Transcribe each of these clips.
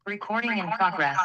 Recording in progress.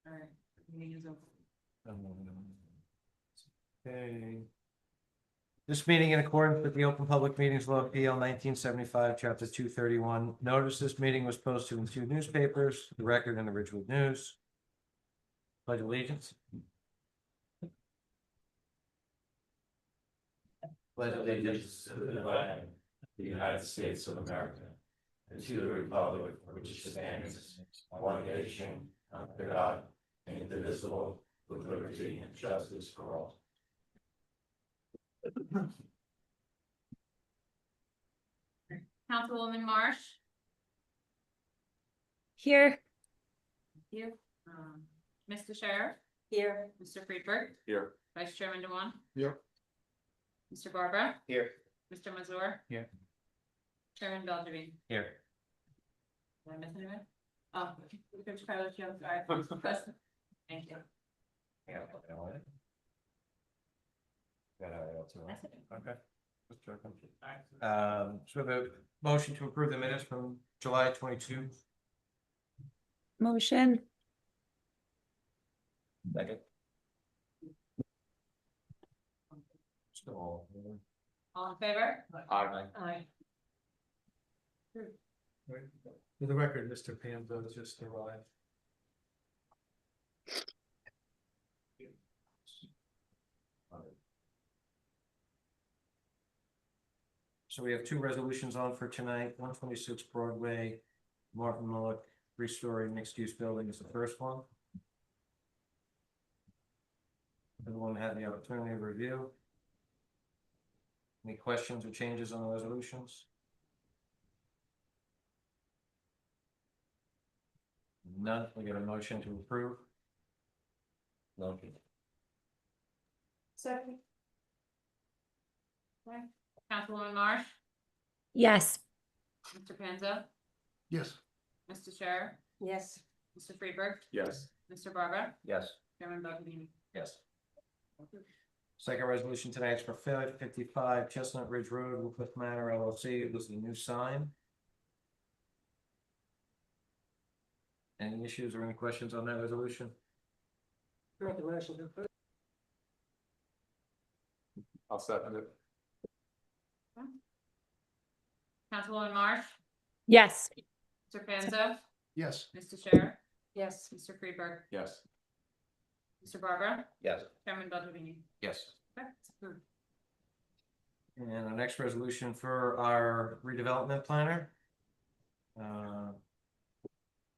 All right, the meeting is over. Okay. This meeting in accordance with the Open Public Meetings Law PL 1975, Chapter 231. Notice this meeting was posted in 2 newspapers, The Record and the Ridgewood News. Pledge allegiance. Pledge allegiance to the flag of the United States of America, and to the republic for which stands one nation, under God, indivisible, with liberty and justice for all. Councilwoman Marsh. Here. Thank you. Mr. Sheriff. Here. Mr. Friedberg. Here. Vice Chairman Dewan. Here. Mr. Barbara. Here. Mr. Mazur. Here. Chairman Beltrame. Here. Did I miss anyone? Oh, Coach Carlos, you have present. Thank you. Okay. So we have a motion to approve the minutes from July 22. Motion. Second. Still. All in favor? Aye. Aye. For the record, Mr. Panzo just arrived. So we have 2 resolutions on for tonight. 126 Broadway, Martin Mullock, 3-story mixed-use building is the first one. Everyone had the opportunity to review. Any questions or changes on the resolutions? None. We get a motion to approve. Motion. Second. Okay. Councilwoman Marsh. Yes. Mr. Panza. Yes. Mr. Sheriff. Yes. Mr. Friedberg. Yes. Mr. Barbara. Yes. Chairman Beltrame. Yes. Second resolution tonight is for 55 Chestnut Ridge Road, Woodcliff Manor LLC. It was the new sign. Any issues or any questions on that resolution? I'll second it. Councilwoman Marsh. Yes. Mr. Panza. Yes. Mr. Sheriff. Yes. Mr. Friedberg. Yes. Mr. Barbara. Yes. Chairman Beltrame. Yes. Okay, it's approved. And the next resolution for our redevelopment planner.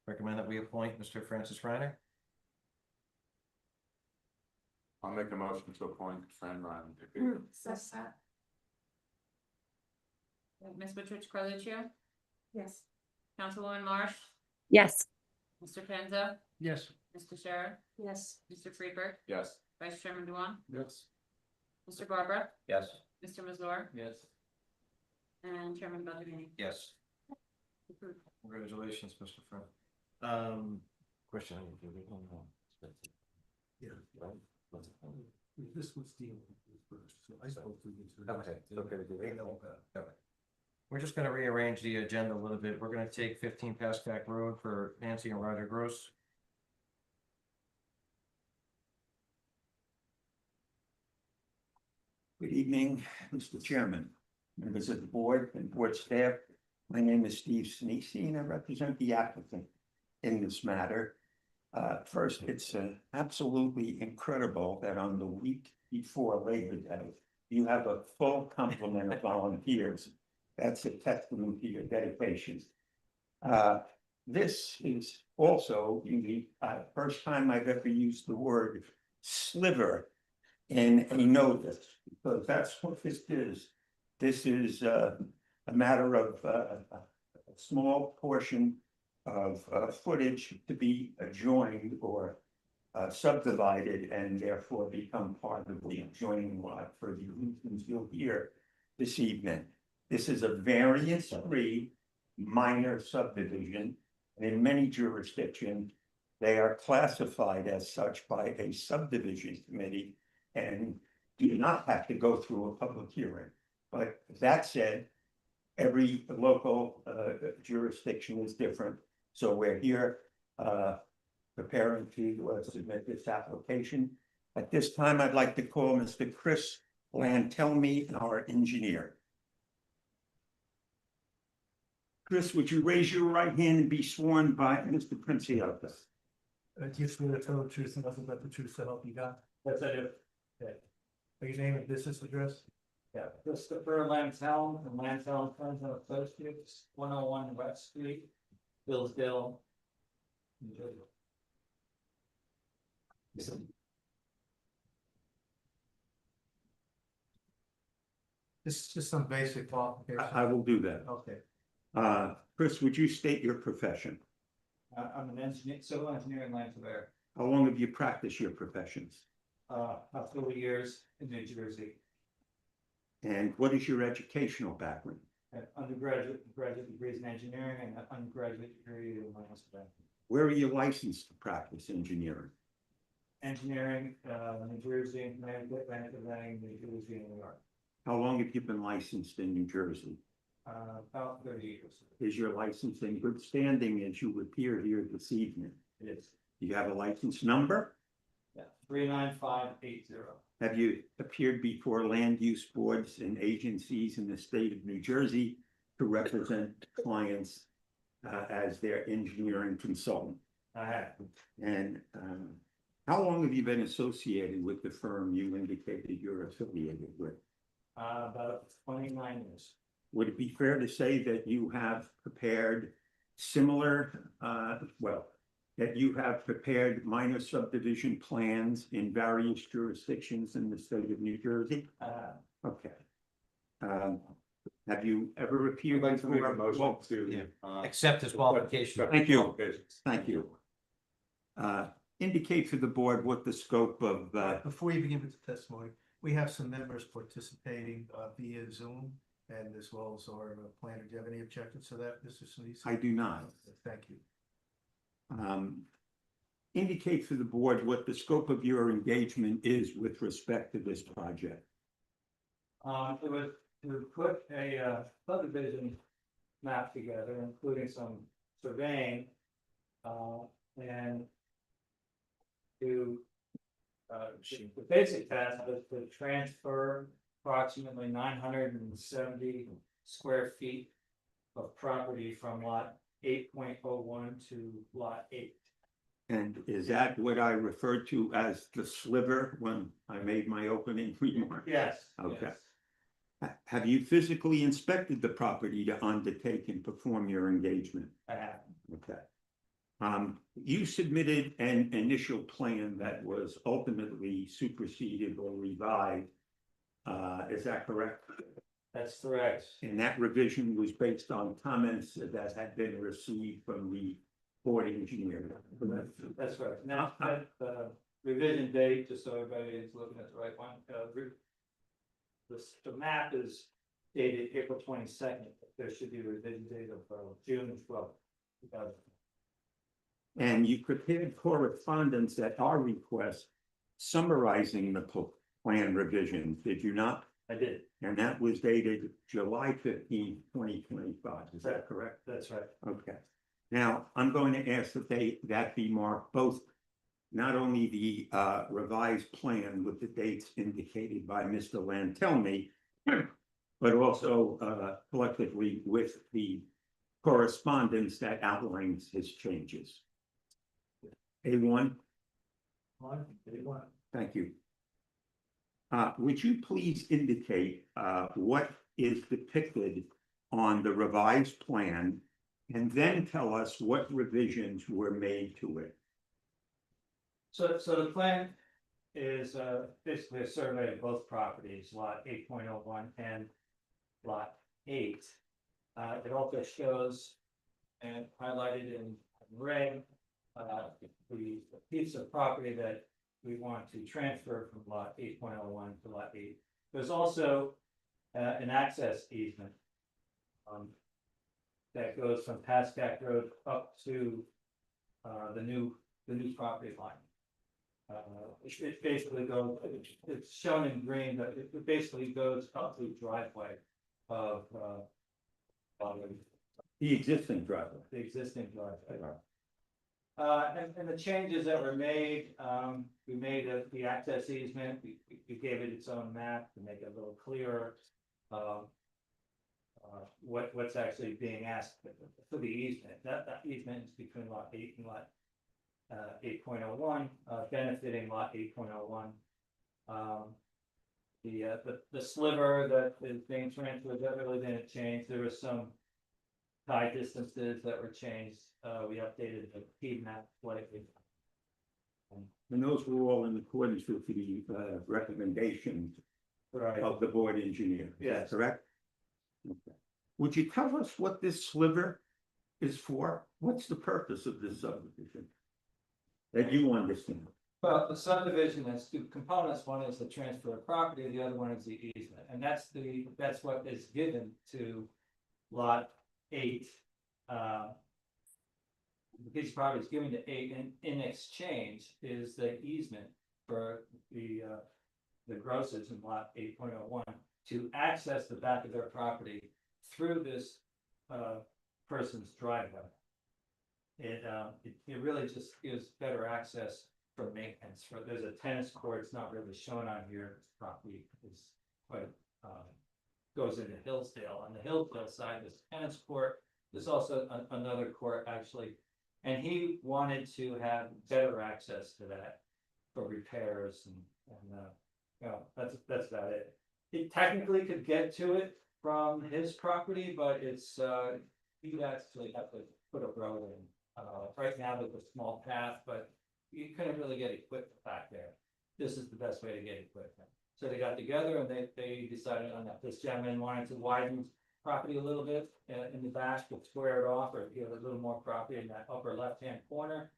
Recommend that we appoint Mr. Francis Reiner. I'll make a motion to appoint Fran Ryan. Ms. Wittridge Carluccio. Yes. Councilwoman Marsh. Yes. Mr. Panza. Yes. Mr. Sheriff. Yes. Mr. Friedberg. Yes. Vice Chairman Dewan. Yes. Mr. Barbara. Yes. Mr. Mazur. Yes. And Chairman Beltrame. Yes. Approved. Congratulations, Mr. Friend. Question. Yeah. This was dealing with first, so I spoke to you. Okay, it's okay to do it. Okay. We're just gonna rearrange the agenda a little bit. We're gonna take 15 Pascack Road for Nancy and Roger Gross. Good evening, Mr. Chairman, members of the board and board staff. My name is Steve Sinisi and I represent the applicant in this matter. First, it's absolutely incredible that on the week before Labor Day, you have a full complement of volunteers. That's a testament to your dedication. This is also the first time I've ever used the word sliver in a notice, because that's what this is. This is a matter of a small portion of footage to be adjoined or subdivided and therefore become part of the adjoining lot for the reasons you'll hear this evening. This is a variance-free minor subdivision, and in many jurisdictions, they are classified as such by a subdivision committee and do not have to go through a public hearing. But that said, every local jurisdiction is different. So we're here preparing to submit this application. At this time, I'd like to call Mr. Chris Lantelmi, our engineer. Chris, would you raise your right hand and be sworn by Mr. Princiotta? Do you swear to tell the truth and nothing but the truth, so help you God? Yes, I do. Are your name and business address? Yeah, Christopher Lansell from Lansell and Sons and Associates, 101 West Street, Hillsdale, New Jersey. This is just some basic qualification. I will do that. Okay. Chris, would you state your profession? I'm an engineer, civil engineer in Lancaster, How long have you practiced your professions? about 40 years in New Jersey. And what is your educational background? Have undergraduate and graduate degrees in engineering and an undergraduate degree in Lancaster. Where are you licensed to practice engineering? Engineering, New Jersey, Connecticut, Pennsylvania, New Jersey, and New York. How long have you been licensed in New Jersey? About 30 years. Is your license in good standing as you appear here this evening? It is. Do you have a license number? Yeah, 39580. Have you appeared before land use boards and agencies in the state of New Jersey to represent clients as their engineering consultant? I have. And how long have you been associated with the firm you indicated you're affiliated with? About 29 years. Would it be fair to say that you have prepared similar, that you have prepared minor subdivision plans in various jurisdictions in the state of New Jersey? Okay. Have you ever appeared? I'd like to make a before- motion to. Accept his qualification. Thank you. Thank you. Indicate to the board what the scope of, Before you begin with the testimony, we have some members participating via Zoom and as well as our planner. Do you have any objections to that, Mr. Solis? I do not. Thank you. Indicate to the board what the scope of your engagement is with respect to this project. It was to put a subdivision map together, including some surveying, and to the basic task was to transfer approximately 970 square feet of property from lot 8.01 to lot 8. And is that what I referred to as the sliver when I made my opening remark? Yes. Okay. yes, Have you physically inspected the property to undertake and perform your engagement? I have. Okay. You submitted an initial plan that was ultimately superseded or revised. Is that correct? That's correct. And that revision was based on comments that had been received from the board engineer. That's right. Now, that revision date, just so everybody is looking at the right one, the map is dated April 22nd. There should be a revision date of June 12th. And you prepared correspondence at our request summarizing the plan revision, did you not? I did. And that was dated July 15, 2025. Is that correct? That's right. Okay. Now, I'm going to ask that that be marked both, not only the revised plan with the dates indicated by Mr. Lantelmi, but also collectively with the correspondence that outlines his changes. A1, thank you. Would you please indicate what is depicted on the revised plan and then tell us what revisions were made to it? So the plan is basically a survey of both properties, lot 8.01 and lot 8. It also shows and highlighted in red the piece of property that we want to transfer from lot 8.01 to lot 8. There's also an access easement that goes from Pascack Road up to the new property line. It basically goes, it's shown in green, but it basically goes up the driveway of The existing driveway. the existing driveway. And the changes that were made, we made the access easement, we gave it its own map to make it a little clearer. What's actually being asked for the easement, that easement is between lot 8 and lot 8.01, benefiting lot 8.01. The sliver that is being transferred, that really didn't change, there were some tie distances that were changed, we updated the P map slightly. And those were all in accordance with the recommendations Right. of the board engineer. Is that Yes. correct? Okay. Would you tell us what this sliver is for? What's the purpose of this subdivision? That you understand. Well, the subdivision has two components, one is the transfer of property, the other one is the easement, and that's what is given to lot 8. The piece of property is given to 8, and in exchange is the easement for the grosses in lot 8.01 to access the back of their property through this person's driveway. It really just gives better access for maintenance. There's a tennis court, it's not really shown on here, this property is quite, goes into Hillsdale. On the Hillsdale side, there's a tennis court, there's also another court actually. And he wanted to have better access to that for repairs and you know, that's about it. He technically could get to it from his property, but it's, you'd actually have to put a road in. Right now there's a small path, but you couldn't really get equipment back there. This is the best way to get equipment. So they got together and they decided on that. This gentleman wanted to widen his property a little bit in the back to square it off or give a little more property in that upper left-hand corner.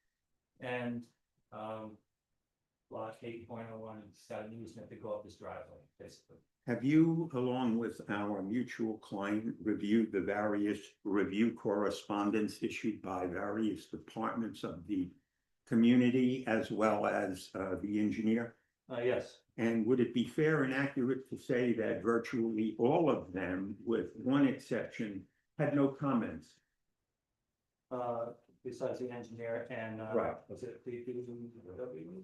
And lot 8.01 has got an easement to go up his driveway, basically. Have you, along with our mutual client, reviewed the various review correspondence issued by various departments of the community as well as the engineer? Yes. And would it be fair and accurate to say that virtually all of them, with one exception, had no comments? Besides the engineer and Right. Was it DPW?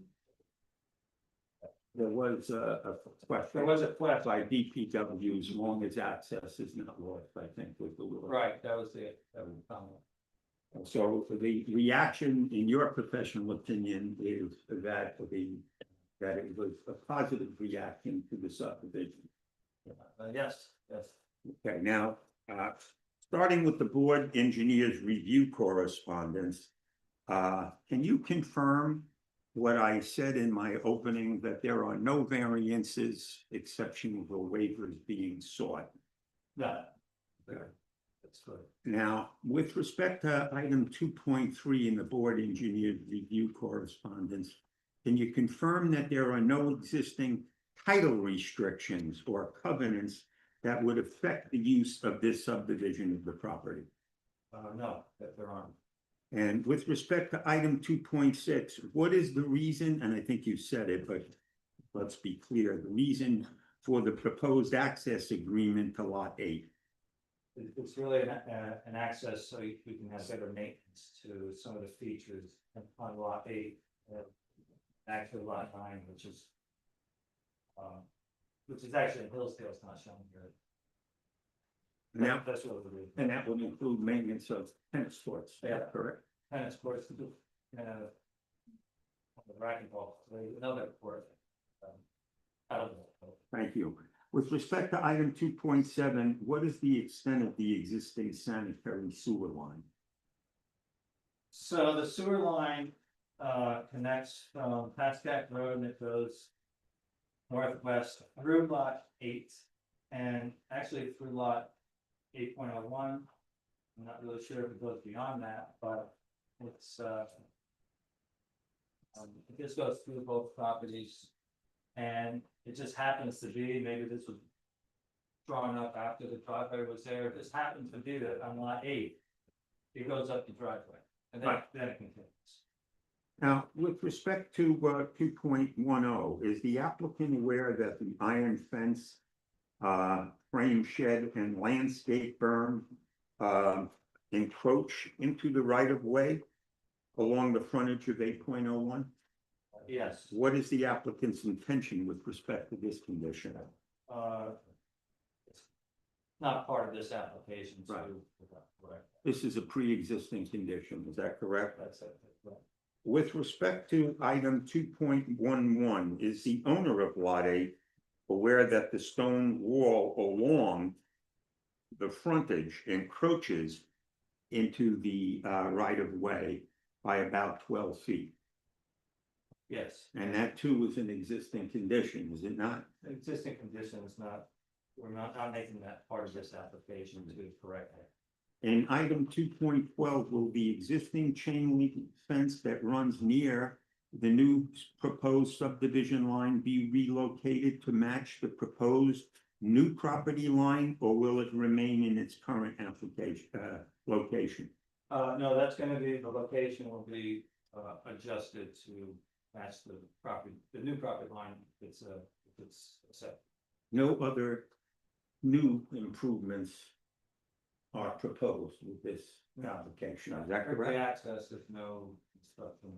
There was a question. There was a question. By DPW, as long as access is not lost, I think was the word. Right, that was it. That was comment. So the reaction, in your professional opinion, is that it was a positive reaction to the subdivision. Yes, yes. Okay, now, starting with the board engineer's review correspondence, can you confirm what I said in my opening, that there are no variances, exception for waivers being sought? No. Okay. That's good. Now, with respect to item 2.3 in the board engineer's review correspondence, can you confirm that there are no existing title restrictions or covenants that would affect the use of this subdivision of the property? No, that there aren't. And with respect to item 2.6, what is the reason, and I think you said it, but let's be clear, the reason for the proposed access agreement to lot 8? It's really an access so we can have better maintenance to some of the features on lot 8, actually lot 9, which is actually in Hillsdale, it's not shown here. Now, That's what it is. and that would include maintenance of tennis courts, Yeah. correct? Tennis courts, the racquetball, another court. I don't know. Thank you. With respect to item 2.7, what is the extent of the existing sanitary sewer line? So the sewer line connects from Pascack Road and it goes northwest through lot 8 and actually through lot 8.01. I'm not really sure if it goes beyond that, but it's it just goes through both properties. And it just happens to be, maybe this was drawn up after the driveway was there, this happens to be that on lot 8, it goes up the driveway and then, Right. then it continues. Now, with respect to 2.10, is the applicant aware that the iron fence, frame shed and landscape berm encroach into the right of way? along the frontage of 8.01? Yes, What is the applicant's intention with respect to this condition? it's not part of this application, so. Right. Correct. This is a pre-existing condition, is that correct? That's it. Right. With respect to item 2.11, is the owner of Lot 8 aware that the stone wall along the frontage encroaches into the right of way by about 12 feet? Yes. And that too is an existing condition, is it not? Existing condition is not, we're not making that part of this application to correct it. In item 2.12, will the existing chain link fence that runs near the new proposed subdivision line be relocated to match the proposed new property line, or will it remain in its current application, location? No, that's gonna be, the location will be, adjusted to match the property, the new property line, if it's set. No other new improvements are proposed with this application, is that Strictly correct? access, there's no construction,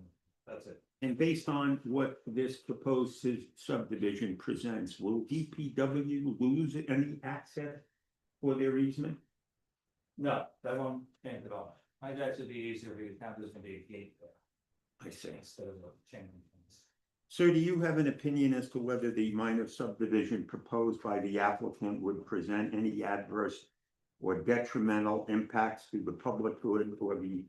that's it. And based on what this proposed subdivision presents, will DPW lose any access for their easement? No, that won't change at all. Might actually be easier because now there's gonna be a gate there I see. instead of a chain link fence. Sir, do you have an opinion as to whether the minor subdivision proposed by the applicant would present any adverse or detrimental impacts to the public good or the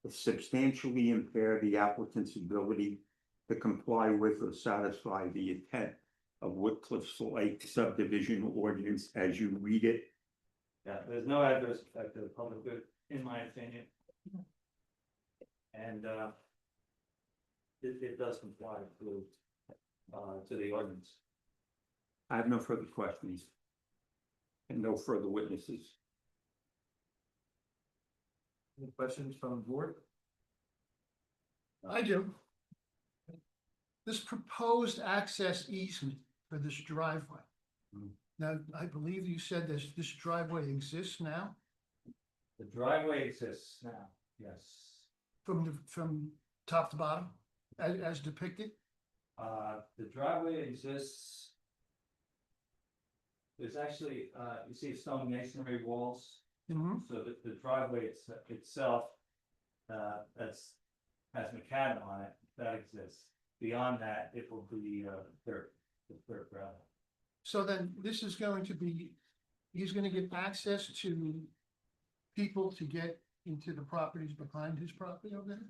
substantially impair the applicant's ability to comply with or satisfy the intent of Woodcliff Lake subdivision ordinance as you read it? Yeah, there's no adverse effect to the public good, in my opinion. And, it does comply to the ordinance. I have no further questions. And no further witnesses. Any questions from the board? I do. This proposed access easement for this driveway. Hmm. Now, I believe you said this driveway exists now The driveway exists now, yes. from top to bottom as depicted? The driveway exists. There's actually, you see stone masonry walls, Mhm. so the driveway itself, that's, has macadam on it, that exists. Beyond that, it will be, dirt, the dirt gravel. So then this is going to be, he's gonna get access to people to get into the properties behind his property over there?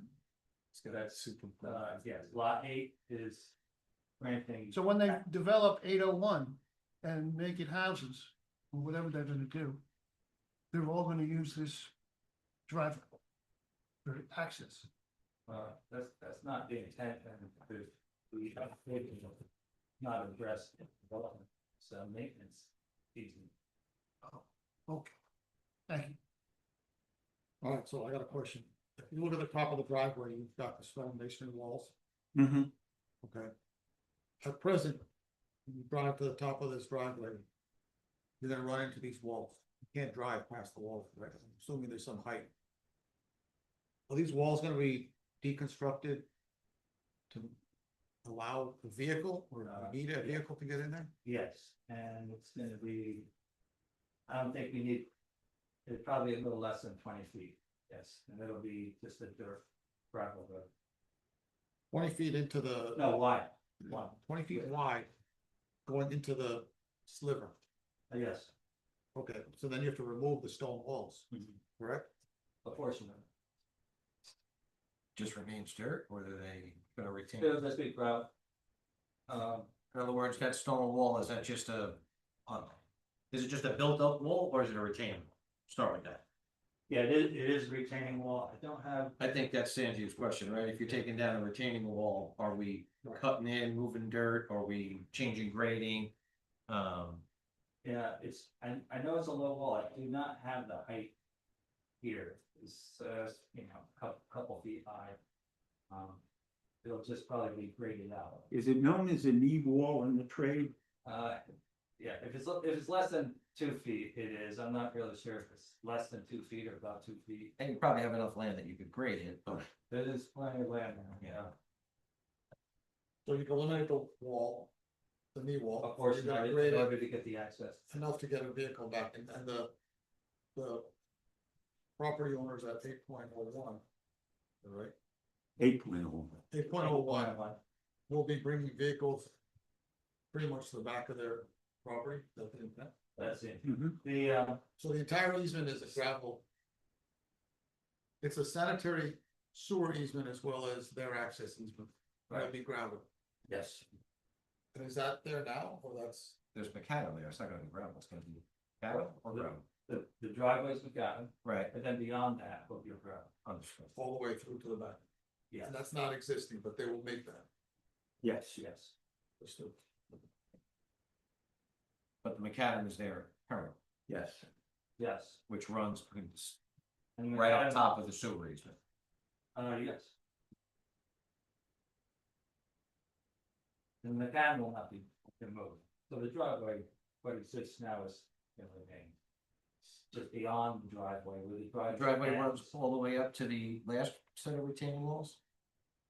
So that's super. Yes, lot 8 is granting. So when they develop 801 and make it houses, or whatever they're gonna do, they're all gonna use this driveway for access. That's not the intent, and we have not addressed development, so maintenance. Easy. Okay, thank you. All right, so I got a question. If you look at the top of the driveway, you've got the stone masonry walls, Mm-hmm. okay? At present, when you drive to the top of this driveway, you're gonna run into these walls. You can't drive past the walls, right? I'm assuming there's some height. Are these walls gonna be deconstructed to allow the vehicle, or do you need a vehicle to get in there? Yes, and it's gonna be, I don't think we need, it's probably a little less than 20 feet, yes, and it'll be just a dirt gravel road. 20 feet into the. No, wide, wide, 20 feet wide, going into the sliver. yes, Okay, so then you have to remove the stone walls, correct? a portion of it. Just remains dirt, or are they gonna retain? It'll just be gravel. In other words, that stone wall, is that just is it just a built-up wall, or is it a retaining? Wall? Start with that. Yeah, it is a retaining wall, I don't have, I think that's Sanji's question, right? If you're taking down a retaining wall, are we cutting in, moving dirt, are we changing grading? yeah, it's, I know it's a low wall, I do not have the height here. It's, you know, couple feet high. It'll just probably be graded out. Is it known as a knee wall in the trade? Yeah, if it's less than 2 feet, it is, I'm not really sure if it's less than 2 feet or about 2 feet. And you probably have enough land that you could grade it, but There is plenty of land there, yeah. So you can eliminate the wall, the knee wall. Of course, you're gonna in grade it order to get the access. enough to get a vehicle back, and the property owners at 8.01. All right, 8.0. 8.01 will be bringing vehicles pretty much to the back of their property, that's the intent. That's it. Mhm. The, So the entire easement is a gravel. It's a sanitary sewer easement as well as their access easement, that'll be gravel. yes, And is that there now, or that's, there's macadam there, it's not gonna be gravel, it's gonna be cattle or gravel. the driveways we've gotten, Right, and then beyond that will be a gravel. understood. all the way through to the back? Yeah, And that's not existing, but they will make that. Yes. yes, Understood. But the macadam is there currently, Yes. yes. which runs And right on macadam- top of the sewer easement. Yes. And the dam will not be removed, so the driveway, what exists now is gonna remain. Just beyond the driveway, where the The driveway. driveway ends. runs all the way up to the last set of retaining walls?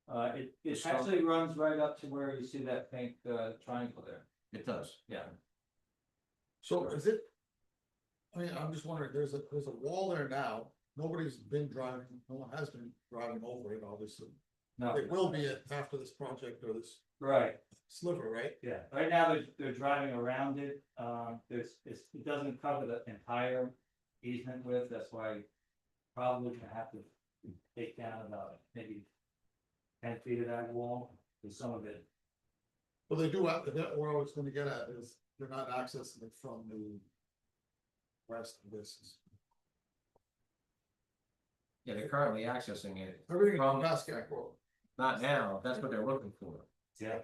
It So- actually runs right up to where you see that pink triangle there, It does. yeah. So is it? I mean, I'm just wondering, there's a wall there now, nobody's been driving, no one has been driving over it, obviously. No, It will be after this project or this right, sliver, right? yeah, right now they're driving around it, it doesn't cover the entire easement width, that's why. Probably gonna have to take down about maybe 10 feet of that wall, because some of it. Well, they do have, where I was gonna get at is, they're not accessing it from the west of this. Yeah, they're currently accessing it, Everything From- from Pascack Road. not now, that's what they're looking for. Yeah.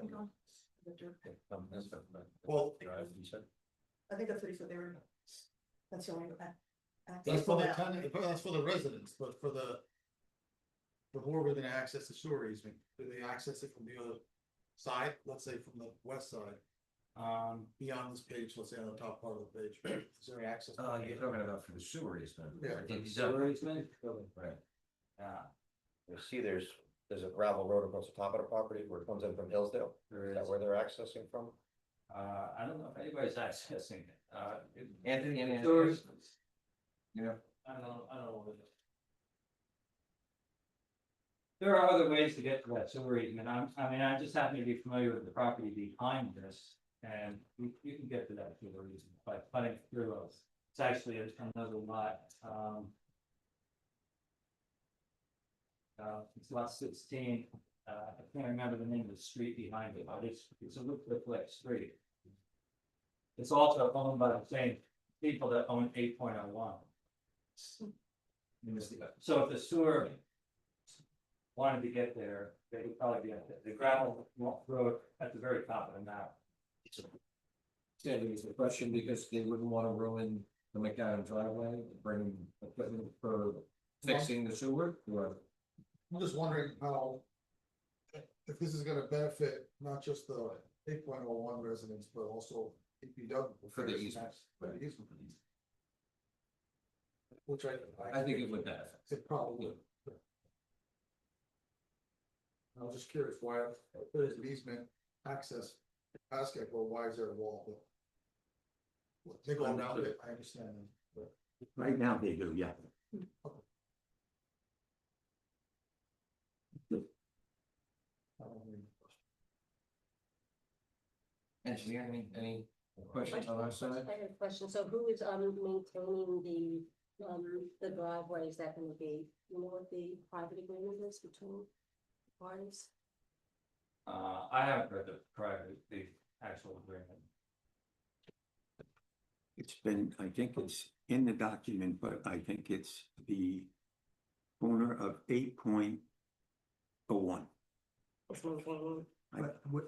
Well- Drive, you said? I think that's what he said, they were. That's the only. That's for the tenant, that's for the residents, but for the. For whoever gonna access the sewer easement, do they access it from the other side, let's say from the west side? Beyond this page, let's say on the top part of the page, is there any access? You're talking about for the sewer easement. Yeah. Sewer easement? Right. Yeah, You see, there's a gravel road across the top of the property where it comes in from Hillsdale. there Is that is, where they're accessing from? I don't know if anybody's accessing it, Anthony and Sewer Anthony. Yeah. I don't know what it is. There are other ways to get to that sewer easement, I just happen to be familiar with the property behind this, and you can get to that sewer easement by cutting through us. It's actually another lot, it's lot 16, I can't remember the name of the street behind it, but it's a Whitcliffe street. It's also owned by the same people that own 8.01. So if the sewer wanted to get there, they would probably be at the gravel road at the very top of the map. Standing is the question because they wouldn't want to ruin the macadam driveway, bring equipment for fixing the sewer, or I'm just wondering how. If this is gonna benefit not just the 8.01 residents, but also DPW. For the easement. For the easement. Which I think it would benefit. It probably would. I was just curious why, if there's an easement access, Pascack, well, why is there a wall? They go around it, I understand, but. Right now they do, yeah. Engineer, any questions on our side? I have a question, so who is maintaining the driveway, is that gonna be, you know what the private agreement is between parties? I haven't read the actual agreement. It's been, I think it's in the document, but I think it's the owner of 8.01. Is maintaining,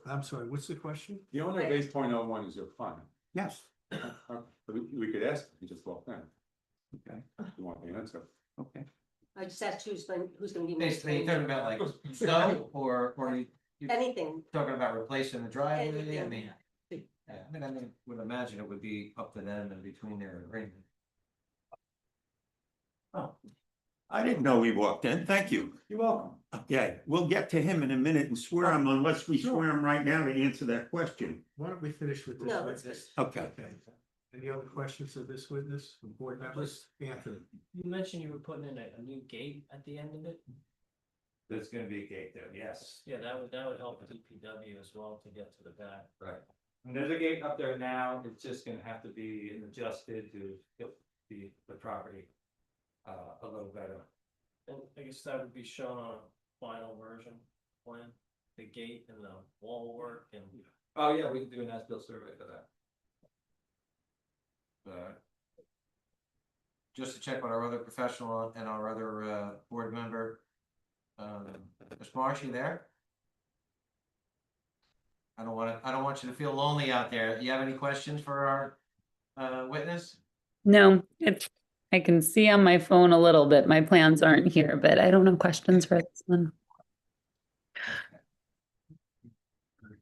I'm sorry, what's the question? The owner of 8.01 is your client. Yes, We could ask, he just walked in. okay, If you want the answer. okay. I just asked who's gonna be Basically, you're talking maintaining about like snow or you anything. talking about replacing the driveway, I Anything. mean. Yeah, I mean, with a imagine it would be up to them and between their agreement. Oh, I didn't know he walked in. Thank you. You're welcome. Okay, we'll get to him in a minute and swear him unless we swear him right now to answer that question. Why don't we finish with this No, that's witness? Okay. Okay. Any other questions of this witness from board members? Anthony? You mentioned you were putting in a new gate at the end of it. There's gonna be a gate there, yes. Yeah, that would help DPW as well to get to the back. Right. And there's a gate up there now, it's just gonna have to be adjusted to fit the property a little better. And I guess that would be shown on a final version plan, the gate and the wall work and. Oh, yeah, we can do an as-built survey for that. Just to check with our other professional and our other board member. Ms. Marsh, you there? I don't want you to feel lonely out there. You have any questions for our witness? No, I can see on my phone a little bit. My plans aren't here, but I don't have questions for this one.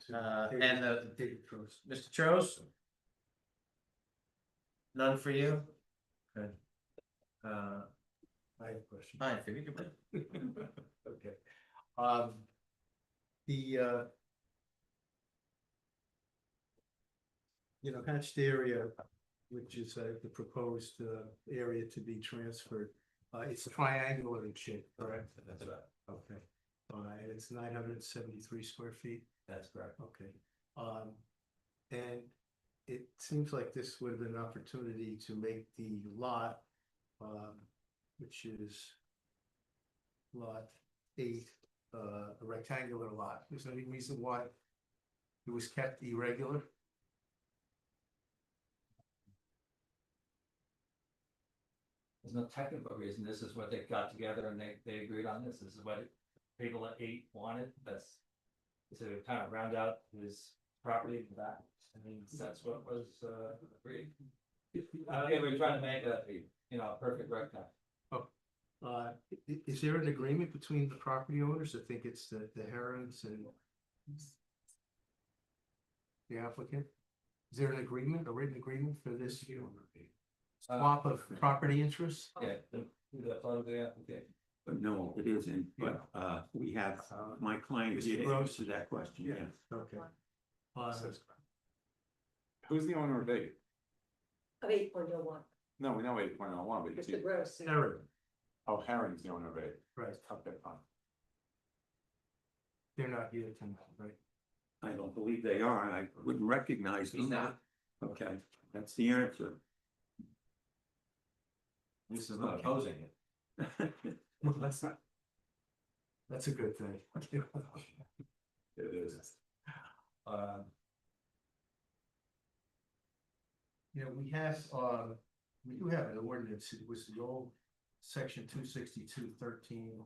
And Mr. Chose? None for you? Good. I have a question. I figured you would. Okay. Hatched area, which is the proposed area to be transferred, it's triangular in shape, correct? That's right. Okay. And it's 973 square feet. That's correct. Okay. And it seems like this would have been an opportunity to make the lot, which is lot 8, a rectangular lot. Is there any reason why it was kept irregular? There's no technical reason, this is what they got together and they agreed on this is what people at 8 wanted, that's. To kind of round out his property in the back, I mean, that's what was agreed. Yeah, we're trying to make a perfect rectangle. Is there an agreement between the property owners? I think it's the Herons and the applicant. Is there an agreement, a written agreement for this swap of property interests? Yeah, the part of the application. But no, it isn't, but we have, my client did answer that question, yeah. Okay. Who's the owner of 8? Of 8.01, No, we know 8.01, but Mr. Gross. Heron, oh, Herring's the owner of 8. right, Okay, fine. they're not here tonight, right? I don't believe they are, I wouldn't recognize them. He's not. Okay, that's the answer. This is not opposing it. Well, that's a good thing. It is. We do have an ordinance, it was the old section 262.13,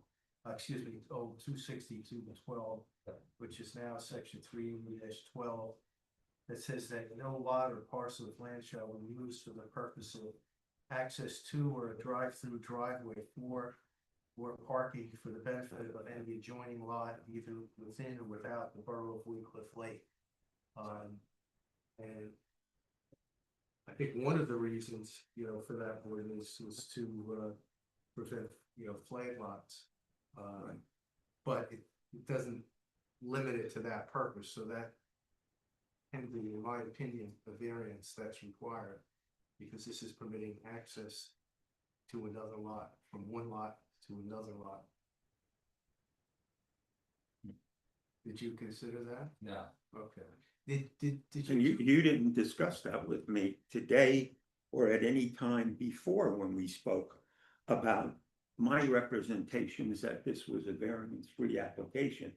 excuse me, old 262.12, which is now section 3-12, that says that no lot or parcel of land shall be used for the purpose of access to or a drive-through driveway for or parking for the benefit of any adjoining lot, either within or without the borough of Wickliffe Lake. And I think one of the reasons, for that ordinance was to prevent, flag lots. But it doesn't limit it to that purpose, so that can be, in my opinion, a variance that's required. Because this is permitting access to another lot, from one lot to another lot. Did you consider that? No. Okay. Did And you? you didn't discuss that with me today or at any time before when we spoke about my representations that this was a variance-free application.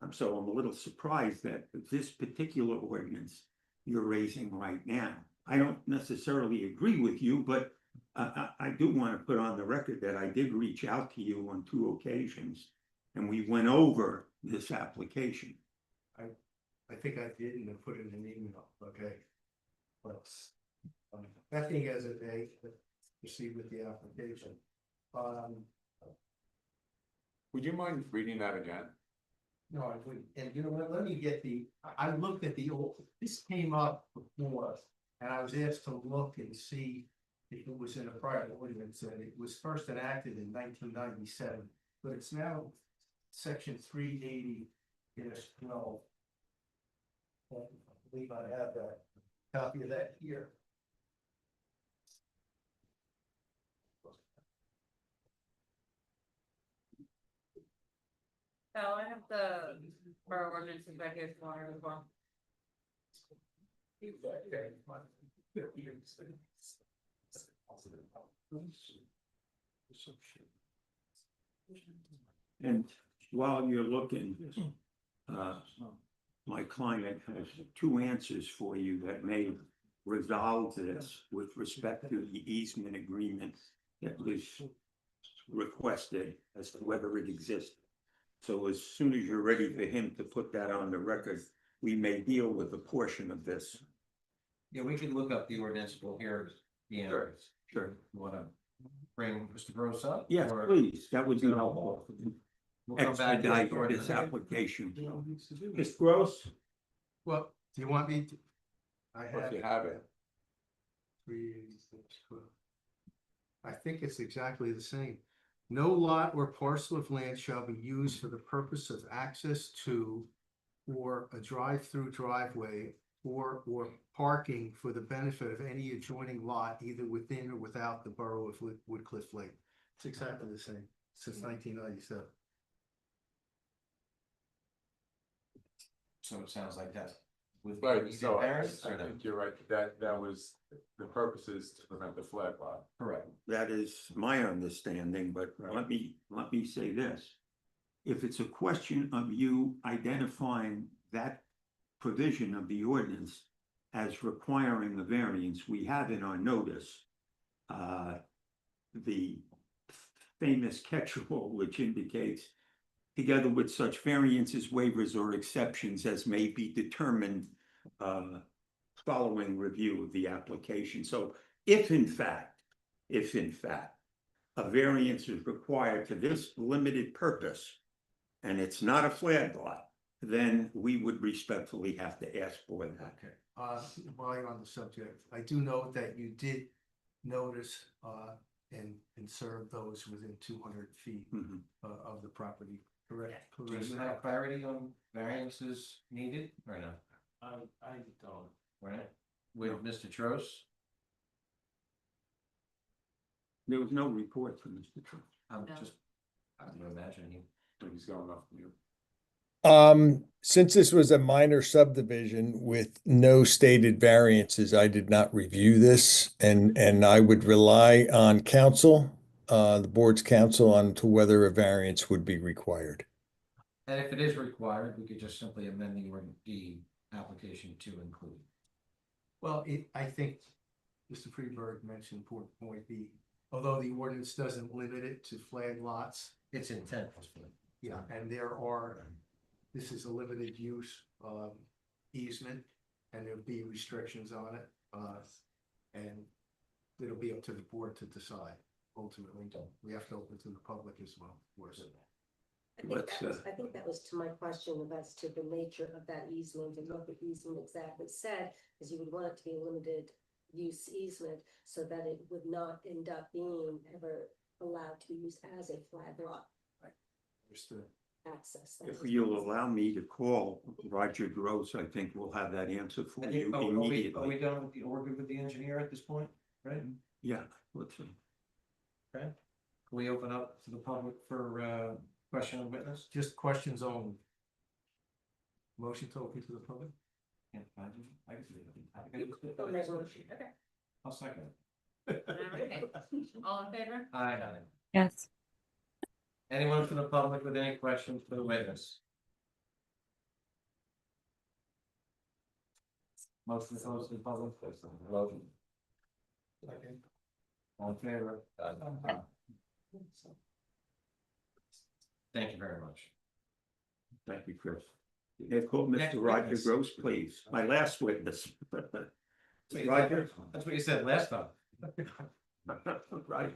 I'm a little surprised that this particular ordinance you're raising right now. I don't necessarily agree with you, but I do want to put on the record that I did reach out to you on 2 occasions and we went over this application. I think I did and I put it in an email, okay? But that thing has a date, proceed with the application. Would you mind reading that again? No, I wouldn't. And you know what, let me get I looked at the old, this came up before And I was asked to look and see if it was in a prior ordinance, and it was first enacted in 1997, but it's now section 380-12. I believe I have that copy of that here. So I have the borough ordinance executive order as well. And while you're looking, my client has two answers for you that may resolve this with respect to the easement agreement that was requested as to whether it exists. So as soon as you're ready for him to put that on the record, we may deal with a portion of this. Yeah, we can look up the ordinance, we'll hear the answers. Sure. You wanna bring Mr. Gross up? Yes, Or please, that would be helpful. we'll come back to Expedite the ordinance. this application. Ms. Gross? Well, do you want me to? I If have you have it, 386. I think it's exactly the same. No lot or parcel of land shall be used for the purpose of access to or a drive-through driveway or parking for the benefit of any adjoining lot either within or without the borough of Woodcliff Lake. It's exactly the same since 1997. So it sounds like that. With right, easy so I variance or no? think you're right, that was, the purpose is to prevent the flag lot. Correct. That is my understanding, but let me say this. If it's a question of you identifying that provision of the ordinance as requiring a variance, we have in our notice the famous catch-all, which indicates together with such variances, waivers, or exceptions as may be determined following review of the application. So if in fact, a variance is required for this limited purpose, and it's not a flag lot, then we would respectfully have to ask for that. Okay, while you're on the subject, I do note that you did notice and serve those within 200 feet Mhm. of the property. Correct. Do you have clarity on variances needed or no? I don't. Right? With Mr. Trost? There was no report from Mr. Trump. I'm No. just, I'm imagining. He's going off mute. Since this was a minor subdivision with no stated variances, I did not review this and I would rely on counsel, the board's counsel on to whether a variance would be required. And if it is required, we could just simply amend the application to include. Well, I think Mr. Freeberg mentioned important point although the ordinance doesn't limit it to flag lots. Its intent was for. Yeah, and this is a limited use easement, and there'll be restrictions on it. And it'll be up to the board to decide ultimately. We have to open to the public as well, of course. I think that was to my question as to the nature of that easement and what the easement exactly said, is you would want it to be a limited use easement so that it would not end up being ever allowed to be used as a flag lot Understood. access. That If was- you'll allow me to call Roger Gross, I think we'll have that answer for you Are we immediately. done with we're good with the engineer at this point, right? Yeah, let's see. Okay. Can we open up to the public for question of witness? Just questions only. Motion to open to the public? Can't find you. I can do it. Resolution, okay. I'll second Okay. All in favor? it. Aye. Yes. Anyone from the public with any questions for the witness? Motion to close to the public. Motion. All in favor? Thank you very much. Thank you, Chris. Yeah, call Next Mr. Roger witness. Gross, please. My last witness. Roger? That's what you said last time. Right.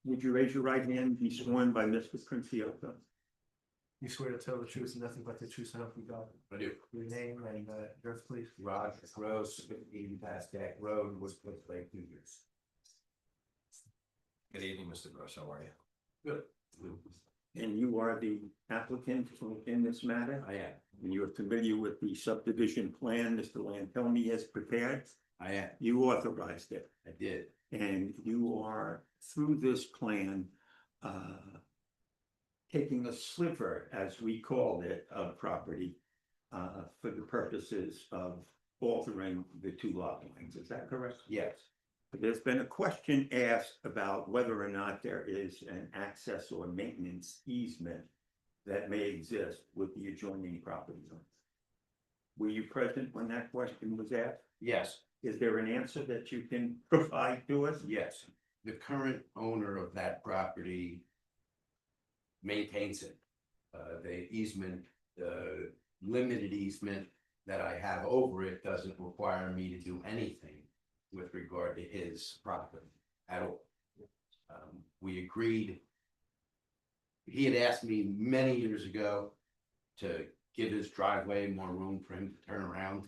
Would you raise your right hand and be sworn by Mr. Princioto? You swear to tell the truth and nothing but the truth, so help you God. I do. Your name and address, please. Roger Gross, 80 Pascack Road, Woodcliff Lake, New Year's. Good evening, Mr. Gross, how are you? Good. And you are the applicant in this matter? I am. And you're familiar with the subdivision plan Mr. Lantelmi has prepared? I am. You authorized it, I did. and you are, through this plan, taking a sliver, as we called it, of property for the purposes of altering the two lot lines. Is that correct? Yes. There's been a question asked about whether or not there is an access or maintenance easement that may exist with the adjoining property owners. Were you present when that question was asked? Yes. Is there an answer that you can provide to us? Yes. The current owner of that property maintains it. The easement, the limited easement that I have over it doesn't require me to do anything with regard to his property at all. We agreed. He had asked me many years ago to give his driveway more room for him to turn around.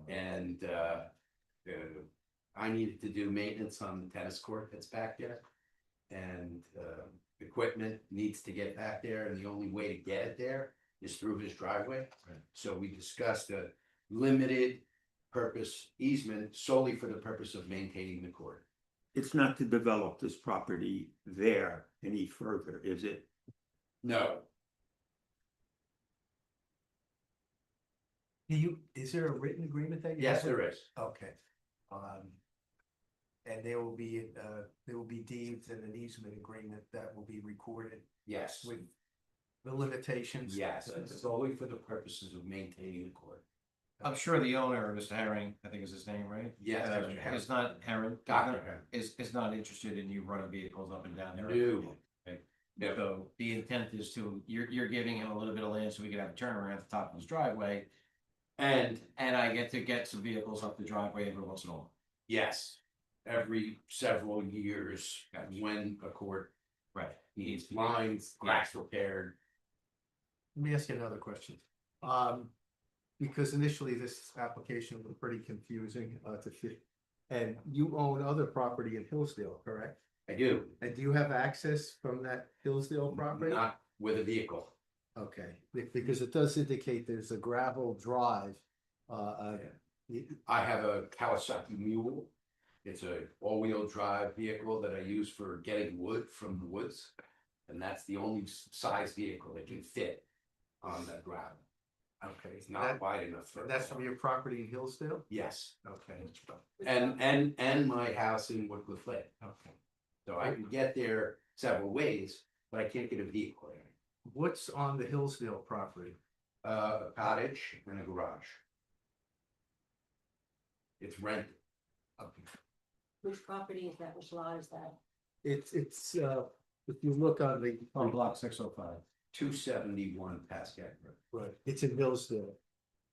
And I needed to do maintenance on the tennis court that's back there. And equipment needs to get back there, and the only way to get it there is through his driveway. So we discussed a limited purpose easement solely for the purpose of maintaining the court. It's not to develop this property there any further, is it? No. Is there a written agreement that you? Yes, have with- there is. Okay. And there will be deeds and an easement agreement that will be recorded Yes. with the limitations. Yes, it's solely for the purposes of maintaining the court. I'm sure the owner, Mr. Herring, I think is his name, right? Yes, Mr. Herring. Is not Herring. Dr. Herring. Is not interested in you running vehicles up and down there. No. Okay. No. So the intent is to, you're giving him a little bit of land so we can have a turnaround at the top of his driveway. And I get to get some vehicles up the driveway every once in a while. Yes, every several years, when a court Right. needs lines, cracks repaired. Let me ask you another question. Because initially this application was pretty confusing to fit. And you own other property in Hillsdale, correct? I do, And do you have access from that Hillsdale property? not with a vehicle. Okay, because it does indicate there's a gravel drive. I have a Kawasaki Mule. It's a all-wheel drive vehicle that I use for getting wood from the woods. And that's the only size vehicle that can fit on that gravel. Okay. It's not wide enough for. That's from your property in Hillsdale? Yes, Okay. and my house in Woodcliff Lake. Okay. So I can get there several ways, but I can't get a vehicle there. What's on the Hillsdale property? A cottage and a garage. It's rented. Okay. Which property is that? Which lot is that? It's, if you look on the. On block 605. 271 Pascack Road. Right, it's in Hillsdale.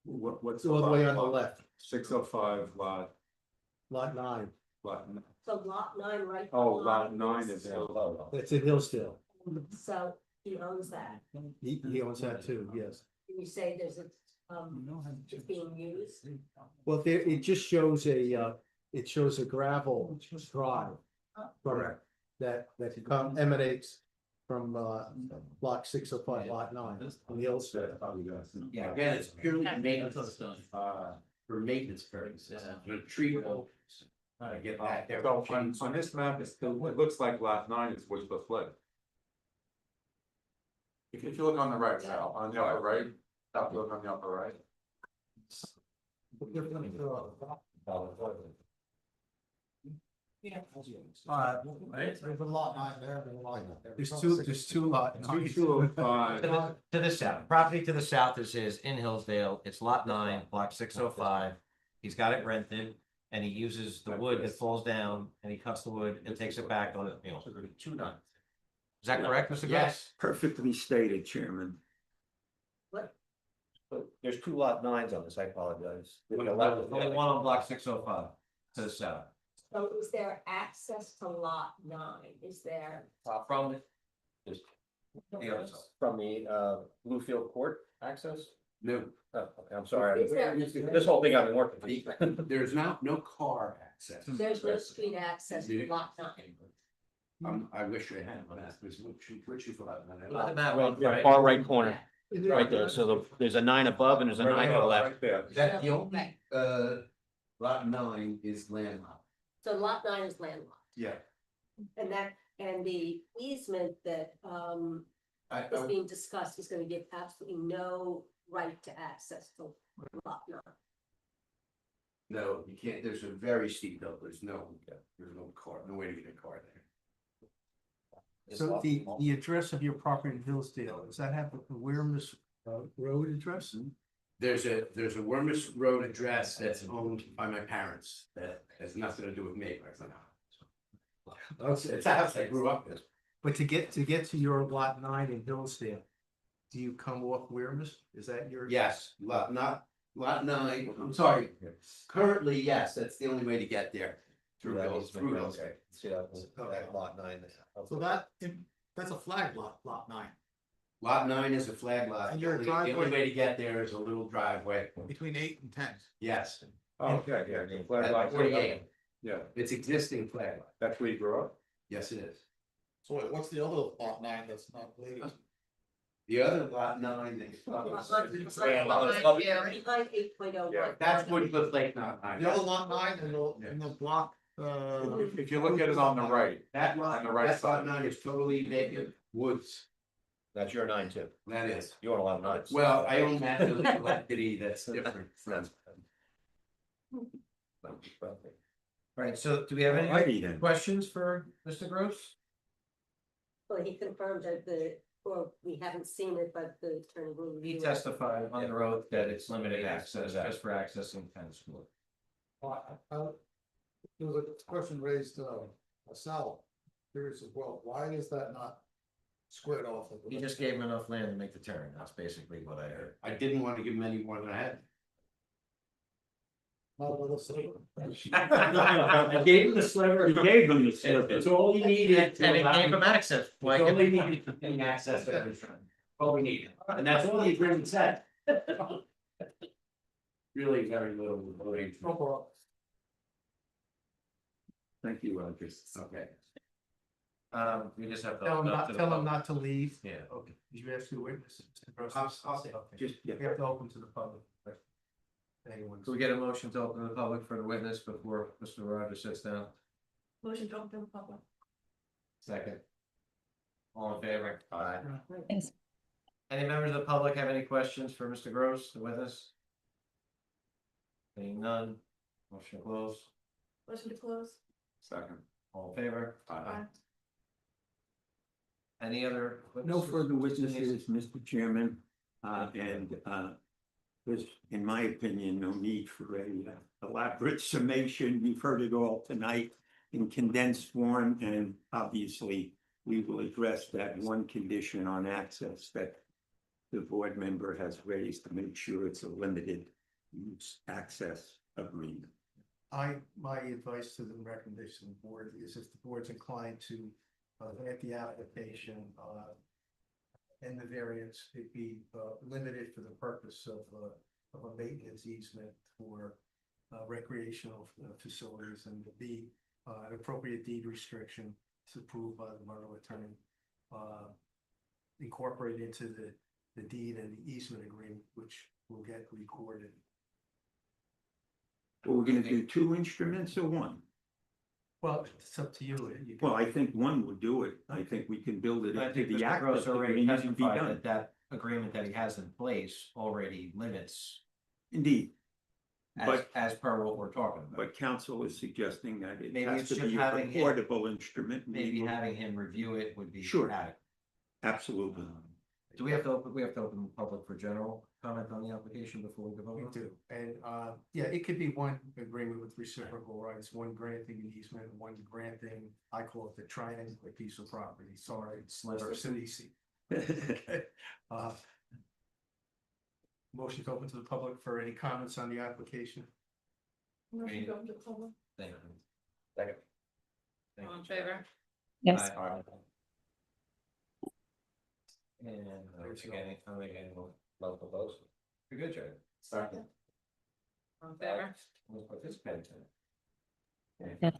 What's? It's all the way on the left, 605 lot, lot 9. So lot 9, right? oh, lot 9 is there. It's in Hillsdale. So he owns that. He owns that too, yes. Can you say there's a, it's being used? Well, there, it just shows a gravel drive. Correct. That emanates from block 605, lot 9 on Hillsdale. Yeah, again, it's purely maintenance, for maintenance purposes, retrieval. I get back there. So on this map, it looks like lot 9 is Woodcliff Lake. If you look on the right, Sal, on the upper right, look on the upper right. There's a lot out there, there's a lot out there. There's two lot. 205. To the south, property to the south is his in Hillsdale, it's lot 9, block 605. He's got it rented and he uses the wood that falls down and he cuts the wood and takes it back on his mule. Is that correct, Mr. Gross? Yes, Perfectly stated, Chairman. What? There's 2 lot 9s on this, I apologize. Only one on block 605 to the south. So is there access to lot 9? Is there? From From the Bluefield Court access? No, Oh, okay, I'm sorry. Is there- This whole thing got me more confused. there's no car access. There's no street access to lot 9. I wish I had, but that's which you thought. Far right corner, right there. So there's a 9 above and there's a 9 on the left. That the only, lot 9 is landlocked. So lot 9 is landlocked. Yeah. And the easement that is being discussed is gonna give absolutely no right to access to lot 9. No, you can't, there's a very steep hill, there's no car, no way to get a car there. So the address of your property in Hillsdale, does that have the Wiramus Road address? There's a Wormus Road address that's owned by my parents, that has nothing to do with me, it's a house I grew up in. But to get to your lot 9 in Hillsdale, do you come off Wiramus? Is that your? Yes, lot 9, I'm sorry, currently, yes, that's the only way to get there. Through Hills, Okay. See that lot 9. So that's a flag lot, lot 9, Lot 9 is a flag lot. And your The only driveway- way to get there is a little driveway, between 8 and 10. yes. Oh, okay, yeah. At 48. Yeah, It's existing flag lot, that's where you grew up? yes, it is. So wait, what's the other lot 9 that's not related? The other lot 9, Behind 8.01. that's Woodcliff Lake lot 9. The other lot 9 in the block, If you look at it on the right, That lot, on the right that lot side. 9 is totally vacant woods, That's your 9 too. that is. You want a lot of 9s. Well, I own that little entity that's different from. Right, so do we have any Alrighty then. questions for Mr. Gross? Well, he confirmed that or we haven't seen it, but the attorney will He review it. testified on the road that it's limited access, just for accessing Penn School. There was a question raised, Sal, curious as well, why is that not squared off? of the- He just gave him enough land to make the turn, that's basically what I heard. I didn't want to give him any more than I had. Not a little sliver. I gave him the sliver. You gave them the It's all he needed. to And it allow gave him- him access. It's all he needed to gain access to everything. All we needed, and that's all the agreement said. Really very little voting. No problem. Thank you, Rogers. Okay. We just have to. Tell him open up not, to the tell him public. not to leave. Yeah. Okay, did you ask your witness? Mr. Gross? I'll say, Okay. Just, yeah. We have to open to the public. Anyone. Can we get a motion to open to the public for the witness before Mr. Rogers sits down? Motion to open the public. Second. All in favor? Aye. Thanks. Any members of the public have any questions for Mr. Gross, the witness? Seeing none, motion closed, Motion to close. Second. all in favor? Aye. Any other? No witnesses? further witnesses, Mr. Chairman, there's, in my opinion, no need for a elaborate summation. You've heard it all tonight in condensed form, and obviously we will address that one condition on access that the board member has raised to make sure it's a limited use access agreement. My advice to the recommendation of the board is if the board's inclined to grant the application and the variance, it be limited for the purpose of a maintenance easement for recreational facilities, and to be an appropriate deed restriction to approved by the borough attorney incorporated into the deed and the easement agreement, which will get recorded. Well, we're gonna do 2 instruments or 1? Well, it's up to you. Well, I think 1 would do it. I think we can build it I into think the Mr. Gross access already agreement and be testified done. that that agreement that he has in place already limits Indeed, But- as per what we're talking about. but council is suggesting that it Maybe has it's to just be a having him- portable instrument. We Maybe will- having him review it would be Sure. adequate. Absolutely. Do we have to open the public for general comment on the application before we go We vote? do, and yeah, it could be one agreement with reciprocal rights, one granting an easement, one granting, I call it the triangular piece of property, sorry, Sliver. City seat. Motion to open to the public for any comments on the application. Motion to open to the public. Thank you. Second. Thank All you. in favor? Yes. Aye. And I'm again, local votes. You're good, Joe. Second. On favor? We'll participate in it. Yeah.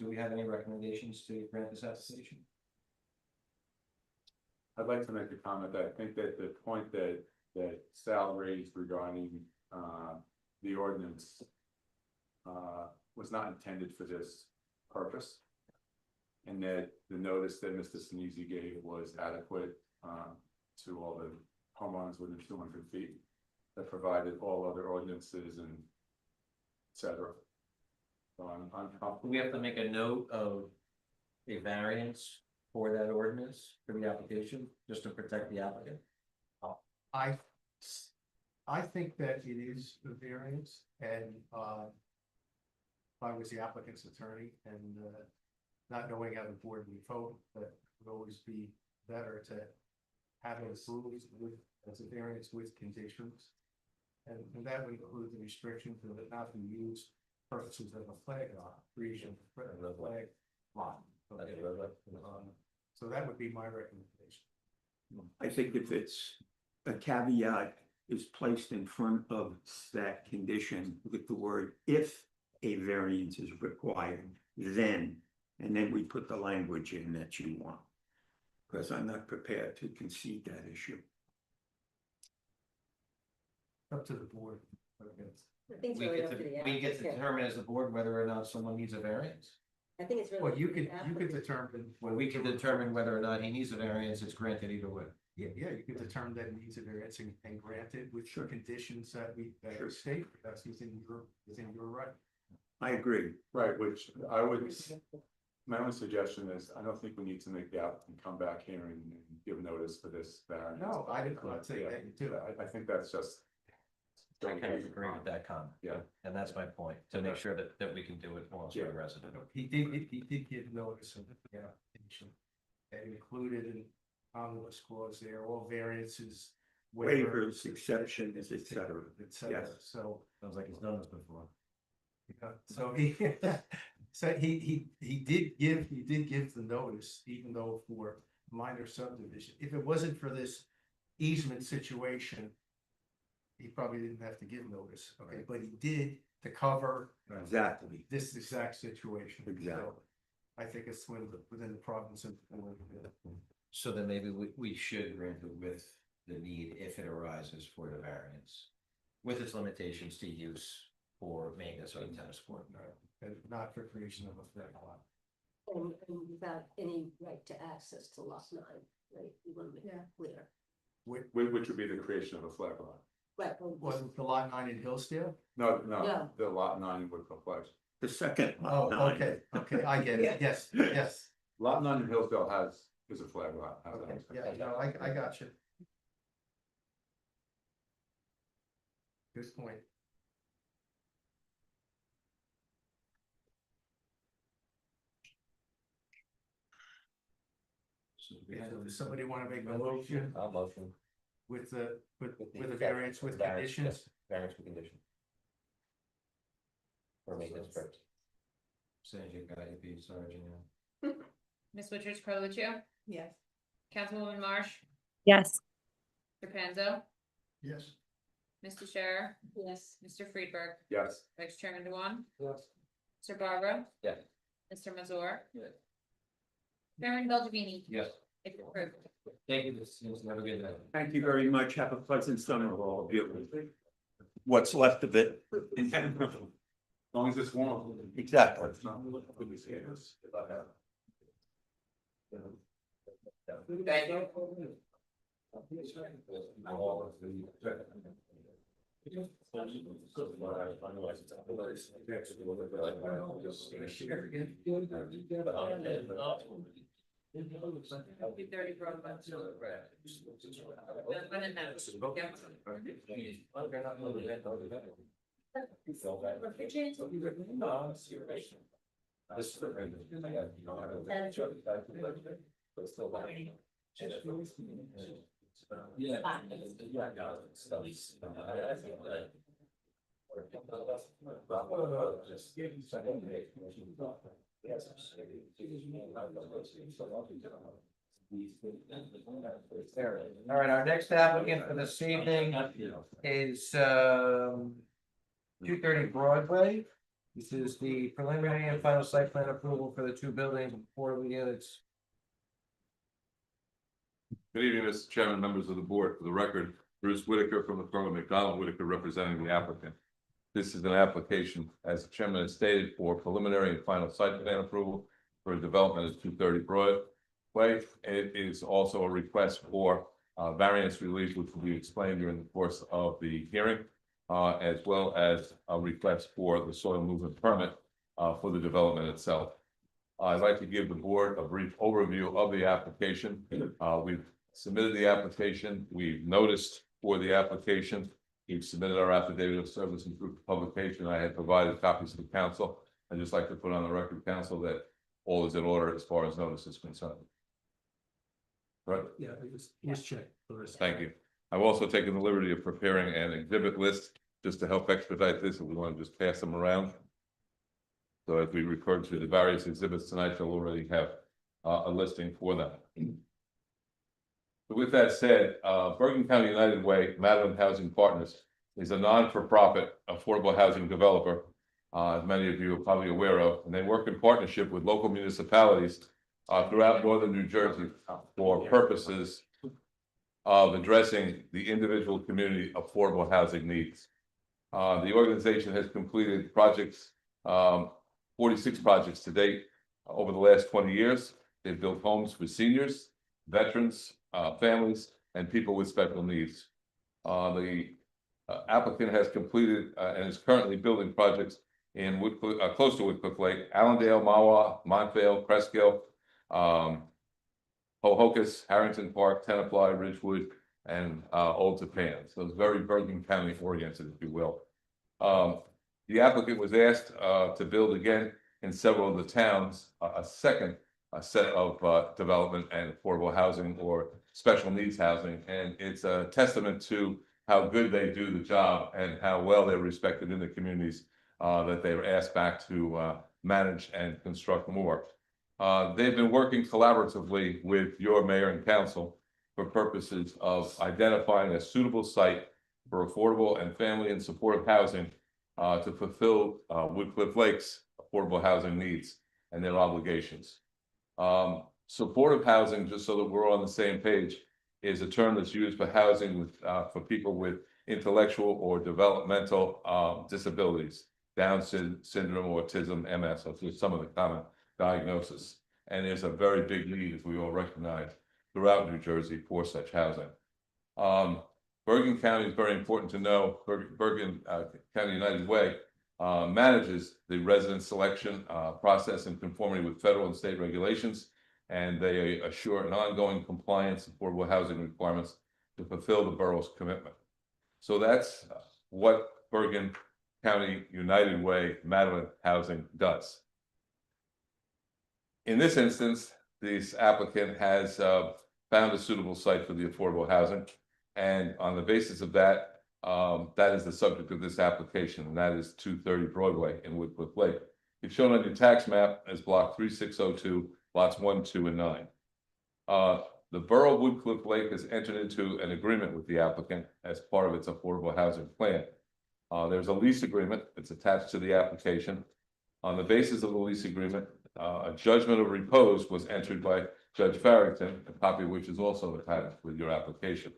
Do we have any recommendations to grant this application? I'd like to make a comment that I think that the point that Sal raised regarding, the ordinance, was not intended for this purpose. And that the notice that Mr. Sinisi gave was adequate, to all the homeowners within 200 feet. That provided all other ordinances and et cetera. So I'm Do we have to make a note of a variance for that ordinance for the application, just to protect the applicant? I think that it is a variance and, if I was the applicant's attorney and, not knowing how the board would vote, that would always be better to have it approved with, as a variance with conditions. And that would include the restrictions that it not be used for purposes of a flag lot, creation of a flag lot. So that would be my recommendation. I think if it's a caveat is placed in front of that condition with the word if a variance is required, then, and then we put the language in that you want. Because I'm not prepared to concede that issue. Up to the board. I think it's We really get up to the to, we get to applicant. determine as the board whether or not someone needs a variance. I think it's really. Well, up you to the could applicant. determine. When we can determine whether or not he needs a variance, it's granted either way. Yeah, you could determine that it needs a variance and grant it with Sure. conditions that we Sure. state, that's within your right. I agree. right, which I would, my only suggestion is, I don't think we need to make the applicant come back here and give notice for this variance. No, I did not say that you do. I think that's just. I kind of agree with that comment. Yeah. And that's my point, to make sure that we can do it while it's a resident. He did give notice of the application. That included an omnibus clause there, all variances. Waivers, exceptions, et cetera. Et cetera, Yes. so. Sounds like he's done this before. So he, so he did give the notice, even though for minor subdivision, if it wasn't for this easement situation. He probably didn't have to give notice, okay, but he did to cover Exactly. this exact situation. Exactly. So I think it's within the province of. So then maybe we should grant it with the need if it arises for the variance. With its limitations to use for maintenance of a tennis court. And not for creation of a flag lot. And without any right to access to lot 9, right? You want to make that clear. Which would be the creation of a flag lot. Right. well, Wasn't the lot 9 in Hillsdale? No, No. the lot 9 in Woodville Place. The second. Oh, line. okay, I get it, yes. Lot 9 in Hillsdale is a flag lot. How's that? Okay, yeah, no, I got you. Good point. So do we have Does somebody want to make a motion I'll motion. with the variance with conditions? Variance with condition. For maintenance purpose. Send you guys, be sorry, Janelle. Ms. Richards Carluccio? Yes. Councilwoman Marsh? Yes. Mr. Panzo? Yes. Mr. Scherer? Yes. Mr. Friedberg? Yes. Vice Chairman Dewan? Yes. Mr. Barbara? Yes. Mr. Mazur? Yes. Chairman Bellavini? Yes. It's approved. Thank you, have a good night. Thank you very much. Have a pleasant summer, all of you. What's left of it. As long as it's warm. Exactly. Thank you. We 30 broke up. That's when it happens. All right, our next applicant for this evening is 230 Broadway. This is the preliminary and final site plan approval for the two buildings and 4 units. Good evening, Mr. Chairman, members of the board. For the record, Bruce Whitaker from the firm of McDonald Whitaker representing the applicant. This is an application, as the chairman has stated, for preliminary and final site plan approval for a development at 230 Broadway. It is also a request for variance relief, which will be explained during the course of the hearing, as well as a request for the soil movement permit for the development itself. I'd like to give the board a brief overview of the application. We've submitted the application. We've noticed for the application. We've submitted our affidavit of service and proof of publication. I had provided copies to the council. I'd just like to put on the record, council, that all is in order as far as notice is concerned. Right? Yeah, let's check. Thank you. I've also taken the liberty of preparing an exhibit list just to help expedite this, if we want to just pass them around. So as we refer to the various exhibits tonight, you'll already have a listing for them. But with that said, Bergen County United Way, Madeline Housing Partners is a non-for-profit affordable housing developer, as many of you are probably aware of, and they work in partnership with local municipalities throughout northern New Jersey for purposes of addressing the individual community affordable housing needs. The organization has completed projects, 46 projects to date over the last 20 years. They've built homes for seniors, veterans, families, and people with special needs. The applicant has completed and is currently building projects in close to Woodcliff Lake, Allendale, Mawa, Montvale, Cresskill, Hohokus, Harrington Park, Tenafly, Ridgewood, and Old Japan. So it's very Bergen County oriented, if you will. The applicant was asked to build again in several of the towns a second set of development and affordable housing or special needs housing, and it's a testament to how good they do the job and how well they're respected in the communities that they were asked back to manage and construct more. They've been working collaboratively with your mayor and council for purposes of identifying a suitable site for affordable and family and supportive housing to fulfill Woodcliff Lake's affordable housing needs and their obligations. Supportive housing, just so that we're on the same page, is a term that's used for housing with, for people with intellectual or developmental disabilities, Down syndrome, autism, MS, are some of the common diagnoses. And there's a very big need, as we all recognize, throughout New Jersey for such housing. Bergen County is very important to know. Bergen County United Way manages the resident selection process in conformity with federal and state regulations, and they assure an ongoing compliance with affordable housing requirements to fulfill the borough's commitment. So that's what Bergen County United Way Madeline Housing does. In this instance, this applicant has found a suitable site for the affordable housing, and on the basis of that, that is the subject of this application, and that is 230 Broadway in Woodcliff Lake. It's shown on your tax map as block 3602, lots 1, 2, and 9. The Borough of Woodcliff Lake has entered into an agreement with the applicant as part of its affordable housing plan. There's a lease agreement that's attached to the application. On the basis of the lease agreement, a judgment of repose was entered by Judge Farrington, a copy of which is also attached with your application.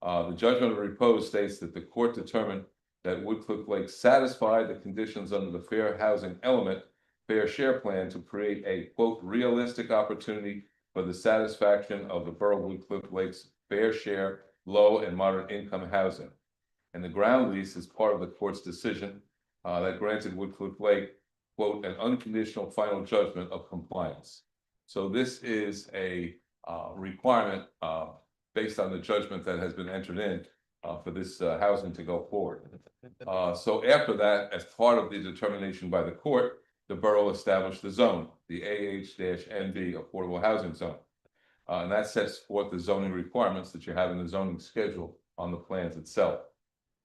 The judgment of repose states that the court determined that Woodcliff Lake satisfied the conditions under the fair housing element fair share plan to create a, quote, realistic opportunity for the satisfaction of the Borough of Woodcliff Lake's fair share low and moderate income housing. And the ground lease is part of the court's decision that granted Woodcliff Lake, quote, an unconditional final judgment of compliance. So this is a requirement based on the judgment that has been entered in for this housing to go forward. So after that, as part of the determination by the court, the borough established the zone, the AH-NB Affordable Housing Zone. And that sets forth the zoning requirements that you have in the zoning schedule on the plans itself.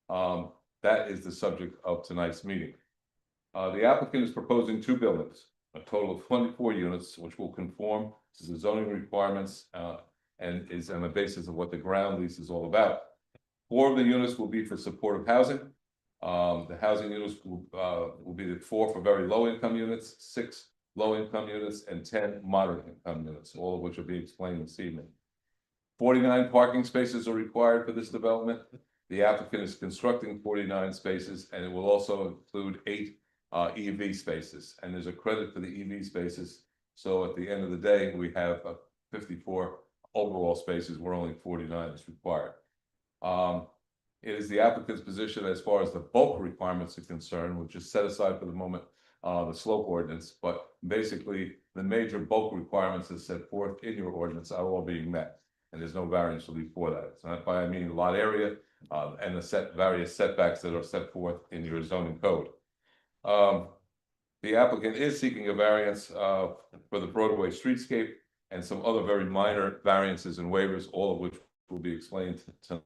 That is the subject of tonight's meeting. The applicant is proposing 2 buildings. a total of 24 units, which will conform to the zoning requirements, and is on the basis of what the ground lease is all about. 4 of the units will be for supportive housing. The housing units will be the 4 for very low income units, 6 low income units, and 10 moderate income units, all of which will be explained this evening. 49 parking spaces are required for this development. The applicant is constructing 49 spaces, and it will also include 8 EV spaces, and there's a credit for the EV spaces. So at the end of the day, we have 54 overall spaces, where only 49 is required. It is the applicant's position as far as the bulk requirements are concerned, which is set aside for the moment, the slope ordinance, but basically the major bulk requirements as set forth in your ordinance are all being met, and there's no variance relief for that. So that by I mean lot area, and the various setbacks that are set forth in your zoning code. The applicant is seeking a variance for the Broadway streetscape and some other very minor variances and waivers, all of which will be explained tonight.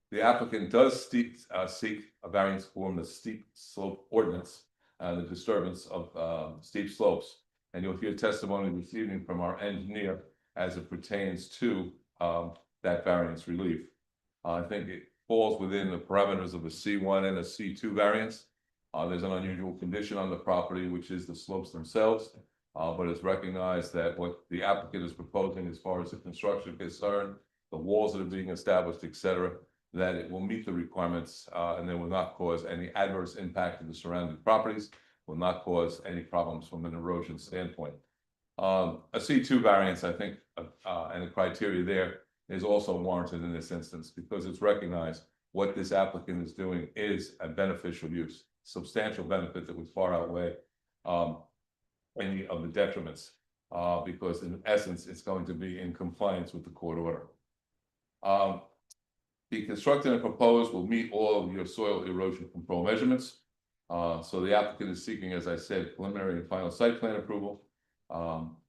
The applicant does seek a variance from the steep slope ordinance and the disturbance of steep slopes. And you'll hear testimony this evening from our engineer as it pertains to that variance relief. I think it falls within the parameters of a C1 and a C2 variance. There's an unusual condition on the property, which is the slopes themselves, but it's recognized that what the applicant is proposing as far as the construction is concerned, the walls that are being established, et cetera, that it will meet the requirements and they will not cause any adverse impact to the surrounding properties, will not cause any problems from an erosion standpoint. A C2 variance, I think, and the criteria there is also warranted in this instance because it's recognized what this applicant is doing is a beneficial use, substantial benefit that would far outweigh any of the detriments, because in essence, it's going to be in compliance with the court order. The constructed and proposed will meet all of your soil erosion control measurements. So the applicant is seeking, as I said, preliminary and final site plan approval.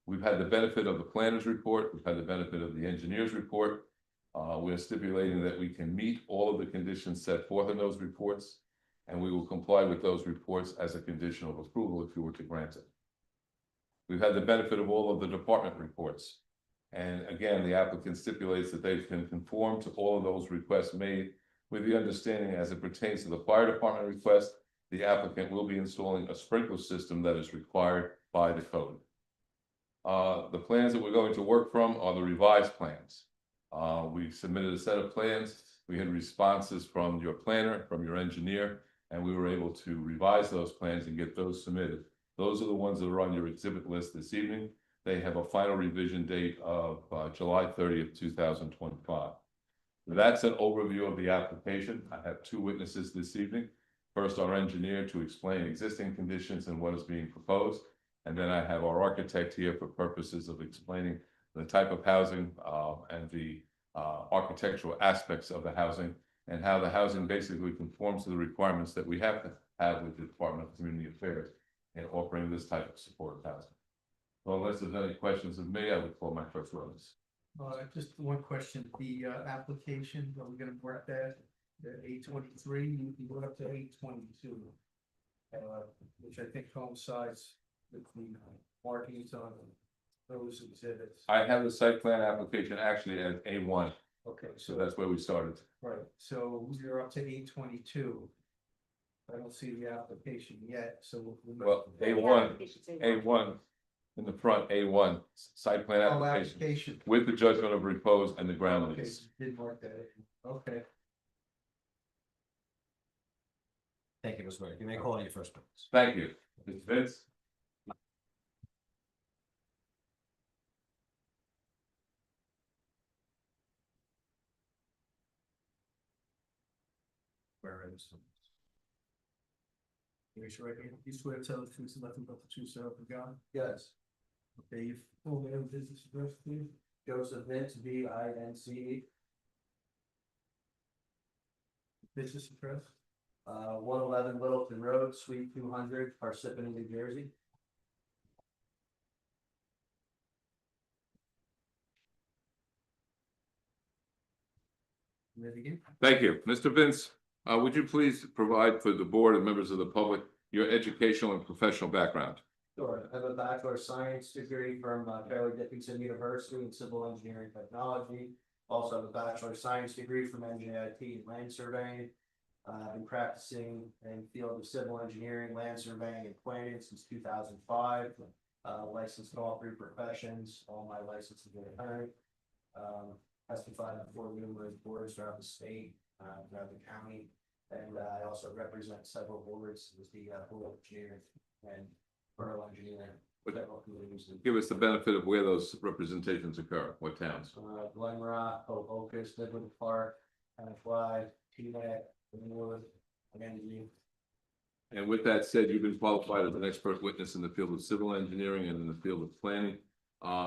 We've had the benefit of the planner's report. We've had the benefit of the engineer's report. We're stipulating that we can meet all of the conditions set forth in those reports, and we will comply with those reports as a condition of approval if you were to grant it. We've had the benefit of all of the department reports. And again, the applicant stipulates that they can conform to all of those requests made, with the understanding as it pertains to the fire department request, the applicant will be installing a sprinkler system that is required by the code. The plans that we're going to work from are the revised plans. We submitted a set of plans. We had responses from your planner, from your engineer, and we were able to revise those plans and get those submitted. Those are the ones that are on your exhibit list this evening. They have a final revision date of July 30th, 2025. That's an overview of the application. I have 2 witnesses this evening. First, our engineer to explain existing conditions and what is being proposed. And then I have our architect here for purposes of explaining the type of housing and the architectural aspects of the housing and how the housing basically conforms to the requirements that we have to have with the Department of Community Affairs in offering this type of supportive housing. So unless there's any questions of me, I would call my first witness. Just one question, the application, are we gonna work that, the 823, you went up to 822. Which I think coincides with the markings on those exhibits. I have the site plan application actually at A1, Okay, so that's where we started. right, so you're up to 822. I don't see the application yet, so. Well, A1 in the front, A1, site plan Oh, application application. with the judgment of repose and the ground Okay, lease. did mark that in, okay. Thank you, Ms. Ware. You may call on your first witness. Thank you. Mr. Vince? Where is it? Raise your right hand. You swear to tell the truth and nothing but the truth, so help you God? Yes. Okay, you full name and business address, please? Joseph Vince, V-I-N-C-E, Business address? 111 Littleton Road, Suite 200, Parsippany, New Jersey. Ready again? Thank you. Mr. Vince, would you please provide for the board and members of the public your educational and professional background. Sure, I have a Bachelor of Science degree from Fairleigh Dickinson University in Civil Engineering Technology. Also have a Bachelor of Science degree from NJIT in Land Surveying. I've been practicing in the field of civil engineering, land surveying, and planning since 2005. Licensed in all three professions, all my licenses are current. Testified before numerous boards throughout the state, throughout the county. And I also represent several boards as the board of engineering and borough engineer. Federal communities. Give us the benefit of where those representations occur, what towns? Glen Rock, Hoboken, Midland Park, Clyde, Teaneck, Linwood, and And with that said, you've been qualified as an expert witness in the field of civil engineering and in the field of planning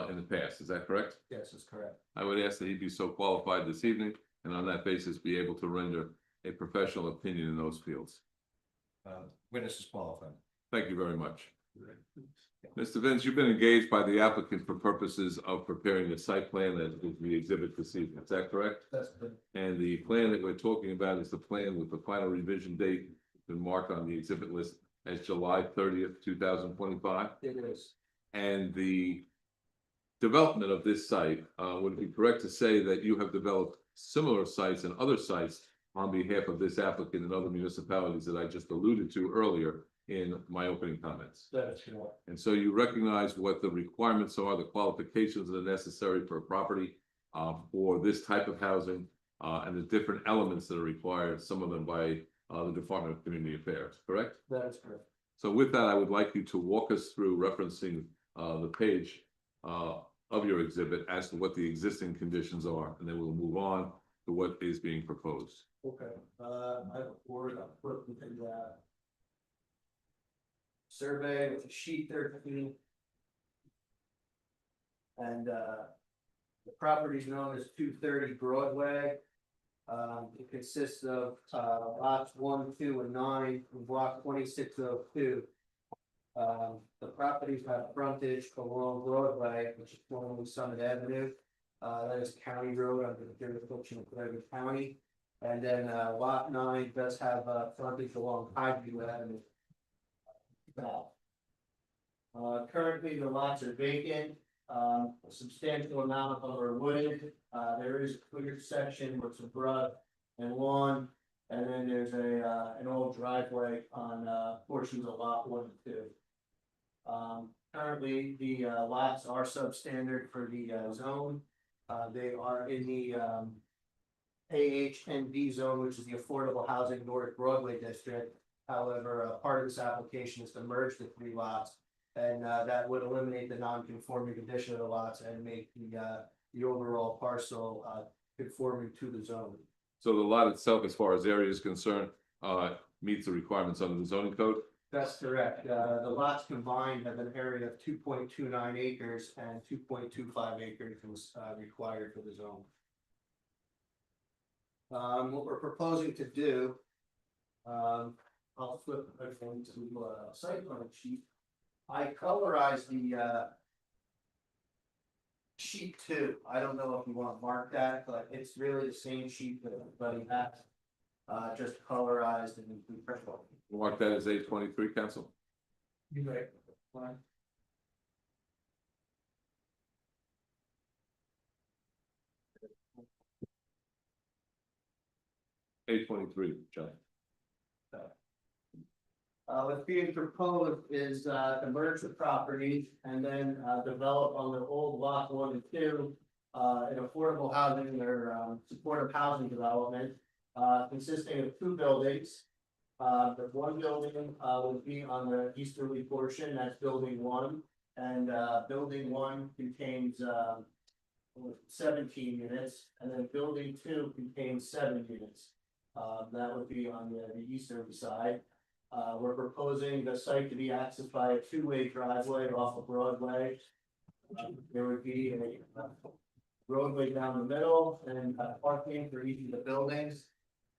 in the past, is that correct? Yes, that's correct. I would ask that he be so qualified this evening, and on that basis, be able to render a professional opinion in those fields. Witness is qualified. Thank you very much. Mr. Vince, you've been engaged by the applicant for purposes of preparing a site plan that is the exhibit this evening, is that correct? That's good. And the plan that we're talking about is the plan with the final revision date been marked on the exhibit list as July 30th, 2025. It is. And the development of this site, would it be correct to say that you have developed similar sites and other sites on behalf of this applicant and other municipalities that I just alluded to earlier in my opening comments? That's correct. And so you recognize what the requirements are, the qualifications that are necessary for a property for this type of housing, and the different elements that are required, some of them by the Department of Community Affairs, correct? That is correct. So with that, I would like you to walk us through referencing the page of your exhibit as to what the existing conditions are, and then we'll move on to what is being proposed. Okay, I have a board, I'll put in the survey with a sheet 13. And the property is known as 230 Broadway. It consists of lots 1, 2, and 9 in block 2602. The properties have frontage along Broadway, which is formerly Summit Avenue. That is County Road under the jurisdiction of Cleveland County. And then lot 9 does have frontage along Highview Avenue. Currently, the lots are vacant. A substantial amount of them are wooded. There is a clear section with some brush and lawn. And then there's an old driveway on portions of lot 1 and 2. Currently, the lots are substandard for the zone. They are in the AHND zone, which is the Affordable Housing North Broadway District. However, part of this application is to merge the 3 lots, and that would eliminate the non-conforming condition of the lots and make the overall parcel conforming to the zone. So the lot itself, as far as area is concerned, meets the requirements under the zoning code? That's correct. The lots combined have an area of 2.29 acres and 2.25 acres is required for the zone. What we're proposing to do, I'll flip everything to site plan sheet. I colorized the sheet 2. I don't know if you want to mark that, but it's really the same sheet that everybody has, just colorized and purple. Mark that as A23, council. You right. Fine. A23, John. What's being proposed is to merge the properties and then develop on the old lot 1 and 2 an affordable housing or supportive housing development consisting of 2 buildings. The one building would be on the easterly portion, that's building 1, and building 1 contains 17 units, and then building 2 contains 7 units. That would be on the eastern side. We're proposing the site to be accessed by a 2-way driveway off of Broadway. There would be a roadway down the middle and parking for each of the buildings.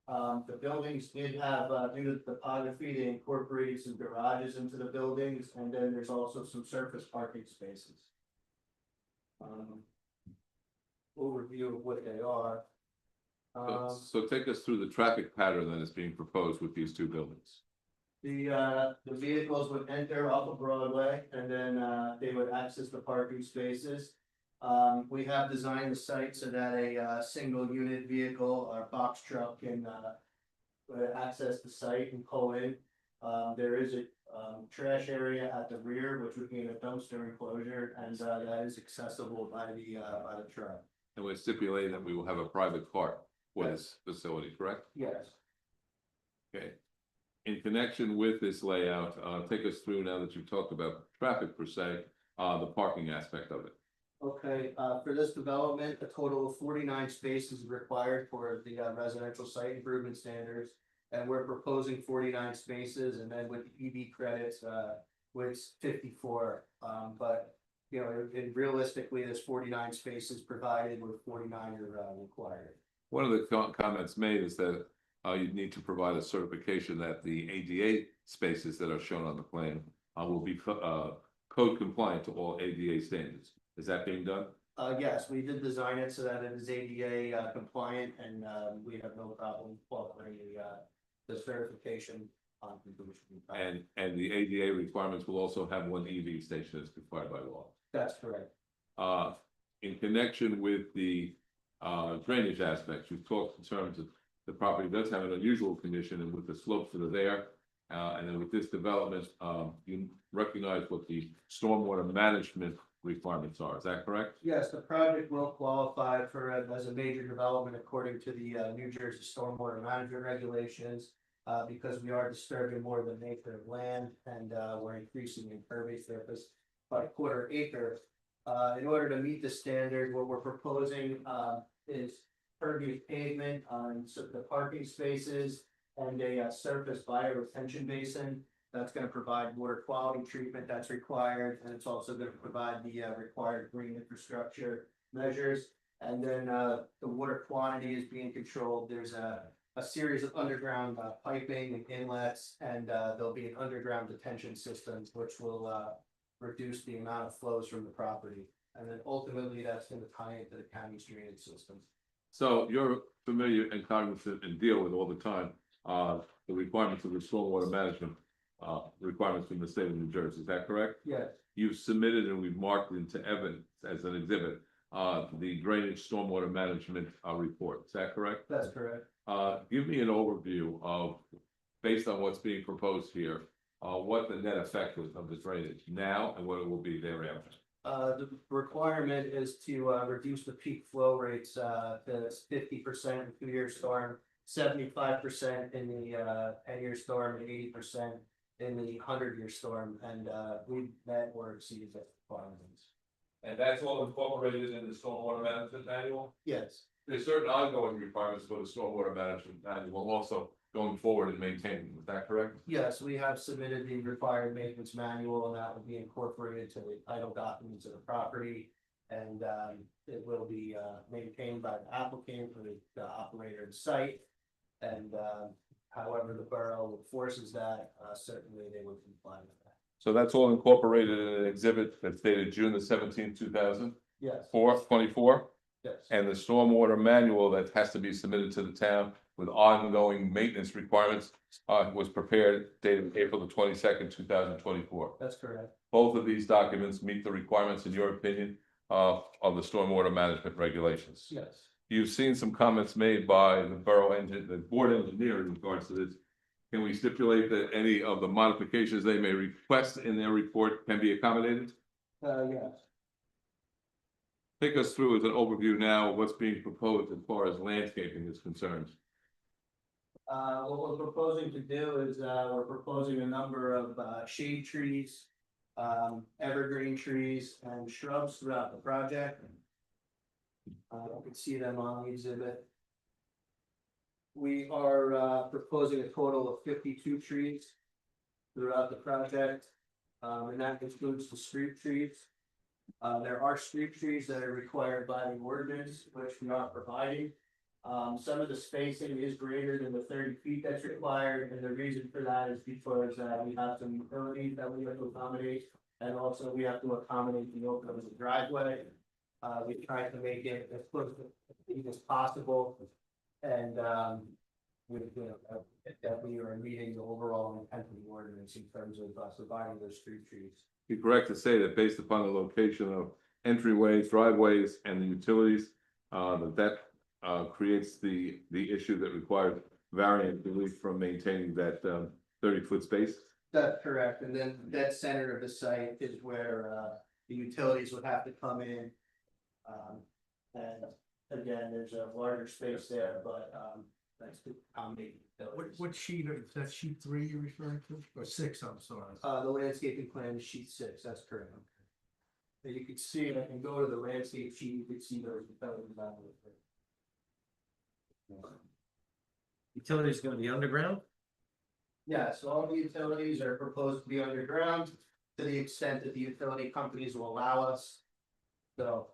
The buildings did have, due to the topography, they incorporated some garages into the buildings, and then there's also some surface parking spaces. Overview of what they are. So take us through the traffic pattern that is being proposed with these 2 buildings. The vehicles would enter off of Broadway and then they would access the parking spaces. We have designed the site so that a single unit vehicle or box truck can access the site and pull in. There is a trash area at the rear, which would be in a dumpster enclosure, and that is accessible by the truck. And we're stipulating that we will have a private car for this facility, correct? Yes. Okay. In connection with this layout, take us through, now that you've talked about traffic per se, the parking aspect of it. Okay, for this development, a total of 49 spaces is required for the residential site improvement standards. And we're proposing 49 spaces, and then with the EV credits, with 54. But, you know, realistically, there's 49 spaces provided with 49 are required. One of the comments made is that you need to provide a certification that the ADA spaces that are shown on the plan will be code compliant to all ADA standards. Is that being done? Yes, we did design it so that it is ADA compliant, and we have no problem qualifying the certification on completion. And the ADA requirements will also have one EV station as required by law. That's correct. In connection with the drainage aspects, you've talked in terms of the property does have an unusual condition, and with the slopes that are there, and then with this development, you recognize what the stormwater management requirements are. Is that correct? Yes, the project will qualify for as a major development according to the New Jersey Stormwater Management Regulations. Because we are disturbing more than an acre of land, and we're increasing the impervious surface by a quarter acre. In order to meet the standard, what we're proposing is pervious pavement on the parking spaces and a surface bioretention basin. That's gonna provide water quality treatment that's required, and it's also gonna provide the required green infrastructure measures. And then the water quantity is being controlled. There's a series of underground piping and inlets, and there'll be an underground detention system, which will reduce the amount of flows from the property. And then ultimately, that's gonna tie into the county's drainage system. So you're familiar and cognizant and deal with all the time the requirements of the stormwater management requirements from the state of New Jersey. Is that correct? Yes. You've submitted and we've marked into evidence as an exhibit the drainage stormwater management report. Is that correct? That's correct. Give me an overview of, based on what's being proposed here, what the net effect is of the drainage now and what it will be thereafter. The requirement is to reduce the peak flow rates to 50% in 2-year storm, 75% in the 10-year storm, and 80% in the 100-year storm, and we met or exceeded the requirements. And that's all incorporated in the stormwater management manual? Yes. There's certain ongoing requirements for the stormwater management manual also going forward and maintaining. Is that correct? Yes, we have submitted the required maintenance manual, and that will be incorporated to the title documents of the property. And it will be maintained by the applicant or the operator of the site. And however the borough enforces that, certainly they would comply with that. So that's all incorporated in an exhibit that's dated June the 17th, 2000? Yes. 24? Yes. And the stormwater manual that has to be submitted to the town with ongoing maintenance requirements was prepared dated April the 22nd, 2024. That's correct. Both of these documents meet the requirements, in your opinion, of the stormwater management regulations. Yes. You've seen some comments made by the borough engineer, the board engineer in regards to this. Can we stipulate that any of the modifications they may request in their report can be accommodated? Yes. Take us through as an overview now of what's being proposed as far as landscaping is concerned. What we're proposing to do is, we're proposing a number of, shade trees, evergreen trees and shrubs throughout the project. You can see them on the exhibit. We are, proposing a total of 52 trees throughout the project, and that includes the street trees. There are street trees that are required by the ordinance, which we are providing. Some of the spacing is greater than the 30 feet that's required, and the reason for that is because we have some utilities that we have to accommodate, and also we have to accommodate the opening of the driveway. We try to make it as close to as possible, and that we are meeting the overall intent of the ordinance in terms of providing those street trees. Be correct to say that based upon the location of entryways, driveways, and the utilities, that creates the issue that requires variant relief from maintaining that 30-foot space. That's correct, and then the dead center of the site is where the utilities would have to come in. And again, there's a larger space there, but that's to accommodate. What sheet, is that sheet 3 you're referring to, or 6, I'm sorry? The landscaping plan is sheet 6, that's correct. And you can see, I can go to the landscape sheet, you can see those. Utilities gonna be underground? Yeah, so all the utilities are proposed to be underground to the extent that the utility companies will allow us. So,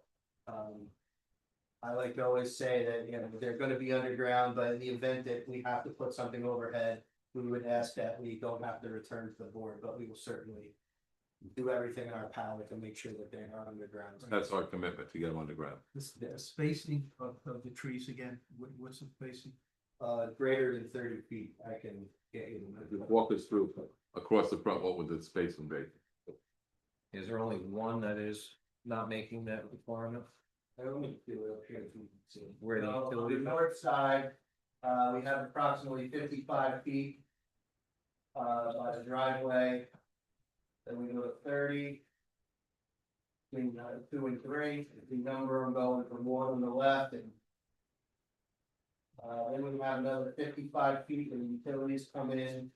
I like to always say that, you know, they're gonna be underground, but in the event that we have to put something overhead, we would ask that we don't have to return to the board, but we will certainly do everything in our power to make sure that they are underground. That's our commitment, to get them underground. The Spacing of the trees again, what's the spacing? greater than 30 feet, I can get you. Just walk us through across the front, what would the spacing be? Is there only one that is not making that requirement? I only do it up here. If you can see. Where the So, on utility- the north side, we have approximately 55 feet. By the driveway. Then we go to 30. Between 2 and 3, the number I'm going from 1 on the left and. Then we have another 55 feet when the utilities come in.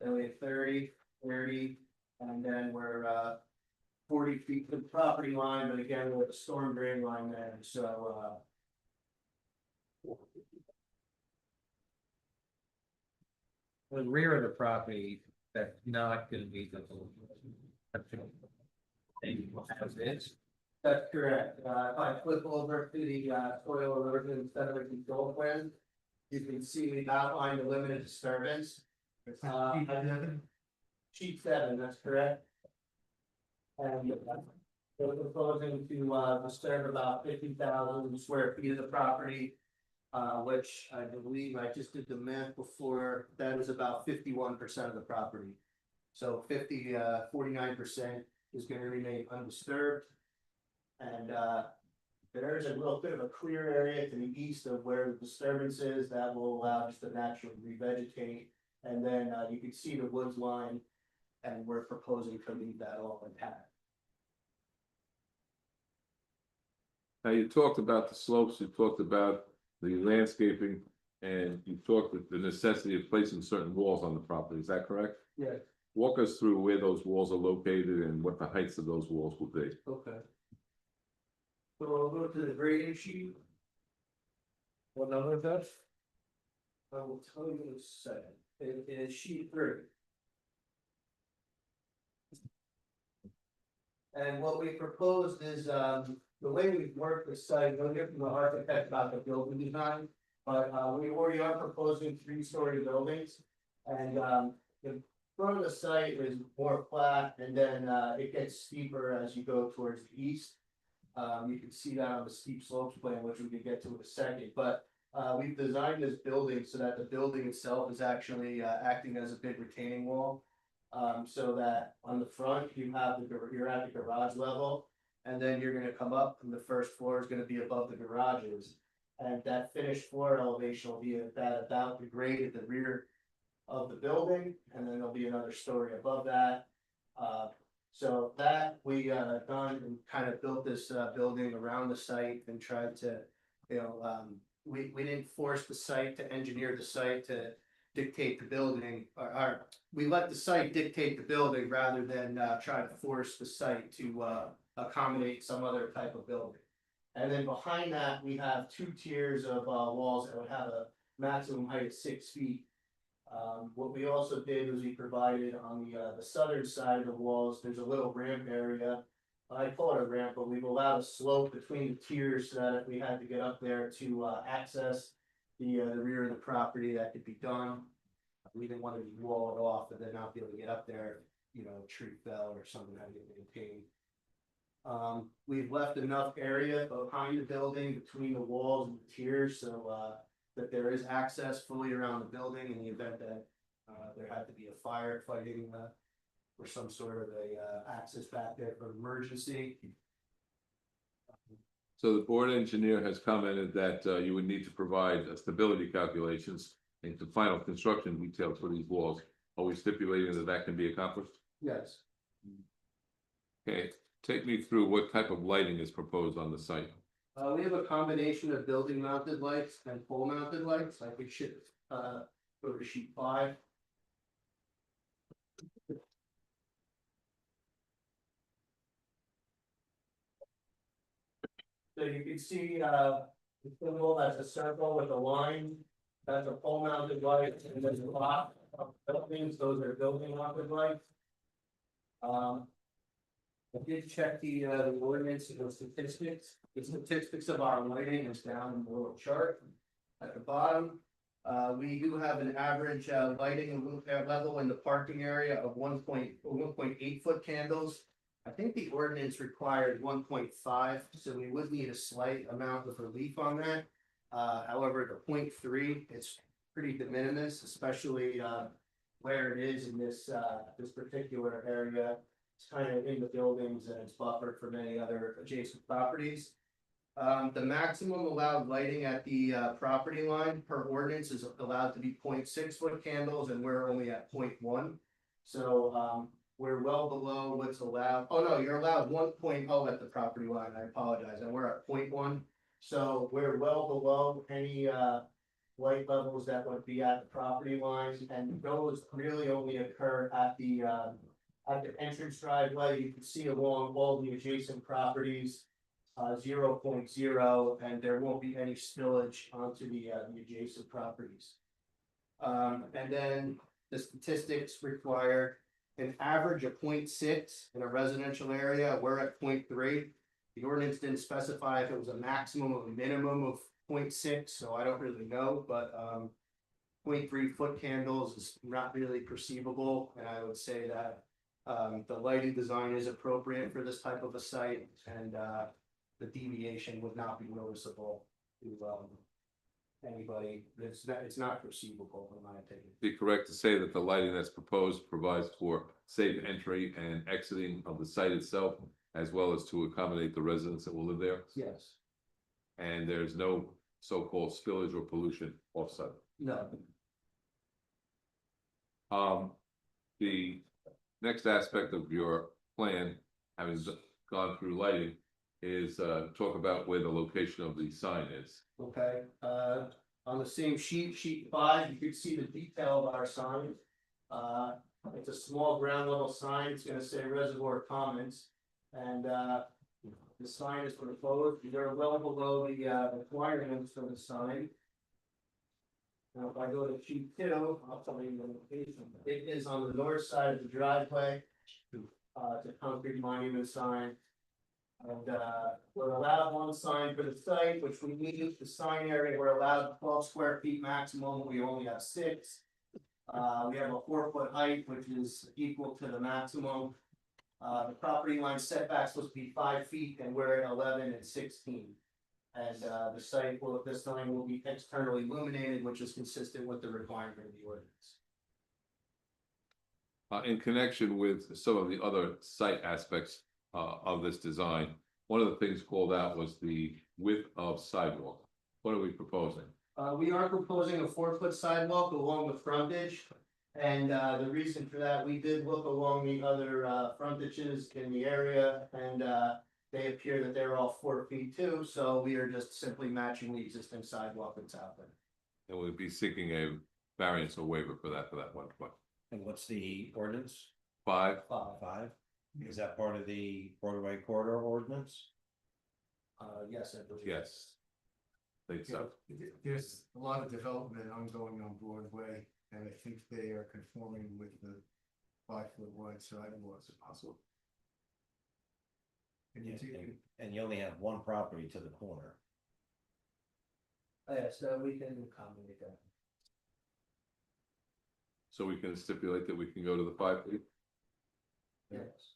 Then we have 30, 30, and then we're 40 feet from the property line, but again, with a storm drain line there, so The rear of the property, that's not gonna be the. As is. that's correct. If I flip over to the soil erosion and sediment control plan, you can see we outlined the limited disturbance. Sheet 7, that's correct. And we're proposing to disturb about 50,000 square feet of the property. Which I believe I just did the math before, that is about 51% of the property. So 49% is gonna remain undisturbed. And there is a little bit of a clear area to the east of where the disturbance is that will allow us to naturally revegetate. And then you can see the woods line, and we're proposing to leave that all intact. Now, you talked about the slopes, you talked about the landscaping, and you talked with the necessity of placing certain walls on the property, is that correct? Yeah. Walk us through where those walls are located and what the heights of those walls will be. Okay. So we'll go to the grading sheet. What number is that? I will tell you in a second. It is sheet 3. And what we proposed is, the way we've worked this site, we'll hear from the architect about the building design. But, we already are proposing 3-story buildings. And, the front of the site is more flat, and then, it gets steeper as you go towards the east. You can see that on the steep slopes plan, which we can get to in a second, but we've designed this building so that the building itself is actually acting as a big retaining wall. So that on the front, you're at the garage level, and then you're gonna come up, and the first floor is gonna be above the garages. And that finished floor elevation will be at about the grade at the rear of the building, and then there'll be another story above that. So that we done and kind of built this building around the site and tried to, we didn't force the site to engineer the site to dictate the building, or we let the site dictate the building rather than try to force the site to accommodate some other type of building. And then behind that, we have 2 tiers of walls that would have a maximum height of 6 feet. What we also did was we provided on the southern side of the walls, there's a little ramp area. I call it a ramp, but we've allowed a slope between the tiers so that if we had to get up there to access the rear of the property, that could be done. We didn't want to wall it off and then not be able to get up there, a tree fell or something had to get maintained. We've left enough area behind the building between the walls and the tiers, so that there is access fully around the building in the event that there had to be a firefighting or some sort of a access back there for emergency. So the board engineer has commented that you would need to provide stability calculations and the final construction details for these walls. Are we stipulating that that can be accomplished? Yes. Okay, take me through what type of lighting is proposed on the site. We have a combination of building mounted lights and pole mounted lights, like we should, go to sheet 5. So you can see, the symbol as a circle with a line, that's a pole mounted light, and there's a lot of buildings, those are building mounted lights. I did check the ordinance and the statistics. The statistics of our lighting is down in the little chart at the bottom. We do have an average lighting level in the parking area of 1.8 foot candles. I think the ordinance required 1.5, so we would need a slight amount of relief on that. However, the 0.3, it's pretty de minimis, especially where it is in this particular area. It's kind of in the buildings and it's buffered from many other adjacent properties. The maximum allowed lighting at the property line per ordinance is allowed to be 0.6 foot candles, and we're only at 0.1. So we're well below what's allowed. Oh no, you're allowed 1.0 at the property line. I apologize, and we're at 0.1. So we're well below any light levels that would be at the property line, and those really only occur at the entrance driveway. You can see along all the adjacent properties, 0.0, and there won't be any spillage onto the adjacent properties. And then the statistics require an average of 0.6 in a residential area. We're at 0.3. The ordinance didn't specify if it was a maximum or a minimum of 0.6, so I don't really know, but 0.3 foot candles is not really perceivable, and I would say that the lighting design is appropriate for this type of a site, and the deviation would not be noticeable to anybody. It's not perceivable, in my opinion. Be correct to say that the lighting that's proposed provides for safe entry and exiting of the site itself, as well as to accommodate the residents that will live there? Yes. And there's no so-called spillage or pollution offsite? No. The next aspect of your plan, having gone through lighting, is talk about where the location of the sign is. Okay, on the same sheet 5, you can see the detail of our sign. It's a small ground level sign. It's gonna say Reservoir Commons, and the sign is proposed. They're well below the requirements for the sign. Now, if I go to sheet 2, I'll tell you the location. It is on the north side of the driveway. It's a concrete monument sign. And we're allowed 1 sign for the site, which we need. The sign area, we're allowed 12 square feet maximum. We only have 6. We have a 4-foot height, which is equal to the maximum. The property line setback supposed to be 5 feet, and we're at 11 and 16. And the site will, this sign will be externally illuminated, which is consistent with the requirement of the ordinance. In connection with some of the other site aspects of this design, one of the things called out was the width of sidewalk. What are we proposing? We are proposing a 4-foot sidewalk along with frontage. And the reason for that, we did look along the other frontages in the area, and they appear that they're all 4 feet too. So we are just simply matching the existing sidewalk that's out there. And we'll be seeking a variance or waiver for that 1 foot. And what's the ordinance? 5. 5. Is that part of the Broadway corridor ordinance? Yes, I believe. Yes. Think so. There's a lot of development ongoing on Broadway, and I think they are conforming with the 5-foot wide sidewalks if possible. And you only have 1 property to the corner. Yeah, so we can accommodate that. So we can stipulate that we can go to the 5 feet? Yes.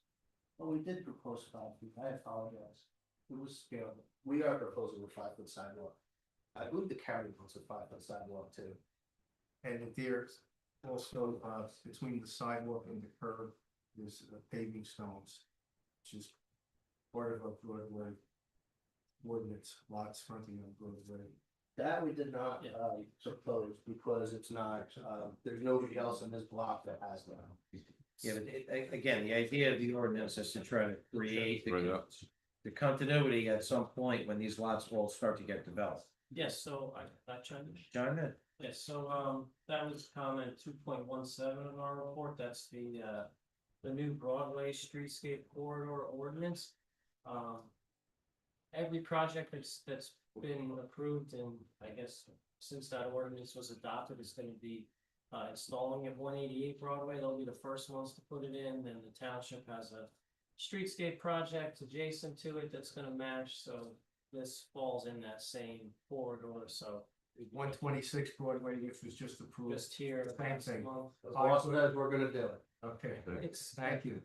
Well, we did propose 5 feet. I apologize. It was scaled. We are proposing a 5-foot sidewalk. I believe the county wants a 5-foot sidewalk too. And if there's also, between the sidewalk and the curb, there's paving stones, which is part of a Broadway ordinance, lots fronting on Broadway. That we did not propose because it's not, there's nobody else in this block that has that. Yeah, but again, the idea of the ordinance is to try to create Right up. the continuity at some point when these lots all start to get developed. Yes, so I chimed in. John, then? Yes, so that was comment 2.17 of our report, that's the new Broadway streetscape corridor ordinance. Every project that's been approved and I guess since that ordinance was adopted, is gonna be installing at 188 Broadway, they'll be the first ones to put it in, then the township has a streetscape project adjacent to it that's gonna match, so this falls in that same corridor, so. 126 Broadway, which was just approved. Just here. Same thing. As Boston says, we're gonna do it. Okay, It's, thank you.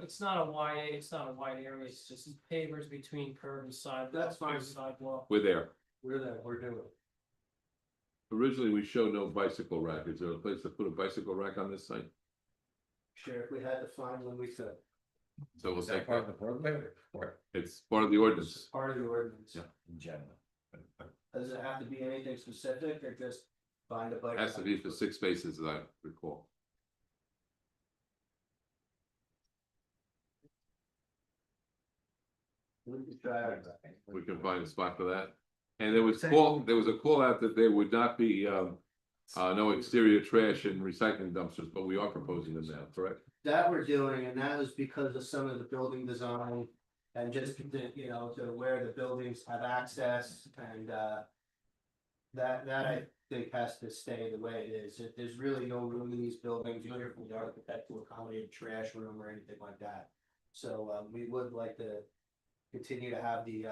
it's not a wide area, it's just pavers between curb and sidewalk. That's fine. Sidewalk. We're there. We're there, we're doing it. Originally, we showed no bicycle rack. Is there a place to put a bicycle rack on this site? Sure, if we had to find one, we could. So we'll Is that take part of that. the Broadway or It's part of the ordinance. Part of the ordinance. Yeah. in general? Does it have to be anything specific or just find a bike? Has to be for 6 spaces, as I recall. We could try it. We can find a spot for that. And there was a call out that there would not be, no exterior trash and recycling dumpsters, but we are proposing them now, correct? That we're doing, and that was because of some of the building design and just, to where the buildings have access and, that I think has to stay the way it is. There's really no room in these buildings, you hear from the architect, to accommodate a trash room or anything like that. So, we would like to continue to have the,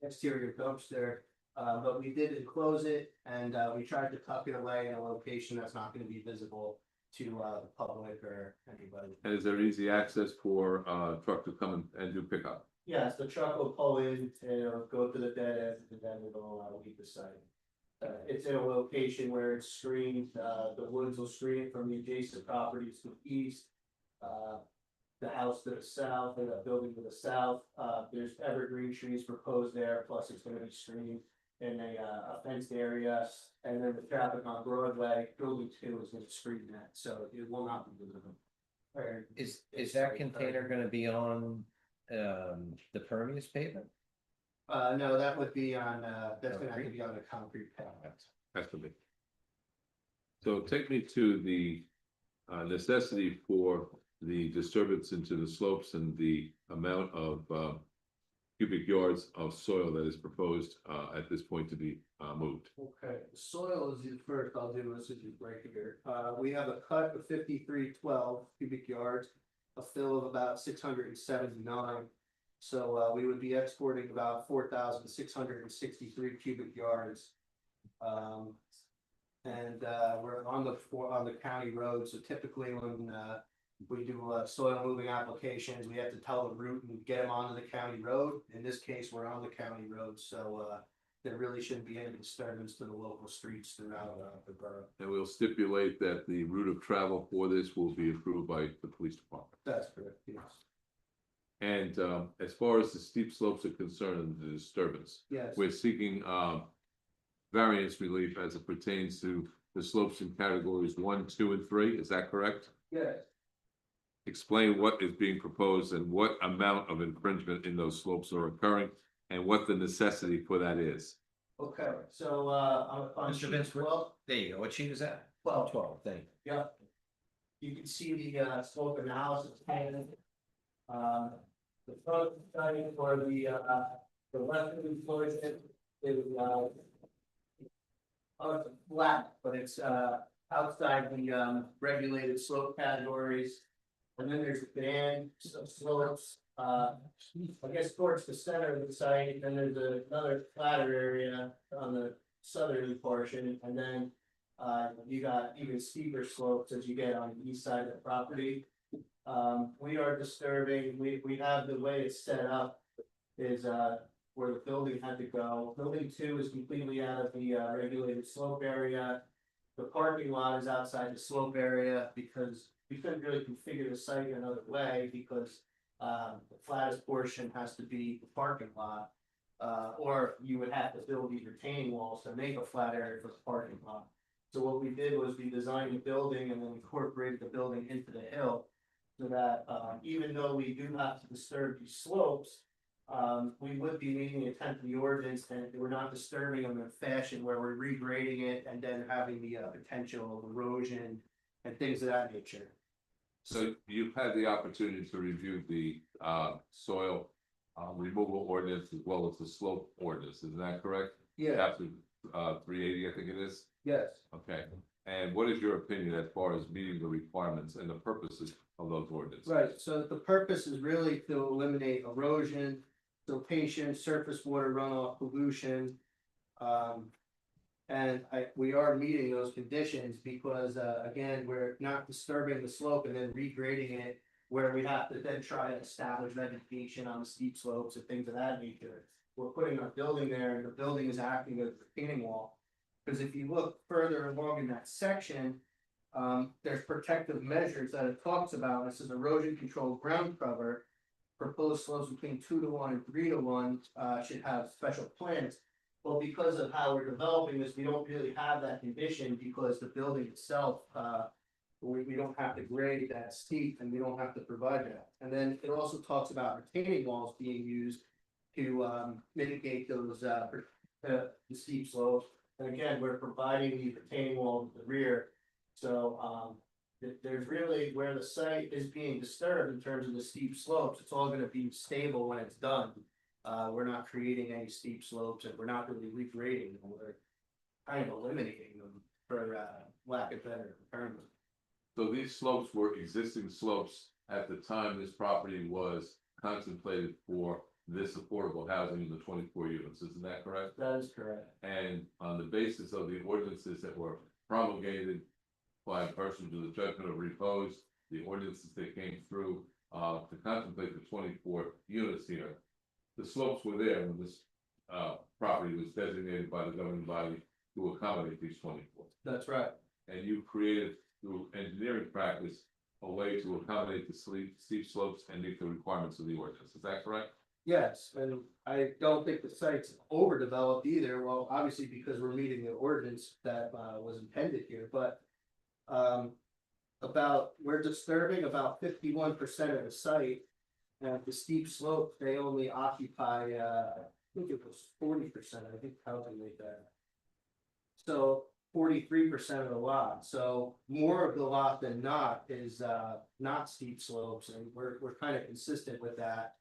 exterior dumpster. But we did enclose it and, we tried to tuck it away in a location that's not gonna be visible to, the public or anybody. And is there easy access for truck to come and do pickup? Yes, the truck will pull in and go to the dead end and then it'll leave the site. It's in a location where it's screened, the woods will screen it from the adjacent properties to the east. The house to the south and the building to the south, there's evergreen trees proposed there, plus it's gonna be screened in a fenced area. And then the traffic on Broadway, building 2 is gonna screen that, so it will not be visible. Is that container gonna be on the pervious pavement? No, that would be on, that's gonna have to be on a concrete pad. Has to be. So take me to the necessity for the disturbance into the slopes and the amount of cubic yards of soil that is proposed at this point to be moved. Okay, soil is the first, I'll do this as you break it here. We have a cut of 5312 cubic yards, a fill of about 679. So we would be exporting about 4,663 cubic yards. And we're on the county road, so typically when we do soil moving applications, we have to tell the route and get them onto the county road. In this case, we're on the county road, so there really shouldn't be any disturbance to the local streets throughout the borough. And we'll stipulate that the route of travel for this will be approved by the police department. That's correct, yes. And as far as the steep slopes are concerned, the disturbance, Yes. we're seeking variance relief as it pertains to the slopes in categories 1, 2, and 3. Is that correct? Yes. Explain what is being proposed and what amount of infringement in those slopes are occurring and what the necessity for that is. Okay, so on Mr. sheet Vince, 12, there you go. What sheet is that? 12. 12, thank you. yeah. You can see the slope analysis plan. The front study for the westerly portion is it's flat, but it's outside the regulated slope categories. And then there's a band of slopes, I guess towards the center of the site, and there's another flatter area on the southerly portion, and then you got even steeper slopes as you get on the east side of the property. We are disturbing, we have the way it's set up is where the building had to go. Building 2 is completely out of the regulated slope area. The parking lot is outside the slope area because we couldn't really configure the site another way because the flattest portion has to be the parking lot. Or you would have to build these retaining walls to make a flat area for the parking lot. So what we did was we designed the building and then incorporated the building into the hill. So that even though we do have to disturb these slopes, we would be meeting the intent of the ordinance and we're not disturbing them in a fashion where we're regrading it and then having the potential of erosion and things of that nature. So you've had the opportunity to review the soil removal ordinance as well as the slope ordinance, is that correct? Yeah. Chapter 380, I think it is. Yes. Okay, and what is your opinion as far as meeting the requirements and the purposes of those ordinances? Right, so the purpose is really to eliminate erosion, siltation, surface water runoff, pollution. And we are meeting those conditions because, again, we're not disturbing the slope and then regrading it where we have to then try to establish vegetation on the steep slopes and things of that nature. We're putting our building there and the building is acting as a retaining wall. Because if you look further along in that section, there's protective measures that it talks about. This is erosion control ground cover. Proposed slopes between 2 to 1 and 3 to 1 should have special plans. Well, because of how we're developing this, we don't really have that condition because the building itself, we don't have to grade that steep and we don't have to provide that. And then it also talks about retaining walls being used to mitigate those the steep slopes. And again, we're providing these retaining walls at the rear. So there's really where the site is being disturbed in terms of the steep slopes, it's all gonna be stable when it's done. We're not creating any steep slopes and we're not really regrading them, we're kind of eliminating them for lack of better terms. So these slopes were existing slopes at the time this property was contemplated for this affordable housing in the 24 units, isn't that correct? That is correct. And on the basis of the ordinances that were promulgated by a person to the judgment of repose, the ordinances that came through to contemplate the 24 units here, the slopes were there when this property was designated by the governing body to accommodate these 24. That's right. And you created through engineering practice a way to accommodate the steep slopes and meet the requirements of the ordinance, is that correct? Yes, and I don't think the site's overdeveloped either, well, obviously because we're meeting the ordinance that was intended here, but. We're disturbing about 51% of the site. And the steep slopes, they only occupy, I think it was 40%, I think calculate that. So 43% of the lot, so more of the lot than not is not steep slopes, and we're kind of consistent with that.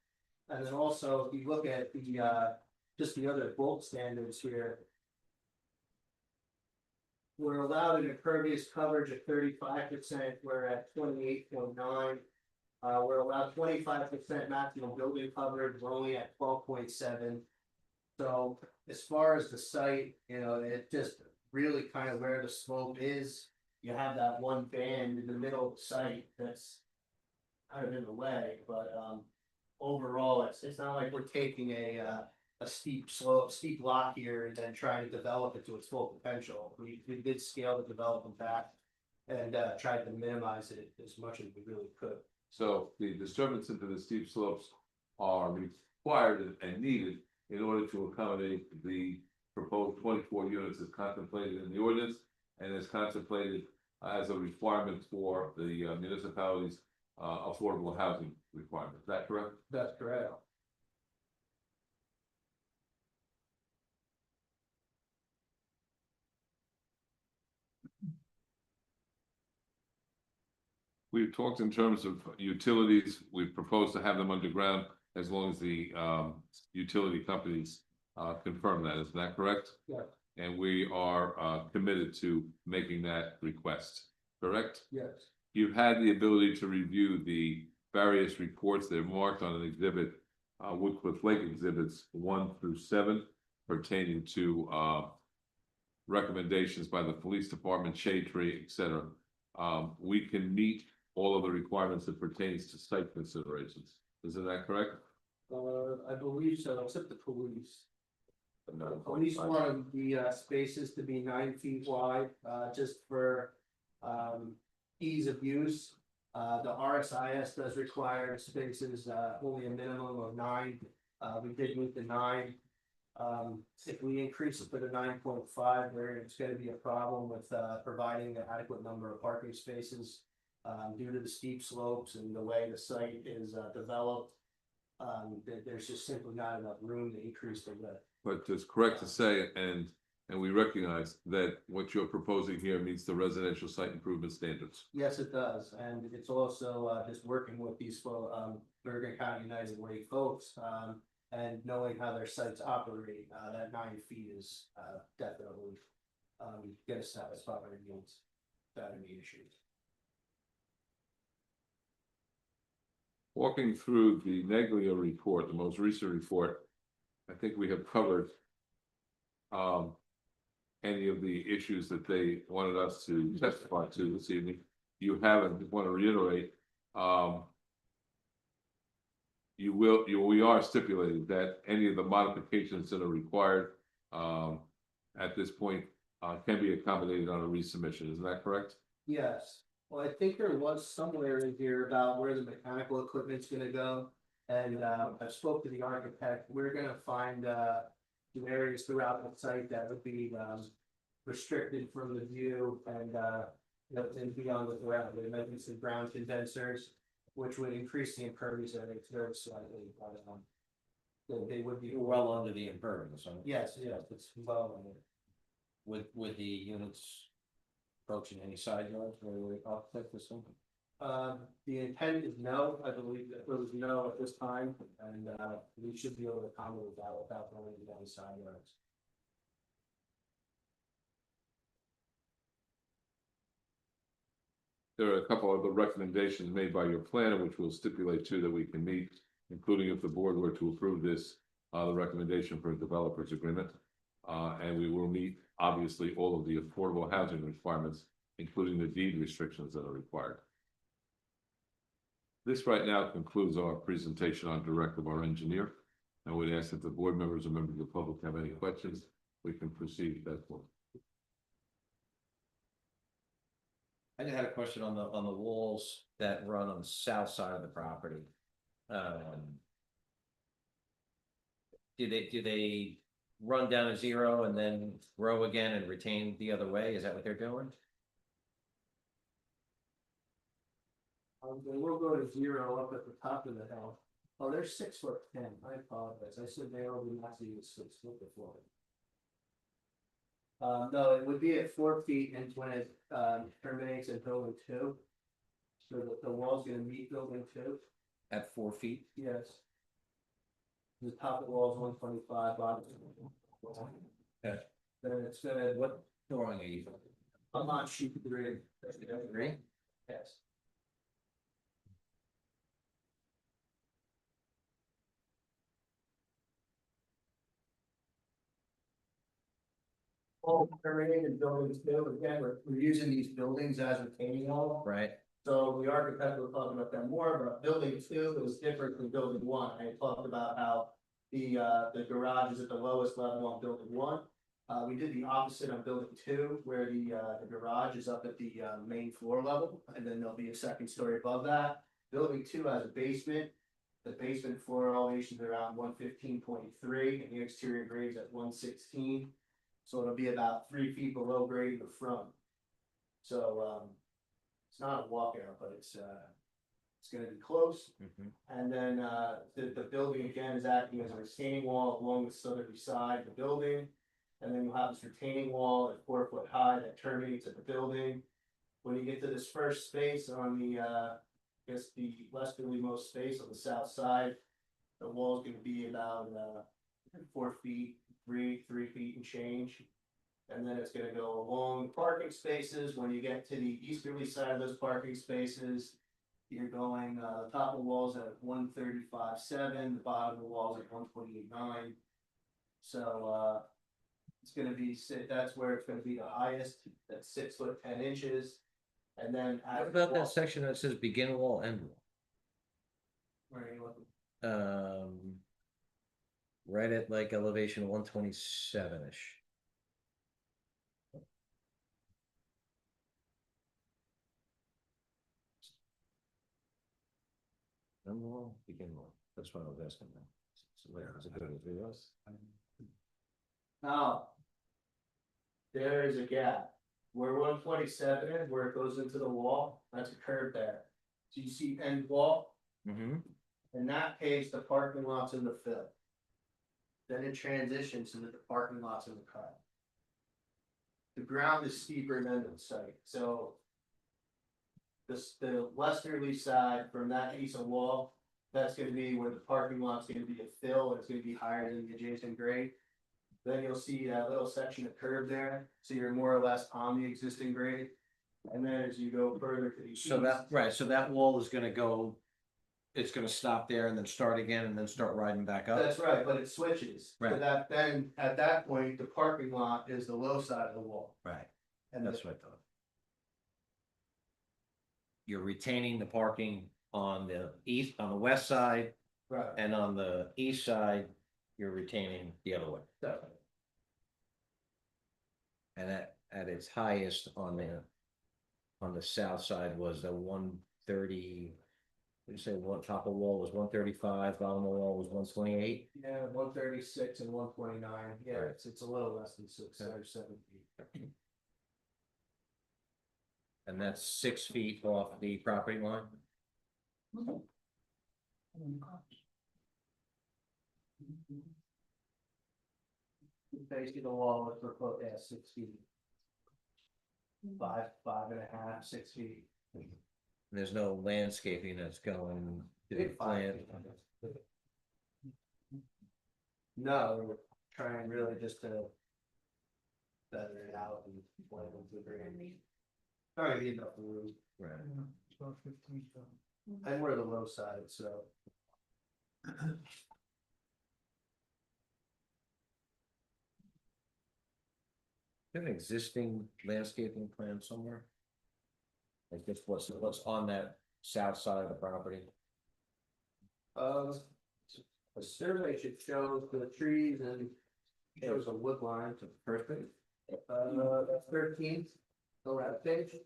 And then also, if you look at the just the other bulk standards here. We're allowed an impervious coverage of 35%, we're at 28.9. We're allowed 25% maximum building coverage, we're only at 12.7. So as far as the site, you know, it just really kind of where the slope is. You have that one band in the middle of the site that's kind of in the way, but overall, it's not like we're taking a steep slope, steep lot here and then trying to develop it to its full potential. We did scale the development back and tried to minimize it as much as we really could. So the disturbance into the steep slopes are required and needed in order to accommodate the proposed 24 units as contemplated in the ordinance and as contemplated as a requirement for the municipality's affordable housing requirement. Is that correct? That's correct. We've talked in terms of utilities. We've proposed to have them underground as long as the utility companies confirm that. Is that correct? Yeah. And we are committed to making that request, correct? Yes. You've had the ability to review the various reports that are marked on an exhibit, Woodcliff Lake exhibits 1 through 7, pertaining to recommendations by the police department, shade tree, etc. We can meet all of the requirements that pertains to site considerations. Isn't that correct? I believe so, except the police. Police wanted the spaces to be 9 feet wide, just for ease of use. The RSIS does require spaces, only a minimum of 9. We did meet the 9. If we increase it to the 9.5, there it's gonna be a problem with providing an adequate number of parking spaces. Due to the steep slopes and the way the site is developed. There's just simply not enough room to increase the width. But it's correct to say, and we recognize that what you're proposing here meets the residential site improvement standards. Yes, it does, and it's also just working with these Bergen County United Way folks, and knowing how their sites operate, that 9 feet is definitely gonna satisfy our needs without any issues. Walking through the Neglia report, the most recent report, I think we have covered any of the issues that they wanted us to testify to this evening. You haven't, just want to reiterate, we are stipulating that any of the modifications that are required at this point can be accommodated on a resubmission. Isn't that correct? Yes, well, I think there was somewhere in here about where the mechanical equipment's gonna go. And I spoke to the architect, we're gonna find some areas throughout the site that would be restricted from the view and be on the ground. There might be some ground condensers, which would increase the impervious area very slightly, but they would be. Well under the impervious, huh? Yes, it's well under. With the units approaching any side yards where we architect or something? The intent is no, I believe that there was no at this time, and we should be able to accommodate that without going into any side yards. There are a couple of the recommendations made by your planner, which we'll stipulate too that we can meet, including if the board were to approve this, the recommendation for a developers agreement. And we will meet, obviously, all of the affordable housing requirements, including the deed restrictions that are required. This right now concludes our presentation on direct of our engineer. I would ask that the board members or members of the public have any questions, we can proceed at that point. I just had a question on the walls that run on the south side of the property. Do they run down to 0 and then grow again and retain the other way? Is that what they're doing? They will go to 0 up at the top of the hill. Oh, they're 6'10". I apologize. I said they only not to use 6 foot before. No, it would be at 4 feet, and when it terminates at building 2. So the wall's gonna meet building 2. At 4 feet? Yes. The top of the wall is 125, bottom. Okay. Then it's gonna, What drawing are you? I'm on sheet 3. 3? Yes. All terminated buildings too, again, we're using these buildings as retaining wall. Right. So the architect will talk about that more, but building 2 is different from building 1. I talked about how the garage is at the lowest level on building 1. We did the opposite on building 2, where the garage is up at the main floor level, and then there'll be a second story above that. Building 2 has a basement. The basement floor elevation is around 115.3, and the exterior grade is at 116. So it'll be about 3 feet below grade in the front. So it's not a walkout, but it's gonna be close. And then the building again is acting as a retaining wall along the southerly side of the building. And then you'll have this retaining wall at 4 foot high that terminates at the building. When you get to this first space on the I guess the westerlymost space on the south side, the wall is gonna be about 4 feet, 3 feet and change. And then it's gonna go along parking spaces. When you get to the easterly side of those parking spaces, you're going, the top of the walls at 135.7, the bottom of the walls at 128.9. So it's gonna be, that's where it's gonna be the highest, that's 6 foot 10 inches. And then What about that section that says begin wall, end wall? Where are you looking? right at like elevation 127-ish. Begin with. That's what I was asking. So where is it good as it was? Now. There is a gap. Where 127 is, where it goes into the wall, that's a curve there. So you see end wall, Mm-hmm. and that paves the parking lots in the fill. Then it transitions into the parking lots in the cut. The ground is steeper than the site, so. The westerly side from that piece of wall, that's gonna be where the parking lot's gonna be a fill, and it's gonna be higher than the adjacent grade. Then you'll see that little section of curb there, so you're more or less on the existing grade. And then as you go further to the east. So that, right, so that wall is gonna go, it's gonna stop there and then start again and then start riding back up? That's right, but it switches. So Right. that then, at that point, the parking lot is the low side of the wall. Right, And that's what I thought. You're retaining the parking on the east, on the west side, Right. and on the east side, you're retaining the other way. Definitely. And at its highest on the south side was the 130. What did you say, one top of wall was 135, bottom of the wall was 128? Yeah, 136 and 129, yeah, it's a little less than 6 or 7 feet. And that's 6 feet off the property line? Basically, the wall is proposed at 6 feet. 5.5, 6 feet. There's no landscaping that's going to the plan. No, we're trying really just to feather it out and blend into the green. Sorry, need enough room, Right. About 15. and we're the low side, so. An existing landscaping plan somewhere? Like this, what's on that south side of the property? A survey should show the trees and shows a wood line to perfect. That's 13, the last page.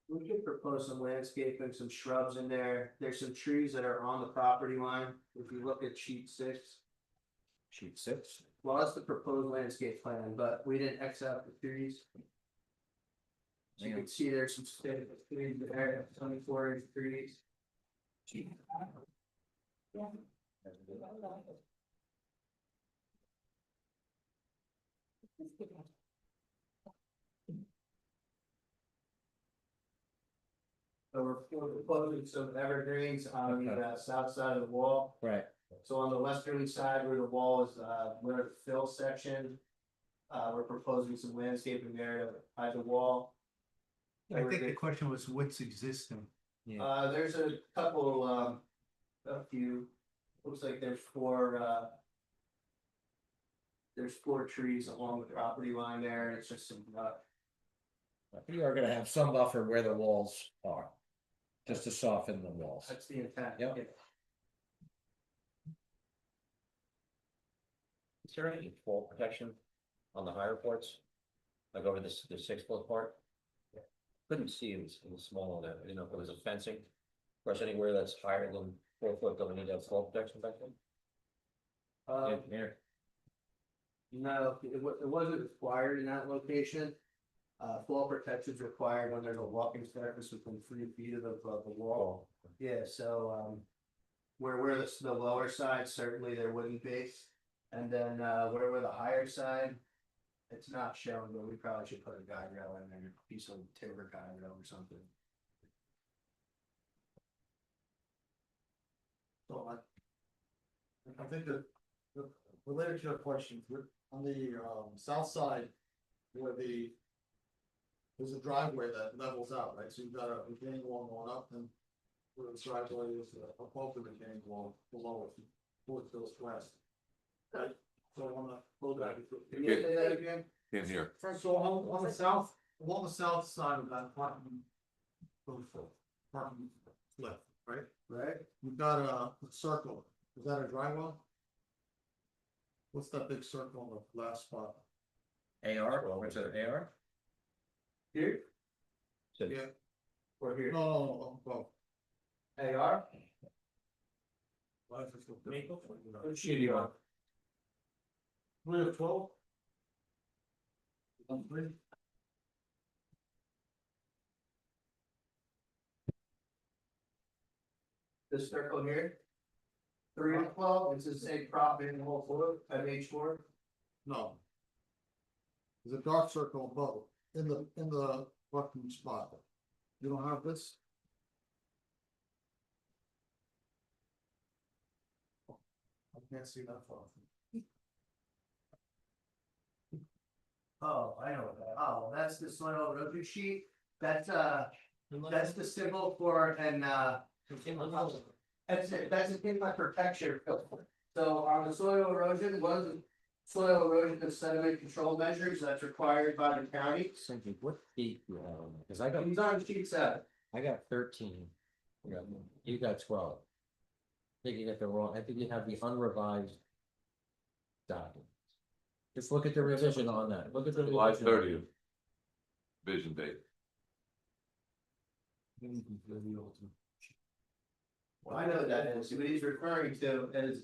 We could propose some landscaping, some shrubs in there. There's some trees that are on the property line. If you look at sheet 6. Sheet 6? Well, that's the proposed landscape plan, but we didn't X out the trees. So you can see there's some state trees there, 24-inch trees. So we're proposing some evergreens on the south side of the wall. Right. So on the westerly side where the wall is, where the fill section. We're proposing some landscaping there to hide the wall. I think the question was what's existing. There's a couple, a few, looks like there's 4. There's 4 trees along the property line there, and it's just some, You are gonna have some buffer where the walls are, just to soften the walls. that's the intent. Yep. Yeah. Is there any wall protection on the higher parts? Like over the 6-foot part? Couldn't see it was small there, I didn't know if it was a fencing. Of course, anywhere that's higher than 4 foot, don't we need to have fall protection back then? Here. No, it wasn't required in that location. Fall protection is required when there's a walking surface within 3 feet of the wall. Yeah, so, where we're the lower side, certainly there wouldn't be. And then, where we're the higher side, it's not shown, but we probably should put a guide rail in there, a piece of timber guide rail or something. So I think that, related to your question, on the south side, where there's a driveway that levels out, right? So you've got a retaining wall going up and where the driveway is above the retaining wall below it. Fort Hills West. Right, so on the, hold that. Can you say that again? In here. So on the south, along the south side of that parking. Parking left, right? Right? You've got a circle, is that a dry well? What's that big circle on the last spot? AR, or what's it, AR? Here? Yeah. Or here? No, well. AR? Maple? What sheet are you on? 3 of 12? On 3? This circle here? 3 and 12, it's the same property in the whole photo, MH4? No. There's a dark circle above it, in the button spot. You don't have this? I can't see that far. Oh, I know that. Oh, that's the soil erosion sheet. That's the symbol for an that's a inlet protection filter. So on the soil erosion, one of the soil erosion and sediment control measures that's required by the county. Simply, what date you have on that? Cause I got, He's on sheet 7. I got 13. You got 12. I think you got the wrong, I think you have the unrevised document. Just look at the revision on that, look at the. July revision. 30th. Vision date. Well, I know what that is. What he's referring to is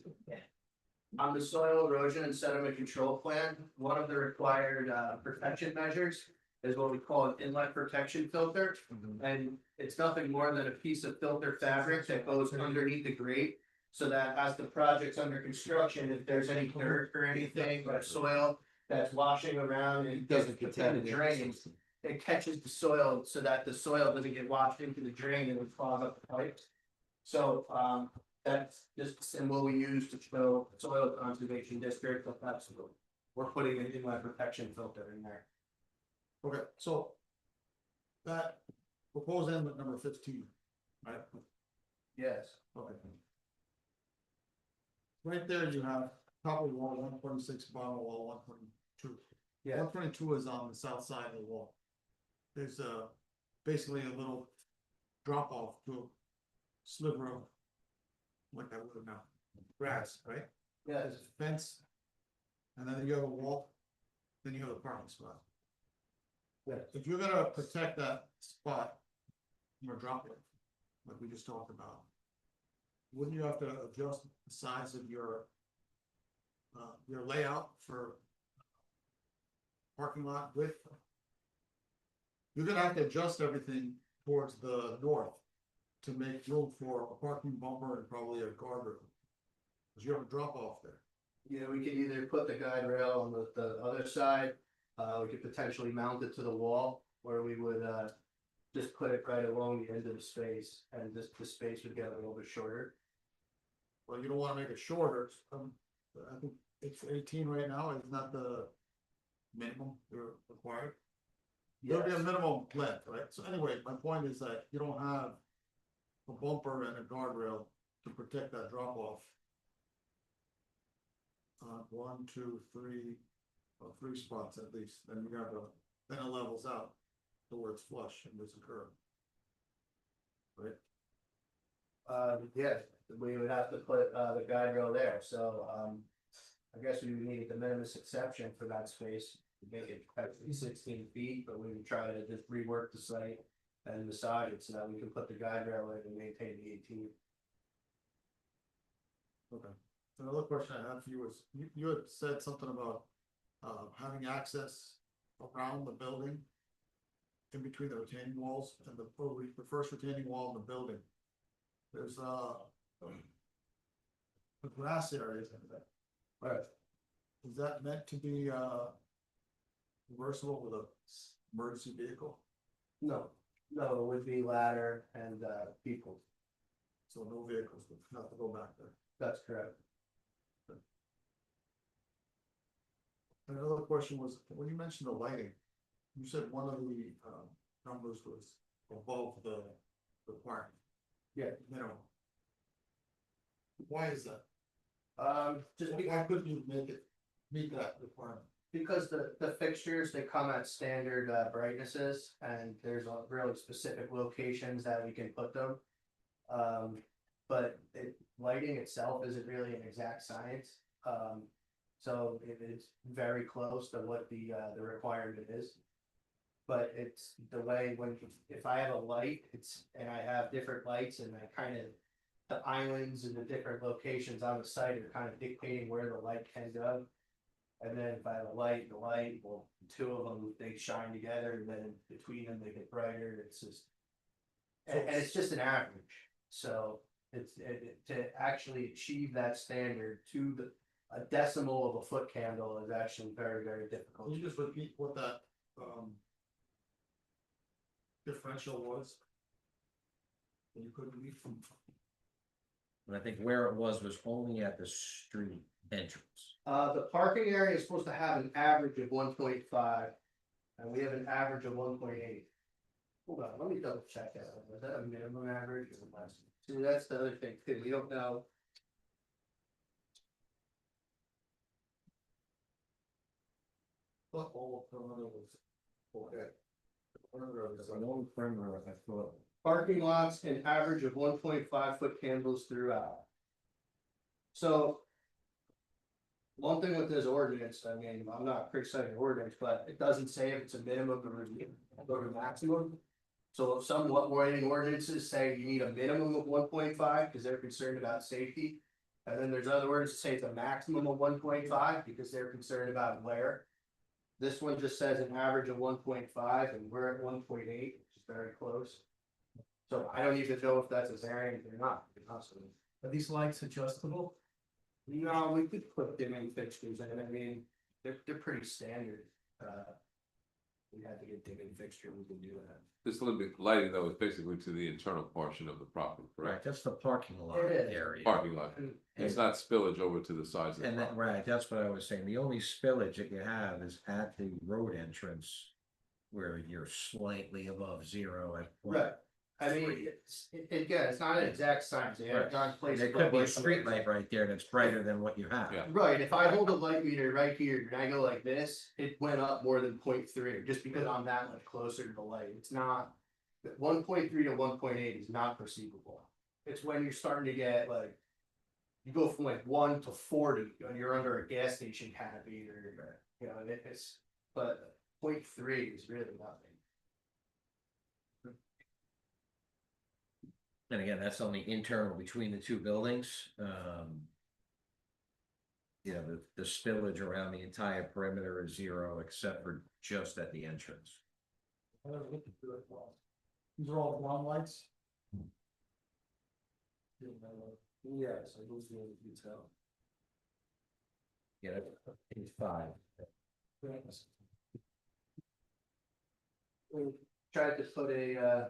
on the soil erosion and sediment control plan, one of the required protection measures is what we call an inlet protection filter. And it's nothing more than a piece of filter fabric that goes underneath the grate. So that as the project's under construction, if there's any dirt or anything or soil that's washing around and doesn't contain the drains, it catches the soil so that the soil doesn't get washed into the drain and would clog up the pipes. So that's just the symbol we use to show soil conservation district, but that's what we're putting an inlet protection filter in there. Okay, so. That proposed inlet number 15, right? Yes. Okay. Right there you have top of wall 126, bottom wall 122. Yeah. 122 is on the south side of the wall. There's basically a little drop off to a sliver of, like that would now, grass, right? Yes. There's a fence. And then you have a wall, then you have a parking spot. Yes. If you're gonna protect that spot from a drop off, like we just talked about, wouldn't you have to adjust the size of your layout for parking lot width? You're gonna have to adjust everything towards the north to make room for a parking bumper and probably a guardrail. Cause you have a drop off there. Yeah, we could either put the guide rail on the other side, we could potentially mount it to the wall, or we would just put it right along the end of the space, and this the space would get a little bit shorter. Well, you don't wanna make it shorter, I think it's 18 right now, is not the minimum you're required. There'll be a Yes. minimum length, right? So anyway, my point is that you don't have a bumper and a guardrail to protect that drop off. 1, 2, 3, 3 spots at least, then you have then it levels out towards flush and there's a curve. Right? Yeah, we would have to put the guide rail there, so I guess we would need the minimus exception for that space. To make it actually 16 feet, but we would try to just rework the site and massage it so that we can put the guide rail in and maintain the 18. Okay. Another question I had for you was, you had said something about having access around the building. In between the retaining walls and the first retaining wall in the building. There's a grass area in there. Right. Is that meant to be reversible with a emergency vehicle? No, it would be ladder and people. So no vehicles would have to go back there. That's correct. And another question was, when you mentioned the lighting, you said one of the numbers was above the requirement. Yeah. Minimum. Why is that? Just Why couldn't you make it, meet that requirement? because the fixtures, they come at standard brightnesses, and there's really specific locations that we can put them. But lighting itself isn't really an exact science, so it's very close to what the requirement is. But it's the way if I have a light, and I have different lights, and I kind of, the islands and the different locations on the site are kind of dictating where the light can go. And then if I have a light, well, two of them, they shine together, and then between them, they get brighter. It's just, and it's just an average. So it's to actually achieve that standard to a decimal of a foot candle is actually very, very difficult. Can you just repeat what that, differential was? And you couldn't read from. And I think where it was only at the street entrance. The parking area is supposed to have an average of 1.5, and we have an average of 1.8. Hold on, let me double check that. Is that a minimum average or less? See, that's the other thing too. We don't know. But all perimeter was okay. No perimeter, I thought. Parking lots an average of 1.5 foot candles throughout. So. One thing with this ordinance, I mean, I'm not criticizing the ordinance, but it doesn't say if it's a minimum or a maximum. So if some lighting ordinances say you need a minimum of 1.5 because they're concerned about safety. And then there's other ordinances that say it's a maximum of 1.5 because they're concerned about glare. This one just says an average of 1.5 and we're at 1.8, which is very close. So I don't even know if that's a variant or not, to be honest with you. Are these lights adjustable? No, we could put dimming fixtures in, I mean, they're pretty standard. We had to get dimming fixture, we can do that. This limit lighting though is basically to the internal portion of the property, Right, correct? that's the parking lot It is. area. Parking lot. It's not spillage over to the sides of the And then, property. right, that's what I was saying. The only spillage that you have is at the road entrance. Where you're slightly above zero at. Right. I mean, again, it's not an exact science, they have gone places. There could be a street light right there that's brighter than what you have. Yeah. Right, if I hold a light meter right here and I go like this, it went up more than 0.3, just because I'm that much closer to the light, it's not. 1.3 to 1.8 is not perceivable, it's when you're starting to get like. You go from like 1 to 40, and you're under a gas station canopy, or, you know, it's, but 0.3 is really nothing. And again, that's only internal between the two buildings. You know, the spillage around the entire perimeter is zero except for just at the entrance. These are all ground lights? Yes, I lose the detail. Yeah, that's page 5. We tried to put a,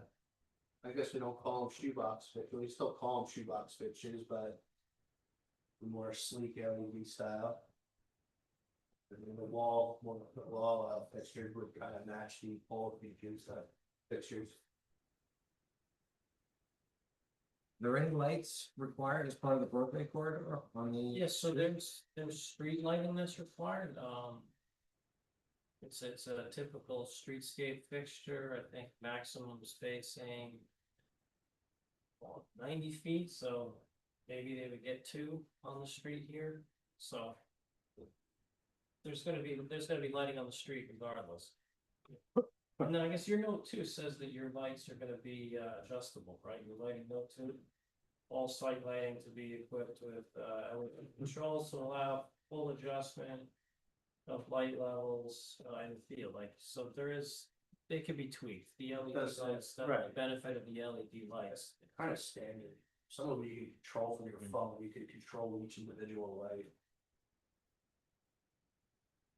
I guess we don't call them shoebox fixtures, we still call them shoebox fixtures, but. More sleek LED style. And then the wall fixtures would kind of match the pole features, fixtures. Are there any lights required as part of the Broadway corridor on the? Yes, so there's street lighting that's required, it's a typical streetscape fixture, I think maximum spacing. 90 feet, so maybe they would get 2 on the street here, so. There's gonna be lighting on the street regardless. And then I guess your note 2 says that your lights are gonna be adjustable, right? Your lighting note 2. All site lighting to be equipped with LED controls to allow full adjustment of light levels in the field, like, so they can be tweaked, the LED lights, the right. benefit of the LED lights. Kind of standard, some of them you can control from your phone, you can control each individual light.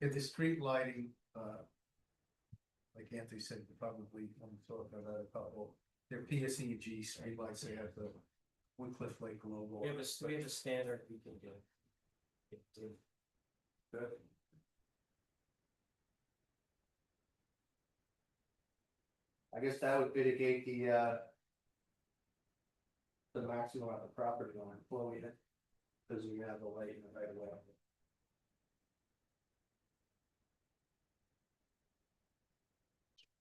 If the street lighting, like Anthony said, probably, I'm talking about a couple, they're PSEG street lights, they have the Wickliffe Lake logo. We have a standard we can do. Good. I guess that would mitigate the maximum on the property line, well, because you have the light in the right of way.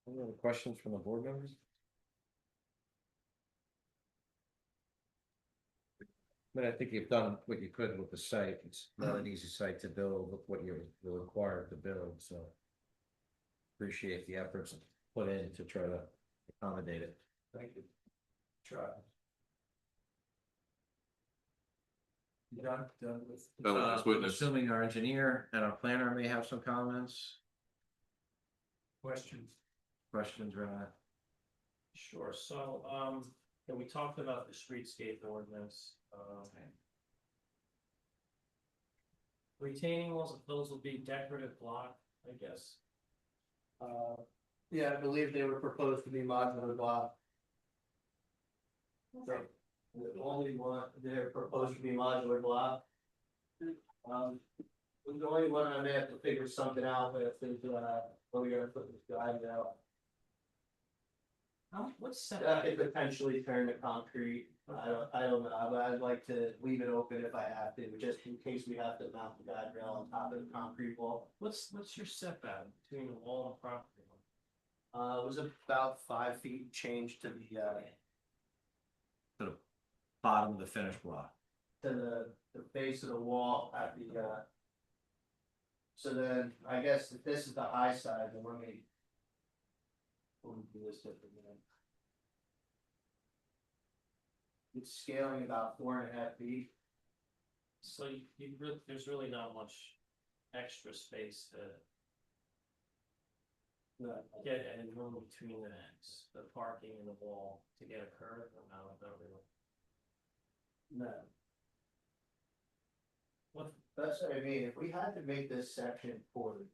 Any other questions from the board members? But I think you've done what you could with the site. It's not an easy site to build with what you're required to build, so. Appreciate the efforts put in to try to accommodate it. Thank you. Try. Done with. Done with this I'm witness. assuming our engineer and our planner may have some comments, Questions? questions, Rod? Sure, so, yeah, we talked about the streetscape ordinance, retaining walls, those will be decorative block, I guess. Yeah, I believe they were proposed to be modular block. The only one, they're proposed to be modular block. The only one I may have to figure something out with is, we're gonna put this guide out. What's That that? could potentially turn to concrete. I don't know, but I'd like to leave it open if I have to, just in case we have to mount the guide rail on top of the concrete wall. What's your setback between the wall and property line? It was about 5 feet change to To the bottom of the finished block. the base of the wall at the, so then, I guess if this is the high side, then let me do this different. It's scaling about 4.5 feet. So there's really not much extra space to get any room between the parking and the wall to get a curve, or not really? No. What, That's what I mean, if we had to make this section quarter.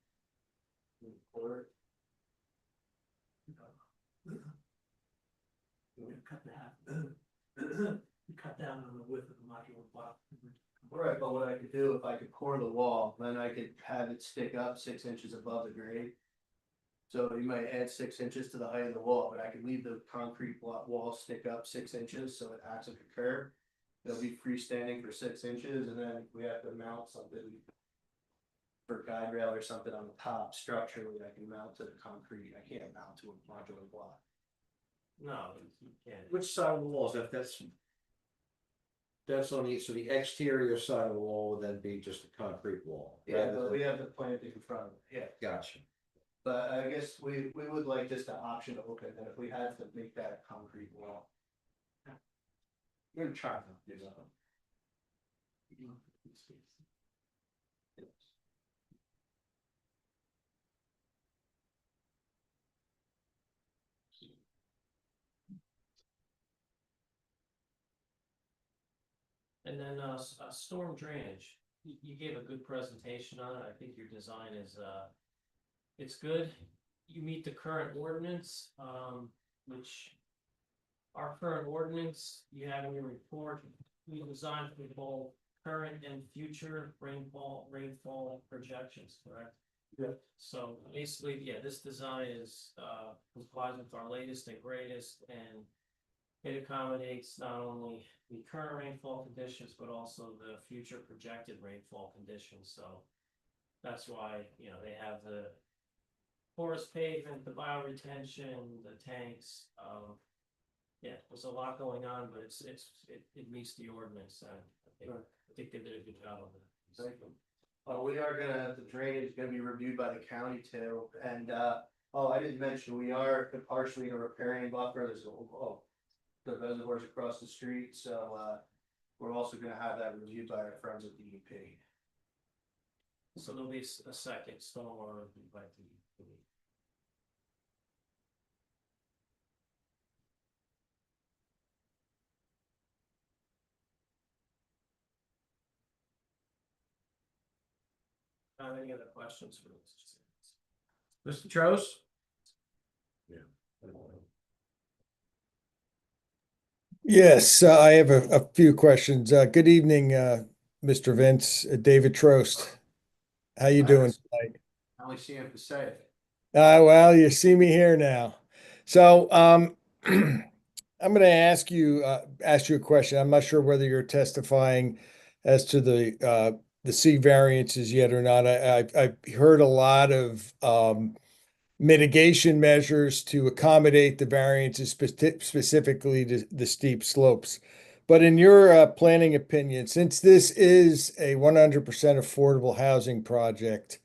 Cut down on the width of the modular block. Right, but what I could do, if I could core the wall, then I could have it stick up 6 inches above the grade. So you might add 6 inches to the height of the wall, but I could leave the concrete block wall stick up 6 inches, so it acts like a curve. It'll be freestanding for 6 inches, and then if we have to mount something for guide rail or something on the top structurally, I can mount to the concrete. I can't mount to a modular block. no, you can't. Which side of the wall is that? That's on the, so the exterior side of the wall would then be just a concrete wall. Yeah, rather but than- we have the planting in front of it, yeah. Gotcha. But I guess we would like just an option to open, and if we had to make that a concrete wall. We're gonna try to do that. And then, storm drainage, you gave a good presentation on it, I think your design is, it's good. You meet the current ordinance, which. Our current ordinance, you have in your report, we designed for both current and future rainfall projections, correct? Yeah. So basically, yeah, this design is, complies with our latest and greatest, and it accommodates not only the current rainfall conditions, but also the future projected rainfall conditions, so. That's why, they have the porous pavement, the bioretention, the tanks, yeah, there's a lot going on, but it meets the ordinance, I think they did a good job of it. Thank you. We are gonna, the drainage is gonna be reviewed by the county too, and, I didn't mention, we are partially in a riparian buffer, there's, the reservoirs across the street, so, we're also gonna have that reviewed by our friends at DEP. So there'll be a second stormwater review by the. Any other questions for this? Mr. Trost? Yes, I have a few questions. Good evening, Mr. Vince, David Trost. How you doing tonight? I only see him to say it. Well, you see me here now. So, I'm going to ask you a question. I'm not sure whether you're testifying as to the C variances yet or not. I've heard a lot of mitigation measures to accommodate the variances, specifically the steep slopes. But in your planning opinion, since this is a 100% affordable housing project,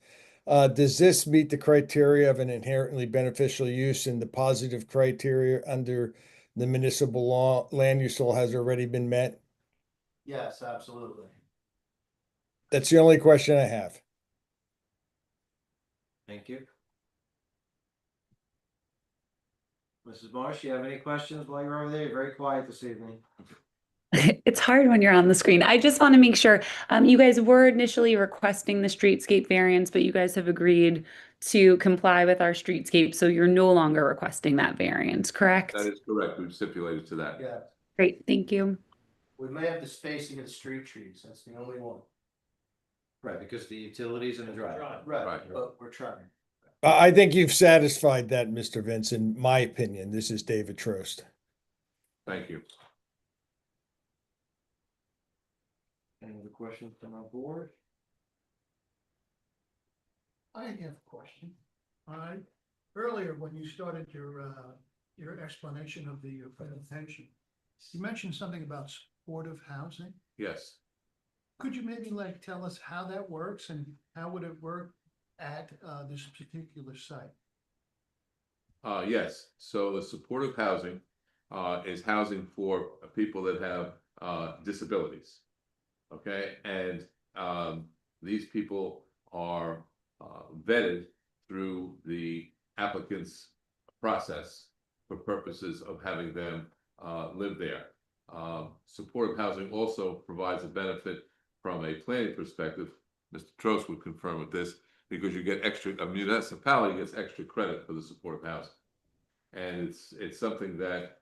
does this meet the criteria of an inherently beneficial use, and the positive criteria under the municipal law, land use law has already been met? Yes, absolutely. That's the only question I have. Thank you. Mrs. Marsh, you have any questions while you're over there? You're very quiet this evening. It's hard when you're on the screen. I just want to make sure, you guys were initially requesting the streetscape variance, but you guys have agreed to comply with our streetscape, so you're no longer requesting that variance, correct? That is correct. We've stipulated to that. Yeah, Great, thank you. we may have the spacing of the street trees, that's the only one. Right, because the utilities and the drive. Right, but we're trying. I think you've satisfied that, Mr. Vince, in my opinion. This is David Trost. Thank you. Any other questions from our board? I have a question. Earlier, when you started your explanation of the presentation, you mentioned something about supportive housing. Yes. Could you maybe tell us how that works and how would it work at this particular site? Yes, so the supportive housing is housing for people that have disabilities. Okay, and these people are vetted through the applicant's process for purposes of having them live there. Supportive housing also provides a benefit from a planning perspective. Mr. Trost would confirm with this, because you get a municipality gets extra credit for the supportive housing. And it's something that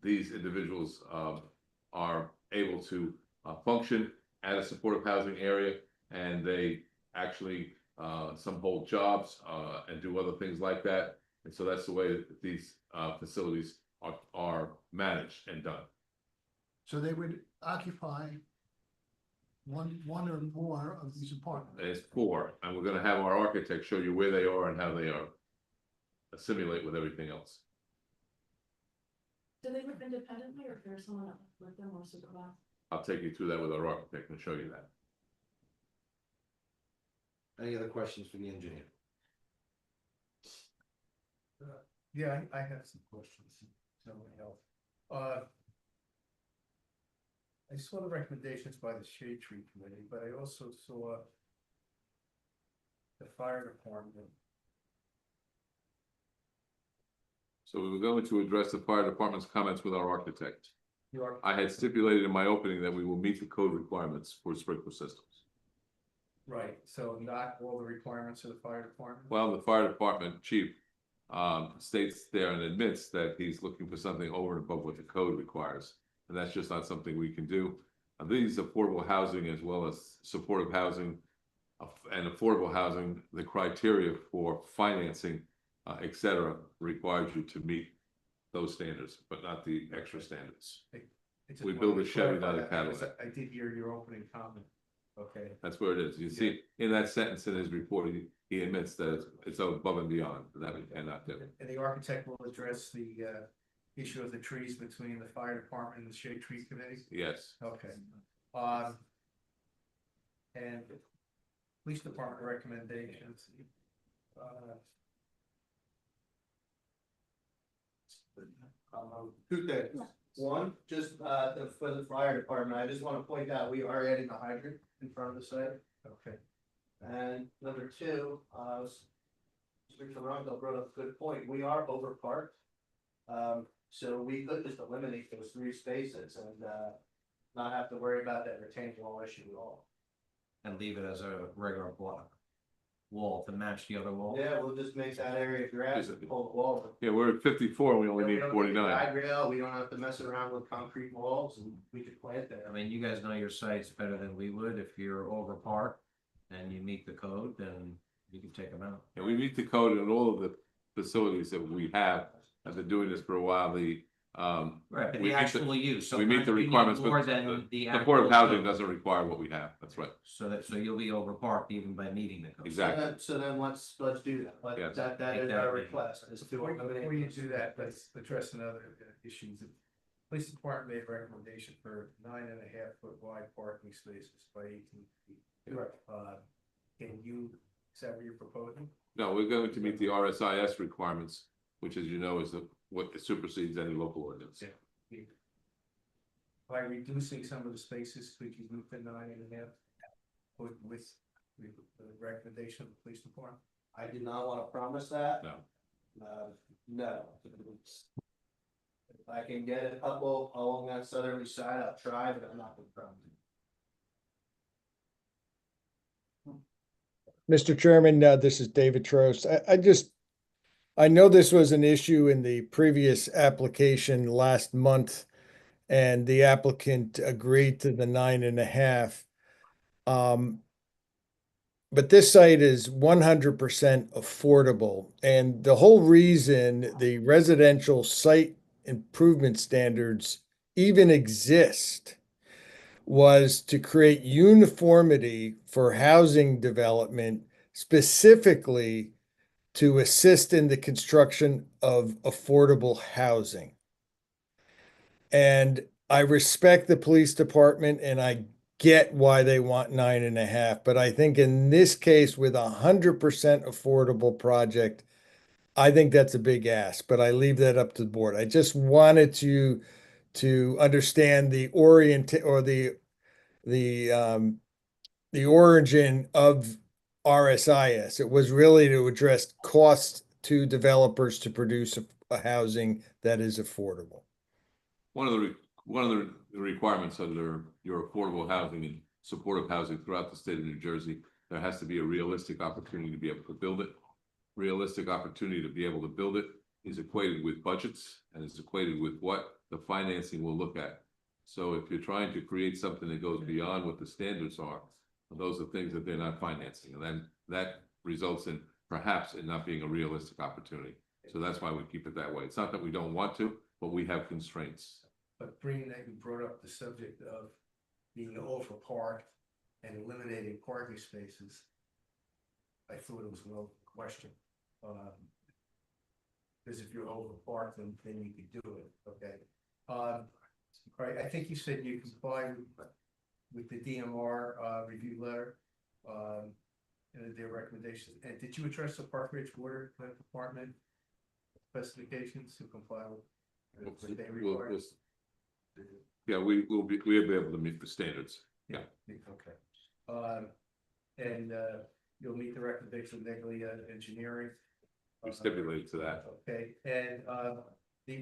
these individuals are able to function at a supportive housing area, and they actually some hold jobs and do other things like that. And so that's the way that these facilities are managed and done. So they would occupy one or more of these apartments. It's 4, and we're gonna have our architect show you where they are and how they are assimilate with everything else. Do they live independently or if there's someone else with them or supervised? I'll take you through that with our architect and show you that. Any other questions for the engineer? Yeah, I have some questions. Somebody else. I saw the recommendations by the Shade Tree Committee, but I also saw the fire department. So we were going to address the fire department's comments with our architect. I had stipulated in my opening that we will meet the code requirements for sprinkler systems. Right, so not all the requirements of the fire department? Well, the fire department chief states there and admits that he's looking for something over and above what the code requires. And that's just not something we can do. These affordable housing, as well as supportive housing and affordable housing, the criteria for financing, et cetera, requires you to meet those standards, but not the extra standards. We build a Chevy, not a Cadillac. I did hear your opening comment. Okay. That's where it is. You see, in that sentence in his report, he admits that it's above and beyond that we cannot do. And the architect will address the issue of the trees between the fire department and the Shade Tree Committee? Yes. Okay. And police department recommendations. Two things. One, just for the fire department, I just want to point out, we are adding a hydrant in front of the site. Okay. And number two, Mr. Toronto brought up a good point, we are over parked. So we could just eliminate those 3 spaces and not have to worry about that retaining wall issue at all. And leave it as a regular block wall to match the other wall? Yeah, we'll just make that area grass and pull the wall. Yeah, we're at 54 and we only We need don't 49. guide rail, we don't have to mess around with concrete walls and we could plant there. I mean, you guys know your sites better than we would. If you're over parked and you meet the code, then you can take them out. And we meet the code in all of the facilities that we have. I've been doing this for a while. The Right, but we the meet actual use. We meet sometimes the you need requirements, more but than the the Board of actual Housing code. doesn't require what we have, that's right. So you'll be overparked even by meeting the code. Exactly. So then let's do that. Yes. That is our request, is to Before eliminate. you do that, let's address another issue. The police department made a recommendation for 9.5 foot wide parking spaces by 18 feet. Right. Can you, is that what you're proposing? No, we're going to meet the RSIS requirements, which, as you know, is what supersedes any local ordinance. By reducing some of the spaces, could you move to 9.5? With the recommendation of the police department? I do not want to promise that. No. No. If I can get a couple along that southerly side, I'll try, but I'm not gonna promise. Mr. Chairman, this is David Trost. I know this was an issue in the previous application last month, and the applicant agreed to the 9.5. But this site is 100% affordable, and the whole reason the residential site improvement standards even exist was to create uniformity for housing development, specifically to assist in the construction of affordable housing. And I respect the police department and I get why they want 9.5, but I think in this case with 100% affordable project, I think that's a big ask, but I leave that up to the board. I just wanted to understand the the origin of RSIS. It was really to address costs to developers to produce a housing that is affordable. One of the requirements under your affordable housing and supportive housing throughout the state of New Jersey, there has to be a realistic opportunity to be able to build it. Realistic opportunity to be able to build it is equated with budgets and is equated with what the financing will look at. So if you're trying to create something that goes beyond what the standards are, those are things that they're not financing, and then that results in perhaps it not being a realistic opportunity. So that's why we keep it that way. It's not that we don't want to, but we have constraints. But bringing that, you brought up the subject of being over parked and eliminating parking spaces. I thought it was a real question. Because if you're over parked, then you could do it, okay? Right, I think you said you comply with the DMR review letter, and their recommendations. And did you address the Park Ridge Water Plant Department specifications to comply with what they require? Yeah, we'll be able to meet the standards. Yeah. Okay. And you'll meet the recommendation of Neglia Engineering. We stipulated to that. Okay, and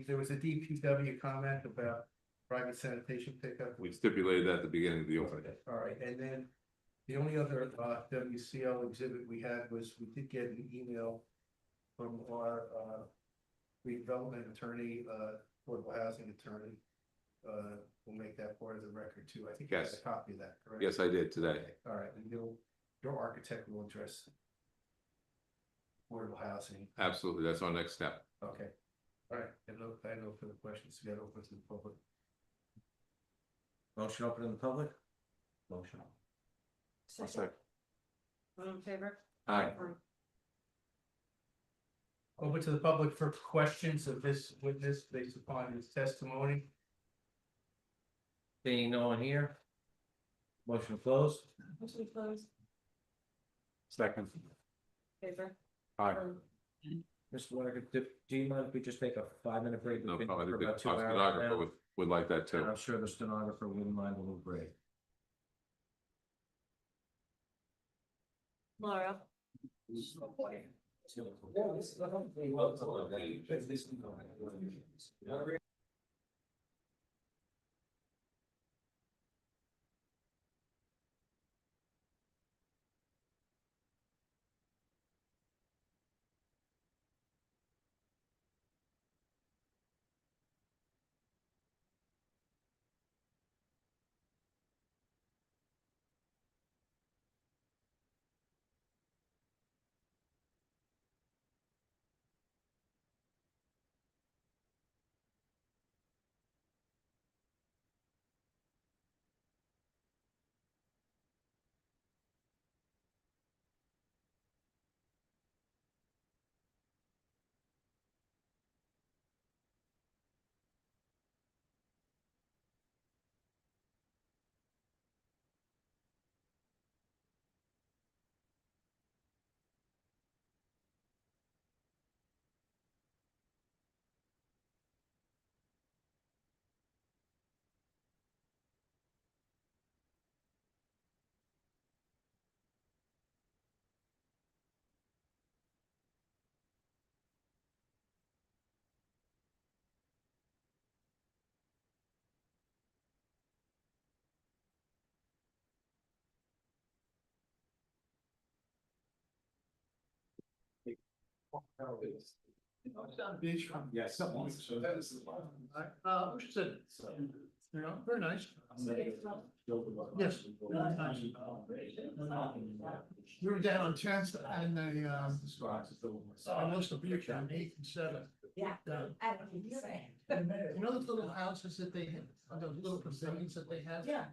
there was a DPW comment about private sanitation pickup. We stipulated that at the beginning of the opening. All right, and then the only other WCL exhibit we had was, we did get an email from our redevelopment attorney, affordable housing attorney. We'll make that part of the record too. I think you Yes. got a copy of that, correct? Yes, I did today. Okay, all right, and your architect will address affordable housing. Absolutely, that's our next step. Okay, all right, I have no further questions to get over to the public. Motion open in the public? Motion. Second. All in favor? Aye. Open to the public for questions of this witness based upon his testimony. Being no one here. Motion closed. Motion closed. Second. Favor? Aye. Mr. Winiger, do you mind if we just take a 5-minute break? No We've been problem. I for think about the 2 hours stenographer now. would like that too. And I'm sure the stenographer wouldn't mind a little break. Laura? Beach. Yes. So that is. Which is it? You know, very nice. Yes. Very nice. We were down on 10th and they, I lost the beach on 8 and 7. Yeah. You know those little houses that they have, those little pavilions that they have? Yeah.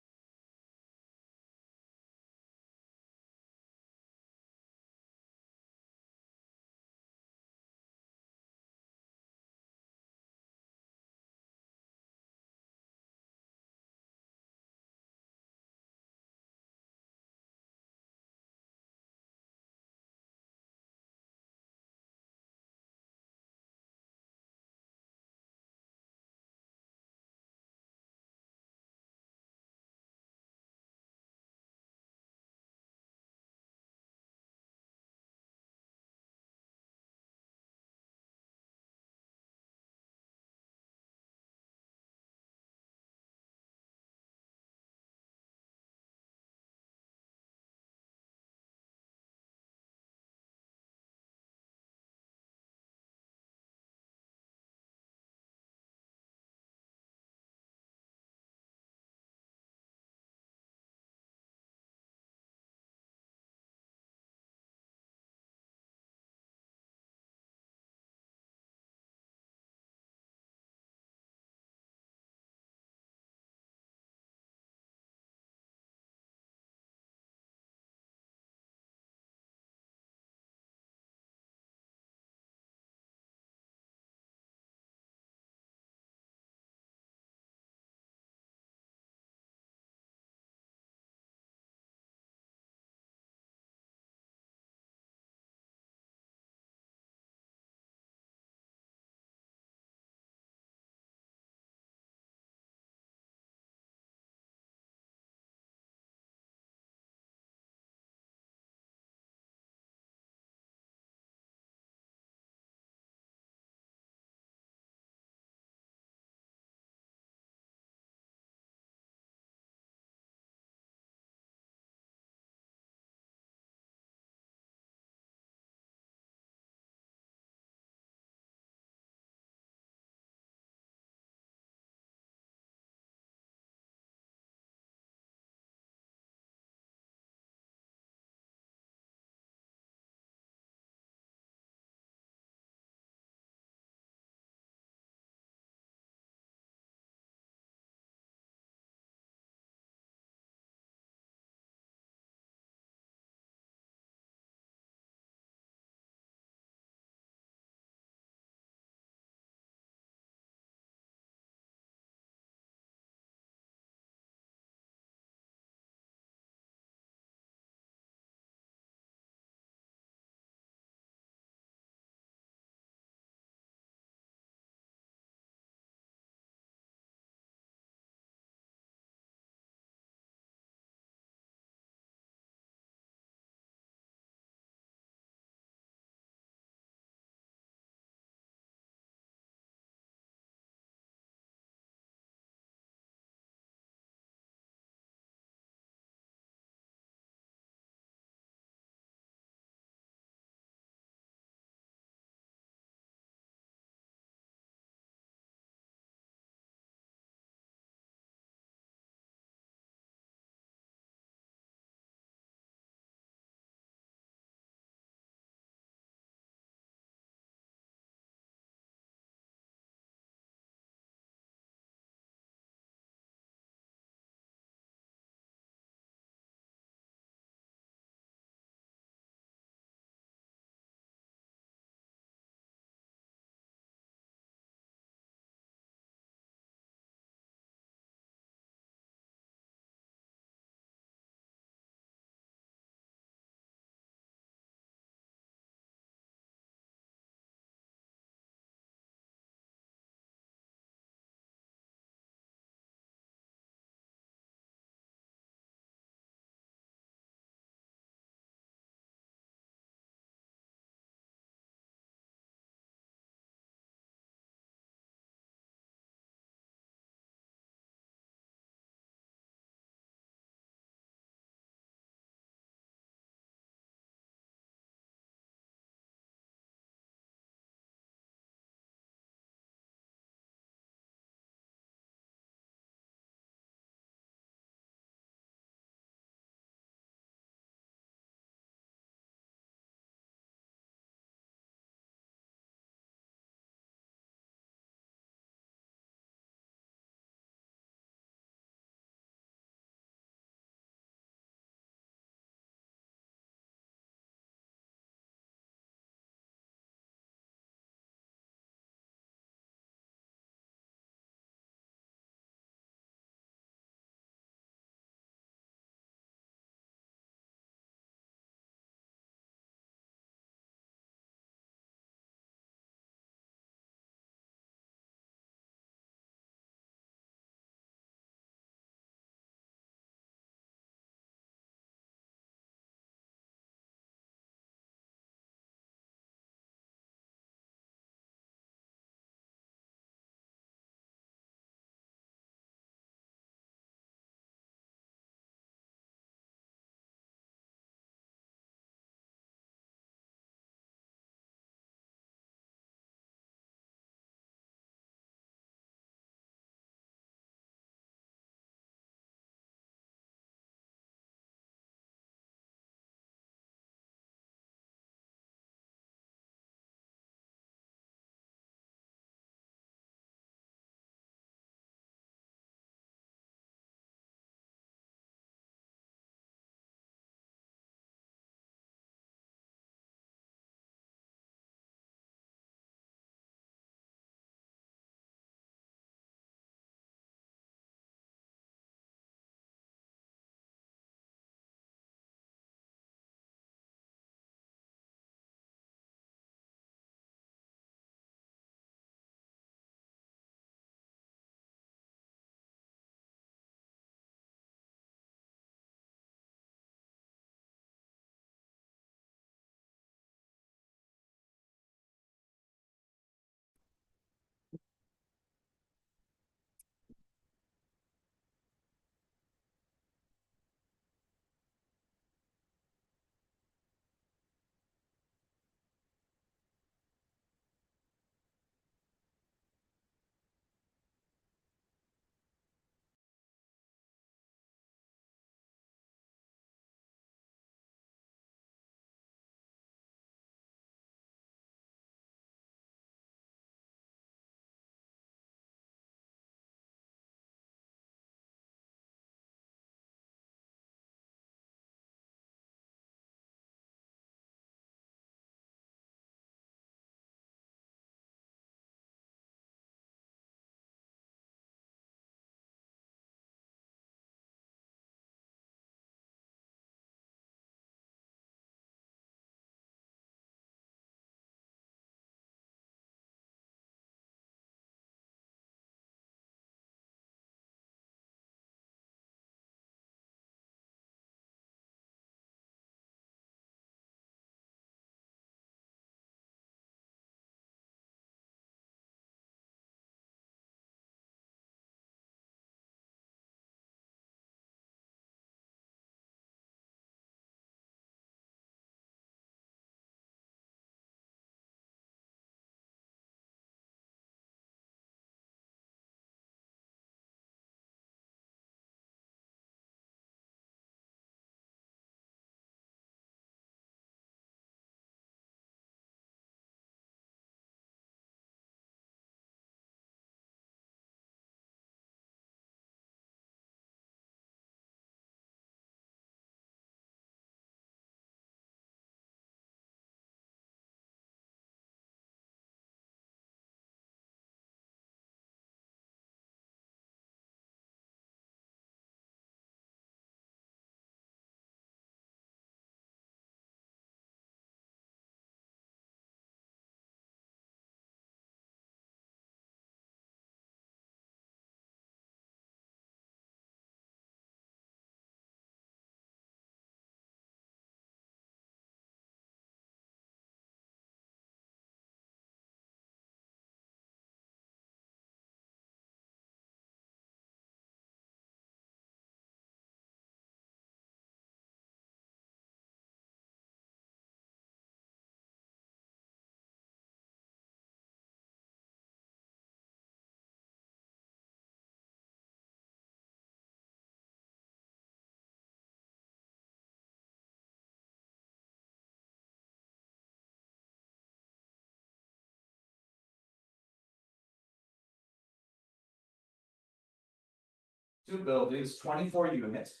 two buildings, 24 units.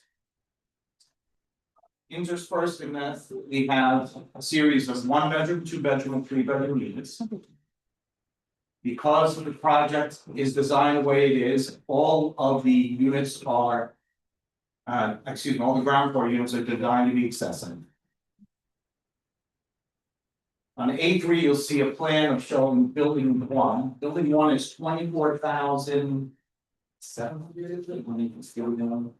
Interspersed in that, we have a series of 1-bedroom, 2-bedroom, and 3-bedroom units. Because the project is designed the way it is, all of the units are. All the ground floor units are designed to be accessible. On A3, you'll see a plan of showing building 1. Building 1 is 24,700.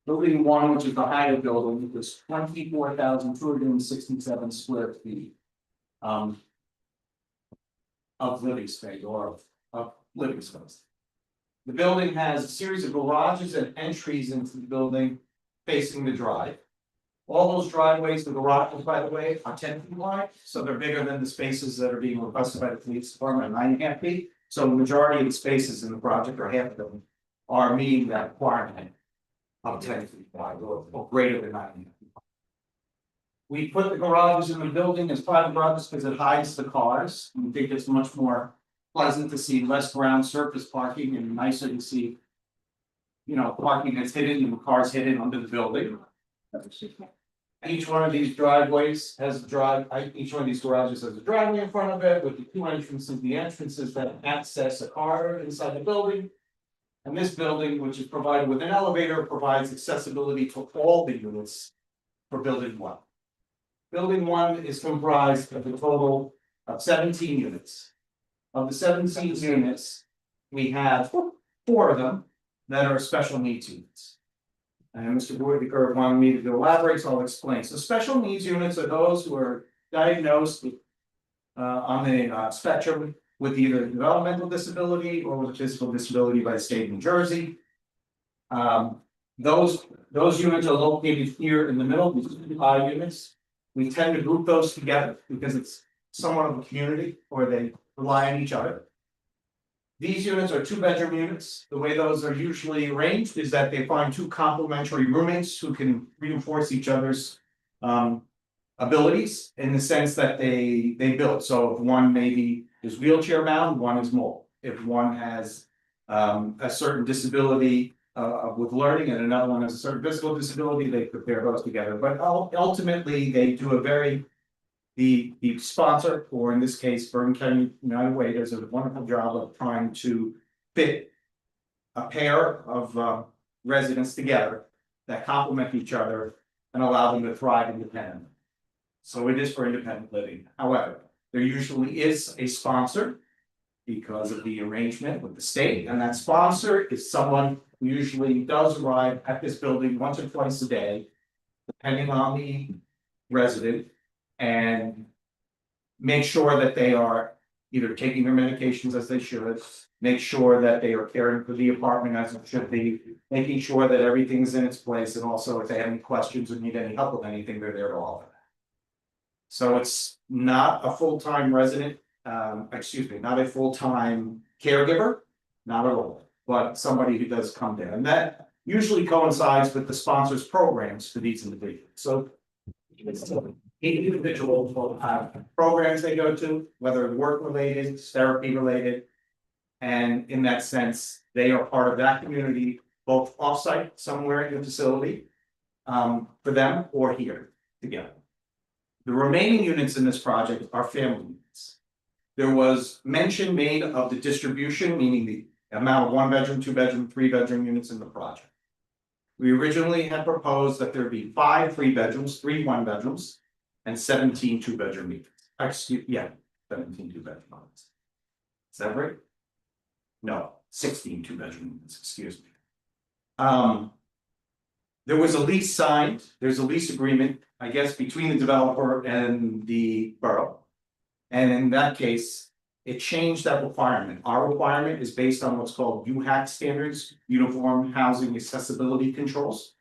Building 1, which is the higher building, is 24,267 square feet. Of living space or of living space. The building has a series of garages and entries into the building facing the drive. All those driveways, the garages, by the way, are 10 feet wide, so they're bigger than the spaces that are being requested by the police department, 9.5 feet. So the majority of the spaces in the project, or half of them, are meeting that requirement of 10 feet wide or greater than 9.5 feet. We put the garages in the building as private garages because it hides the cars. We think it's much more pleasant to see less ground surface parking and nicer to see. Parking that's hidden and the cars hidden under the building. Each one of these driveways has each one of these garages has a driveway in front of it with the 2 entrances, the entrances that access a car inside the building. And this building, which is provided with an elevator, provides accessibility to all the units for building 1. Building 1 is comprised of a total of 17 units. Of the 17 units, we have 4 of them that are special needs units. And Mr. Whitaker wanted me to elaborate, so I'll explain. So special needs units are those who are diagnosed with, on the spectrum with either a developmental disability or with a physical disability by the state of New Jersey. Those units are located here in the middle, these 5 units. We tend to group those together because it's somewhat of a community where they rely on each other. These units are 2-bedroom units. The way those are usually arranged is that they find 2 complementary roommates who can reinforce each other's abilities in the sense that they build. So if one maybe is wheelchair bound, one is mobile. If one has a certain disability with learning and another one has a certain physical disability, they put their those together. But ultimately, they do the sponsor, or in this case, Bergen County United Way, does a wonderful job of trying to fit a pair of residents together that complement each other and allow them to thrive independently. So it is for independent living. However, there usually is a sponsor because of the arrangement with the state, and that sponsor is someone who usually does arrive at this building once or twice a day, depending on the resident, and make sure that they are either taking their medications as they should, make sure that they are caring for the apartment as it should be, making sure that everything's in its place, and also if they have any questions or need any help with anything, they're there to offer that. So it's not a full-time resident, not a full-time caregiver, not at all, but somebody who does come there, and that usually coincides with the sponsor's programs for these individuals. So individuals will have programs they go to, whether work related, therapy related. And in that sense, they are part of that community, both offsite somewhere in the facility, for them or here together. The remaining units in this project are family units. There was mention made of the distribution, meaning the amount of 1-bedroom, 2-bedroom, 3-bedroom units in the project. We originally had proposed that there be 5 3-bedrooms, 3 1-bedrooms, and 17 2-bedroom units. 17 2-bedroom units. Is that right? No, 16 2-bedroom units, excuse me. There was a lease signed, there's a lease agreement, I guess, between the developer and the borough. And in that case, it changed that requirement. Our requirement is based on what's called UHAC standards, Uniform Housing Accessibility Controls.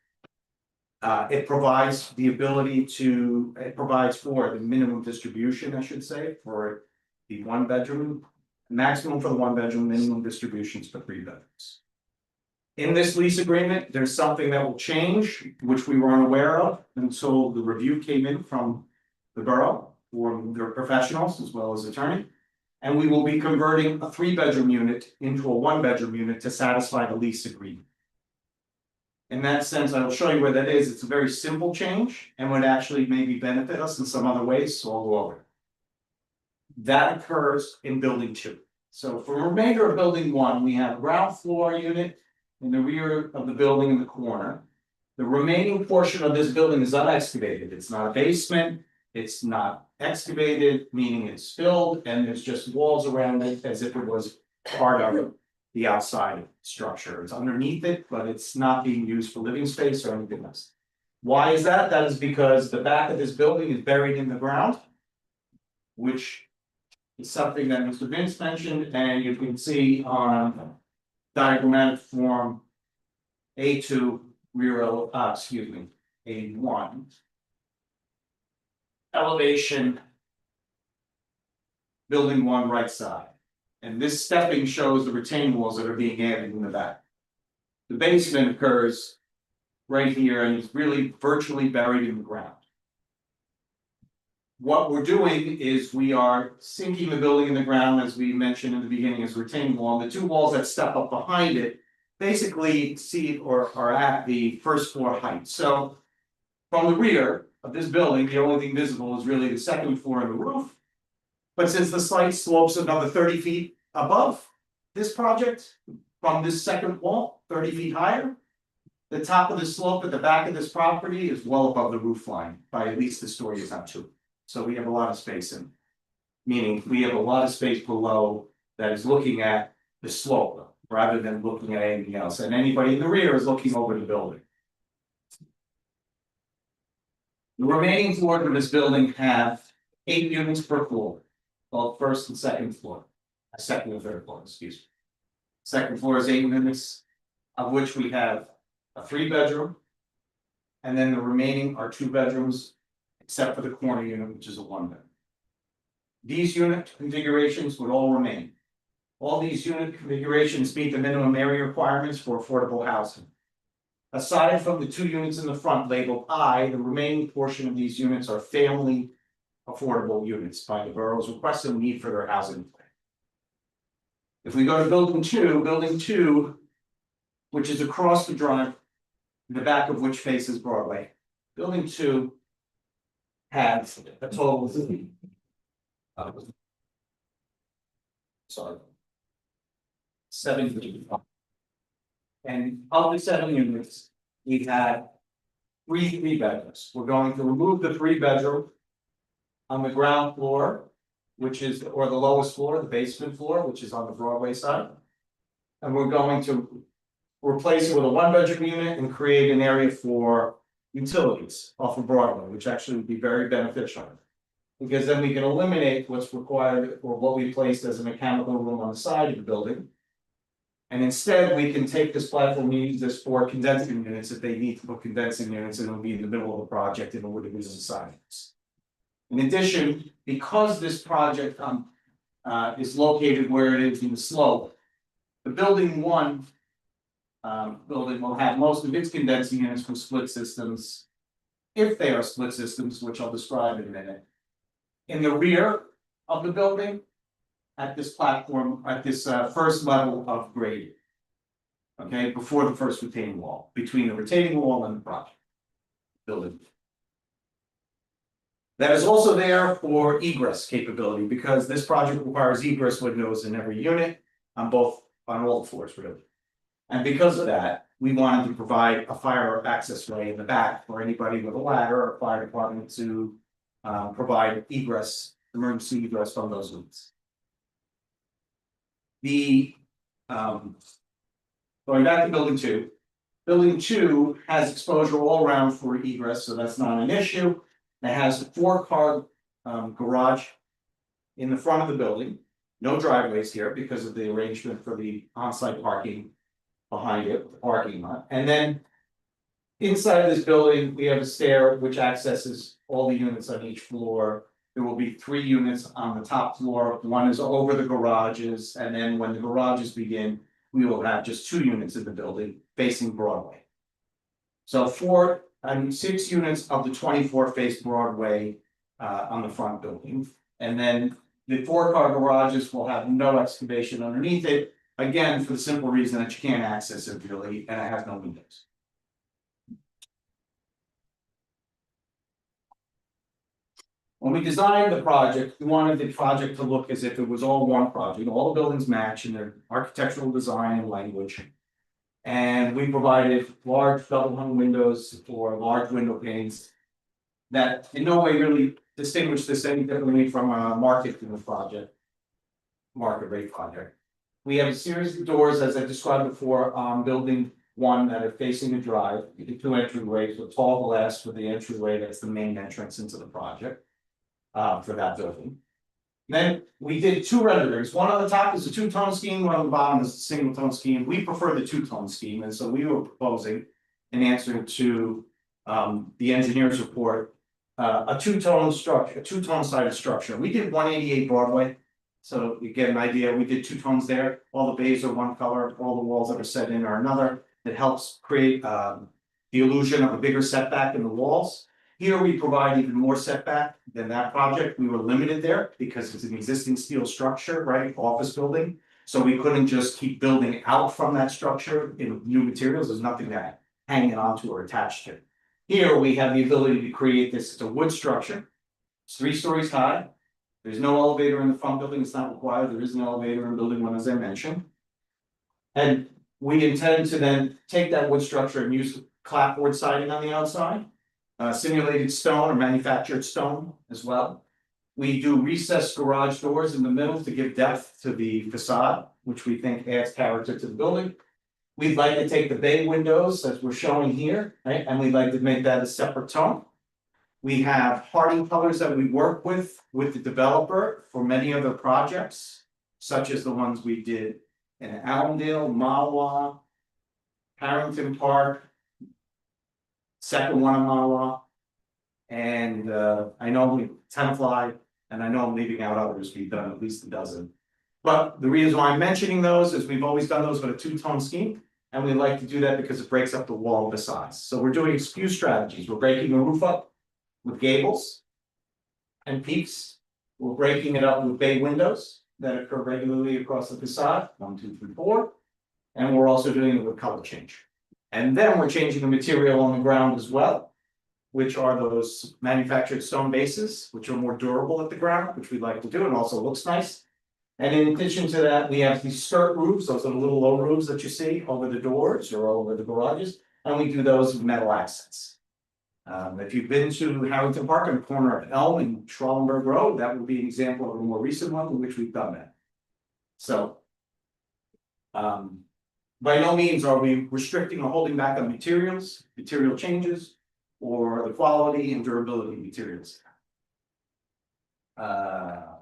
It provides the ability to, it provides for the minimum distribution, I should say, for the 1-bedroom, maximum for the 1-bedroom, minimum distributions for 3 bedrooms. In this lease agreement, there's something that will change, which we were unaware of until the review came in from the borough, from their professionals as well as attorney. And we will be converting a 3-bedroom unit into a 1-bedroom unit to satisfy the lease agreement. in that sense, I will show you where that is. It's a very simple change and would actually maybe benefit us in some other ways, so I'll go over it. That occurs in building 2. So for the remainder of building 1, we have ground floor unit in the rear of the building in the corner. The remaining portion of this building is unexcavated. It's not a basement. It's not excavated, meaning it's filled, and there's just walls around it as if it was part of the outside structure. It's underneath it, but it's not being used for living space or anything else. Why is that? That is because the back of this building is buried in the ground, which is something that Mr. Vince mentioned, and you can see on diagrammatic form A2, A1. Elevation. Building 1 right side. And this stepping shows the retaining walls that are being added in the back. The basement occurs right here and it's really virtually buried in the ground. What we're doing is we are sinking the building in the ground, as we mentioned in the beginning, as a retaining wall. The 2 walls that step up behind it basically exceed or are at the first floor height. So from the rear of this building, the only thing visible is really the second floor and the roof. But since the site slopes another 30 feet above this project, from this second wall, 30 feet higher, the top of the slope at the back of this property is well above the roof line by at least the story is up 2. So we have a lot of space in, meaning we have a lot of space below that is looking at the slope rather than looking at anything else. And anybody in the rear is looking over the building. The remaining floors of this building have 8 units per floor, both first and second floor, second and third floor, excuse me. Second floor is 8 units, of which we have a 3-bedroom. And then the remaining are 2 bedrooms, except for the corner unit, which is a 1-bedroom. These unit configurations would all remain. All these unit configurations meet the minimum area requirements for affordable housing. Aside from the 2 units in the front labeled I, the remaining portion of these units are family affordable units by the borough's request and need for their housing plan. If we go to building 2, which is across the drive, the back of which faces Broadway. Building 2 has a total of 7 units. And of the 7 units, we've had 3 bedrooms. We're going to remove the 3-bedroom on the ground floor, which is, or the lowest floor, the basement floor, which is on the Broadway side. And we're going to replace it with a 1-bedroom unit and create an area for utilities off of Broadway, which actually would be very beneficial. Because then we can eliminate what's required or what we placed as a mechanical room on the side of the building. And instead, we can take this platform and use this for condensing units if they need to put condensing units, and it'll be in the middle of the project and it would be sides. In addition, because this project is located where it is in the slope, the building 1 building will have most of its condensing units from split systems, if they are split systems, which I'll describe in a minute. In the rear of the building, at this platform, at this first level of grade. Okay, before the first retaining wall, between the retaining wall and the project building. That is also there for egress capability, because this project requires egress windows in every unit on all the floors really. And because of that, we wanted to provide a fire access way in the back for anybody with a ladder or fire department to provide egress, emergency egress from those units. Going back to building 2. Building 2 has exposure all around for egress, so that's not an issue. It has a 4-car garage in the front of the building. No driveways here because of the arrangement for the on-site parking behind it, the parking lot. And then inside of this building, we have a stair which accesses all the units on each floor. There will be 3 units on the top floor. 1 is over the garages, and then when the garages begin, we will have just 2 units in the building facing Broadway. So 6 units of the 24 face Broadway on the front building. And then the 4-car garages will have no excavation underneath it. Again, for the simple reason that you can't access it really, and it has no windows. When we designed the project, we wanted the project to look as if it was all one project, all the buildings match in their architectural design and language. And we provided large double hung windows or large window panes. That in no way really distinguish this any differently from a market project. Market rate project. We have a series of doors, as I described before, on building one that are facing the drive, the two entryways with tall glass for the entryway, that's the main entrance into the project. For that building. Then we did two renderings, one on the top is a two-tone scheme, one on the bottom is a single-tone scheme, we prefer the two-tone scheme, and so we were proposing. In answer to the engineer's report, a two-tone structure, a two-tone sided structure, we did 188 Broadway. So you get an idea, we did two tones there, all the bays are one color, all the walls that are set in are another. It helps create the illusion of a bigger setback in the walls. Here we provide even more setback than that project. We were limited there because it's an existing steel structure, right, office building. So we couldn't just keep building out from that structure in new materials. There's nothing that hanging onto or attached to. Here we have the ability to create this. It's a wood structure. It's 3 stories high. There's no elevator in the front building. It's not required. There is an elevator in building 1, as I mentioned. And we intend to then take that wood structure and use clapboard siding on the outside. Simulated stone or manufactured stone as well. We do recessed garage doors in the middle to give depth to the facade, which we think adds character to the building. We'd like to take the bay windows as we're showing here, right? And we'd like to make that a separate tone. We have hardy colors that we work with the developer for many other projects, such as the ones we did in Allendale, Mahwah, Harrington Park. Second one on Mahwah. And I know we Tenafly, and I know I'm leaving out others, we've done at least a dozen. But the reason why I'm mentioning those is we've always done those with a two-tone scheme, and we like to do that because it breaks up the wall besides. So we're doing a few strategies. We're breaking the roof up with gables and peaks. We're breaking it up with bay windows that occur regularly across the facade, 1, 2, 3, 4. And we're also doing it with color change. And then we're changing the material on the ground as well, which are those manufactured stone bases, which are more durable at the ground, which we like to do and also looks nice. And in addition to that, we have these skirt roofs, those are the little low roofs that you see over the doors or over the garages, and we do those with metal accents. If you've been to Harrington Park on the corner of Elm and Schralenberg Road, that would be an example of a more recent one in which we've done that. So. By no means are we restricting or holding back on materials, material changes, or the quality and durability of materials. The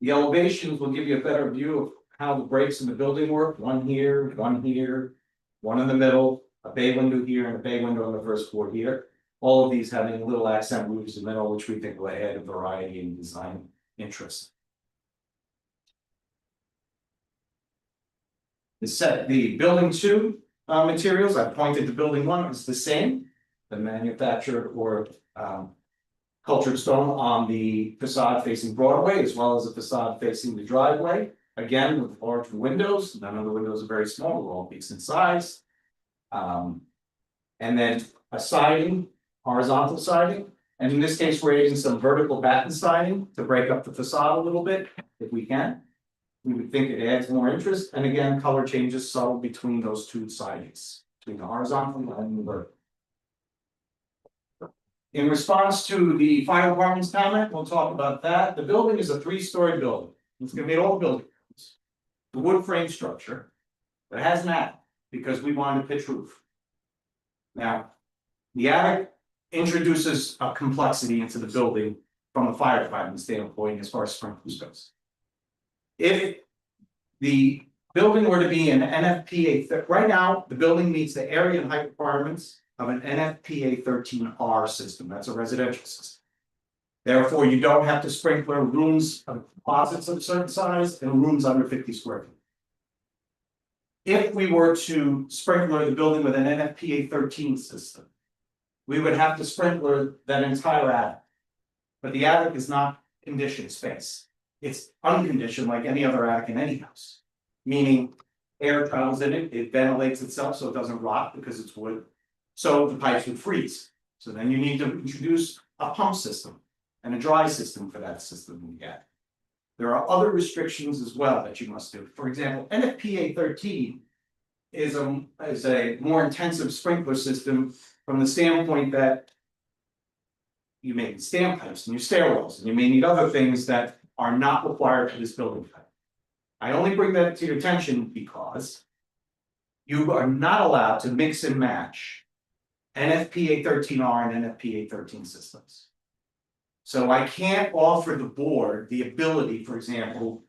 elevations will give you a better view of how the breaks in the building work. One here, one in the middle, a bay window here, and a bay window on the first floor here. All of these having little accent roofs in the middle, which we think will add a variety and design interest. The building 2 materials, I pointed to building 1, it's the same. The manufactured or cultured stone on the facade facing Broadway, as well as the facade facing the driveway. Again, with large windows, none of the windows are very small, they're all decent size. And then a siding, horizontal siding. And in this case, we're using some vertical batten siding to break up the facade a little bit, if we can. We would think it adds more interest, and again, color changes subtle between those two sidings, between the horizontal and the vertical. In response to the fire department's comment, we'll talk about that. The building is a 3-story building. It's gonna be an old building. The wood frame structure, but it has an attic because we wanted a pitch roof. Now, the attic introduces a complexity into the building from the fire department standpoint as far as sprinklers goes. If the building were to be an NFPA, right now, the building meets the area and height requirements of an NFPA 13R system, that's a residential system. Therefore, you don't have to sprinkler rooms of closets of a certain size and rooms under 50 square feet. If we were to sprinkler the building with an NFPA 13 system, we would have to sprinkler that entire attic. But the attic is not conditioned space. It's unconditioned like any other attic in any house. Meaning air travels in it, it ventilates itself so it doesn't rot because it's wood. So the pipes would freeze. So then you need to introduce a pump system and a dry system for that system to get. There are other restrictions as well that you must do. For example, NFPA 13 is a more intensive sprinkler system from the standpoint that you may need stand pipes in your stairwells, and you may need other things that are not required for this building type. I only bring that to your attention because you are not allowed to mix and match NFPA 13R and NFPA 13 systems. So I can't offer the board the ability, for example,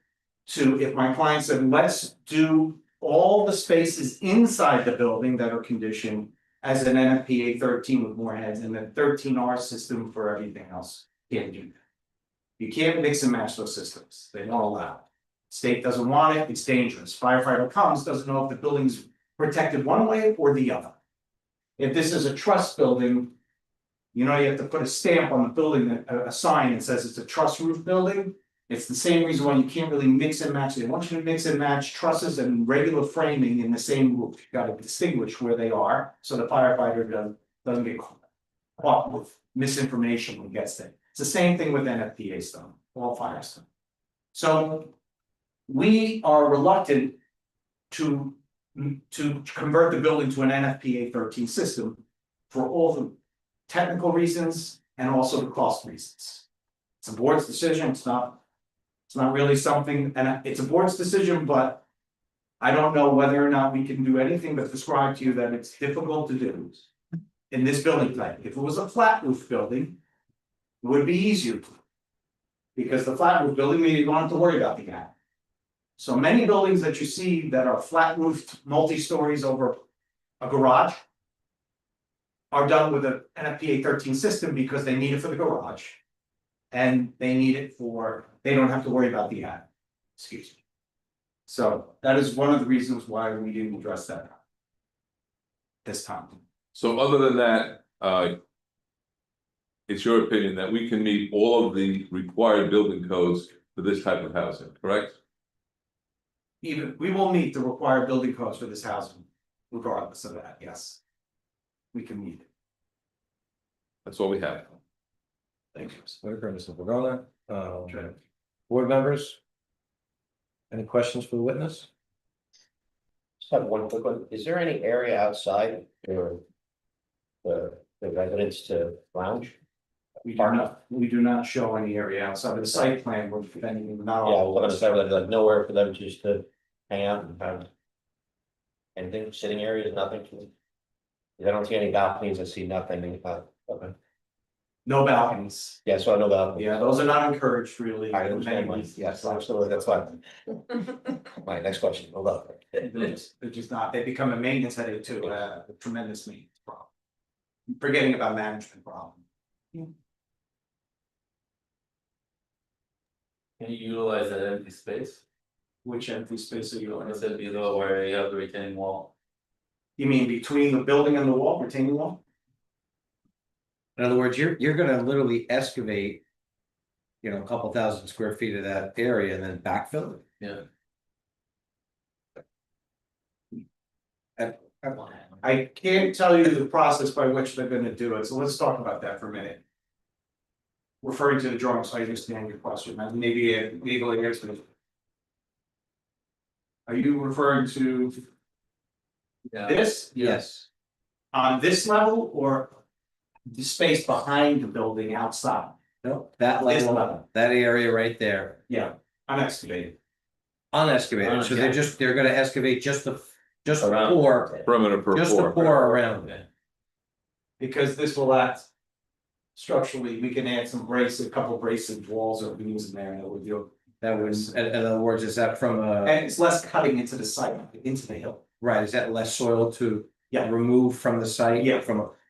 to, if my client said, let's do all the spaces inside the building that are conditioned as an NFPA 13 with more heads and then 13R system for everything else, can't do that. You can't mix and match those systems, they don't allow it. State doesn't want it, it's dangerous. Firefighter comes, doesn't know if the building's protected one way or the other. If this is a trust building, you know, you have to put a stamp on the building, a sign that says it's a truss roof building. It's the same reason why you can't really mix and match. They want you to mix and match trusses and regular framing in the same roof. You gotta distinguish where they are, so the firefighter doesn't get caught with misinformation when he gets there. It's the same thing with NFPA stuff, all fire stuff. So we are reluctant to convert the building to an NFPA 13 system for all the technical reasons and also the cost reasons. It's a board's decision, it's not really something, and it's a board's decision, but I don't know whether or not we can do anything but describe to you that it's difficult to do in this building type. If it was a flat roof building, it would be easier. Because the flat roof building, you don't have to worry about the gap. So many buildings that you see that are flat roofed, multi-stories over a garage are done with an NFPA 13 system because they need it for the garage. And they need it for, they don't have to worry about the attic, excuse me. So that is one of the reasons why we didn't address that this time. So other than that, it's your opinion that we can meet all of the required building codes for this type of housing, correct? Even, we will meet the required building codes for this housing, regardless of that, yes. We can meet it. That's all we have. Thank you. Mr. Verona, board members? Any questions for the witness? Just have one quick one. Is there any area outside for the residents to lounge? We do not show any area outside of the site plan, we're defending not Yeah, all. we're gonna say like nowhere for them just to hang out and have. Anything, sitting areas, nothing. I don't see any balconies, I see nothing. Okay. No balconies. Yeah, so I know about. Yeah, those are not encouraged really. I understand, yes, absolutely, that's fine. My next question, hold up. They're just not, they become a maintenance headache too, a tremendous maintenance problem. Forgetting about management problem. Can you utilize that empty space? Which empty space are you I on? said below where you have the retaining wall. You mean between the building and the wall, retaining wall? In other words, you're gonna literally excavate. You know, a couple thousand square feet of that area and then backfill it. Yeah. I can't tell you the process by which they're gonna do it, so let's talk about that for a minute. Referring to the drawing, so I understand your question, and maybe a legal answer. Are you referring to this? Yes. On this level or the space behind the building outside? No, that This level, level. that area right there, Yeah, unexcavated. unexcavated, so they're gonna excavate just the Around. floor, Perimeter per just the floor. floor around it. Because this will act structurally, we can add some a couple bracing walls or beams in there and it would do. That was, in other words, is that from And it's less cutting into the site, into the hill. right, is that less soil to Yeah. remove from the site? Yeah.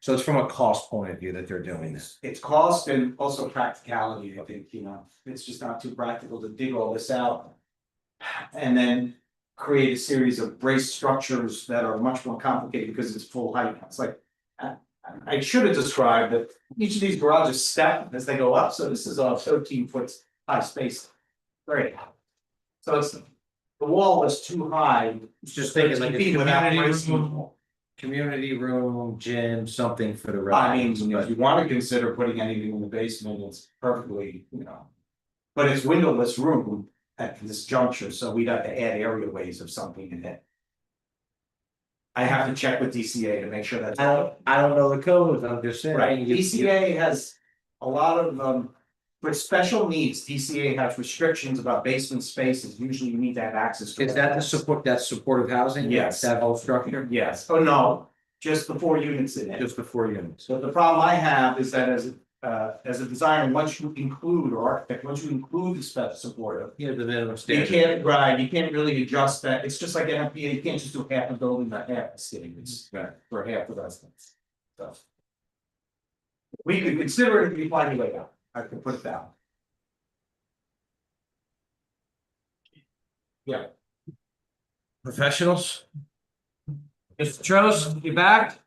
So it's from a cost point of view that they're doing this. It's cost and also practicality, I think, you know, it's just not too practical to dig all this out. And then create a series of brace structures that are much more complicated because it's full height, it's like. I should have described that each of these garages step as they go up, so this is a 13-foot high space. Very high. So it's, the wall is too high. Just thinking like a 13 feet without community bracing. room. community room, gym, something for the. I mean, residents, if you wanna consider putting anything in the basement, it's perfectly, But it's windowless room at this juncture, so we'd have to add areaways of something in it. I have to check with DCA to make sure that's. I don't know the code, I'm just saying. Right, DCA has a lot of, for special needs, DCA has restrictions about basement spaces, usually you need to have access to. Is that the support, that's supportive housing? Yes. That whole structure? Yes, oh no, just the 4 units in it. Just the 4 units. So the problem I have is that as a designer, once you include, or architect, once you include the special supportive. Yeah, the minimum You standard. can't, right, you can't really adjust that, it's just like NFPA, you can't just do half a building, not half the city, it's for half the residents. So. We could consider it if you find a way out, I could put it down. Yeah. Professionals? Mr. Trost, you back?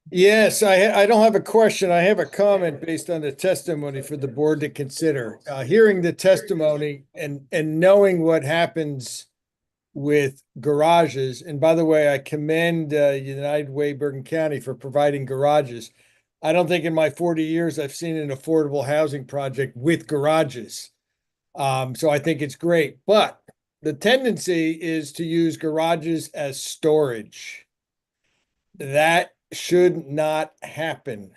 Yes, I don't have a question. I have a comment based on the testimony for the board to consider. Hearing the testimony and knowing what happens with garages, and by the way, I commend United Way Bergen County for providing garages. I don't think in my 40 years I've seen an affordable housing project with garages. So I think it's great, but the tendency is to use garages as storage. That should not happen.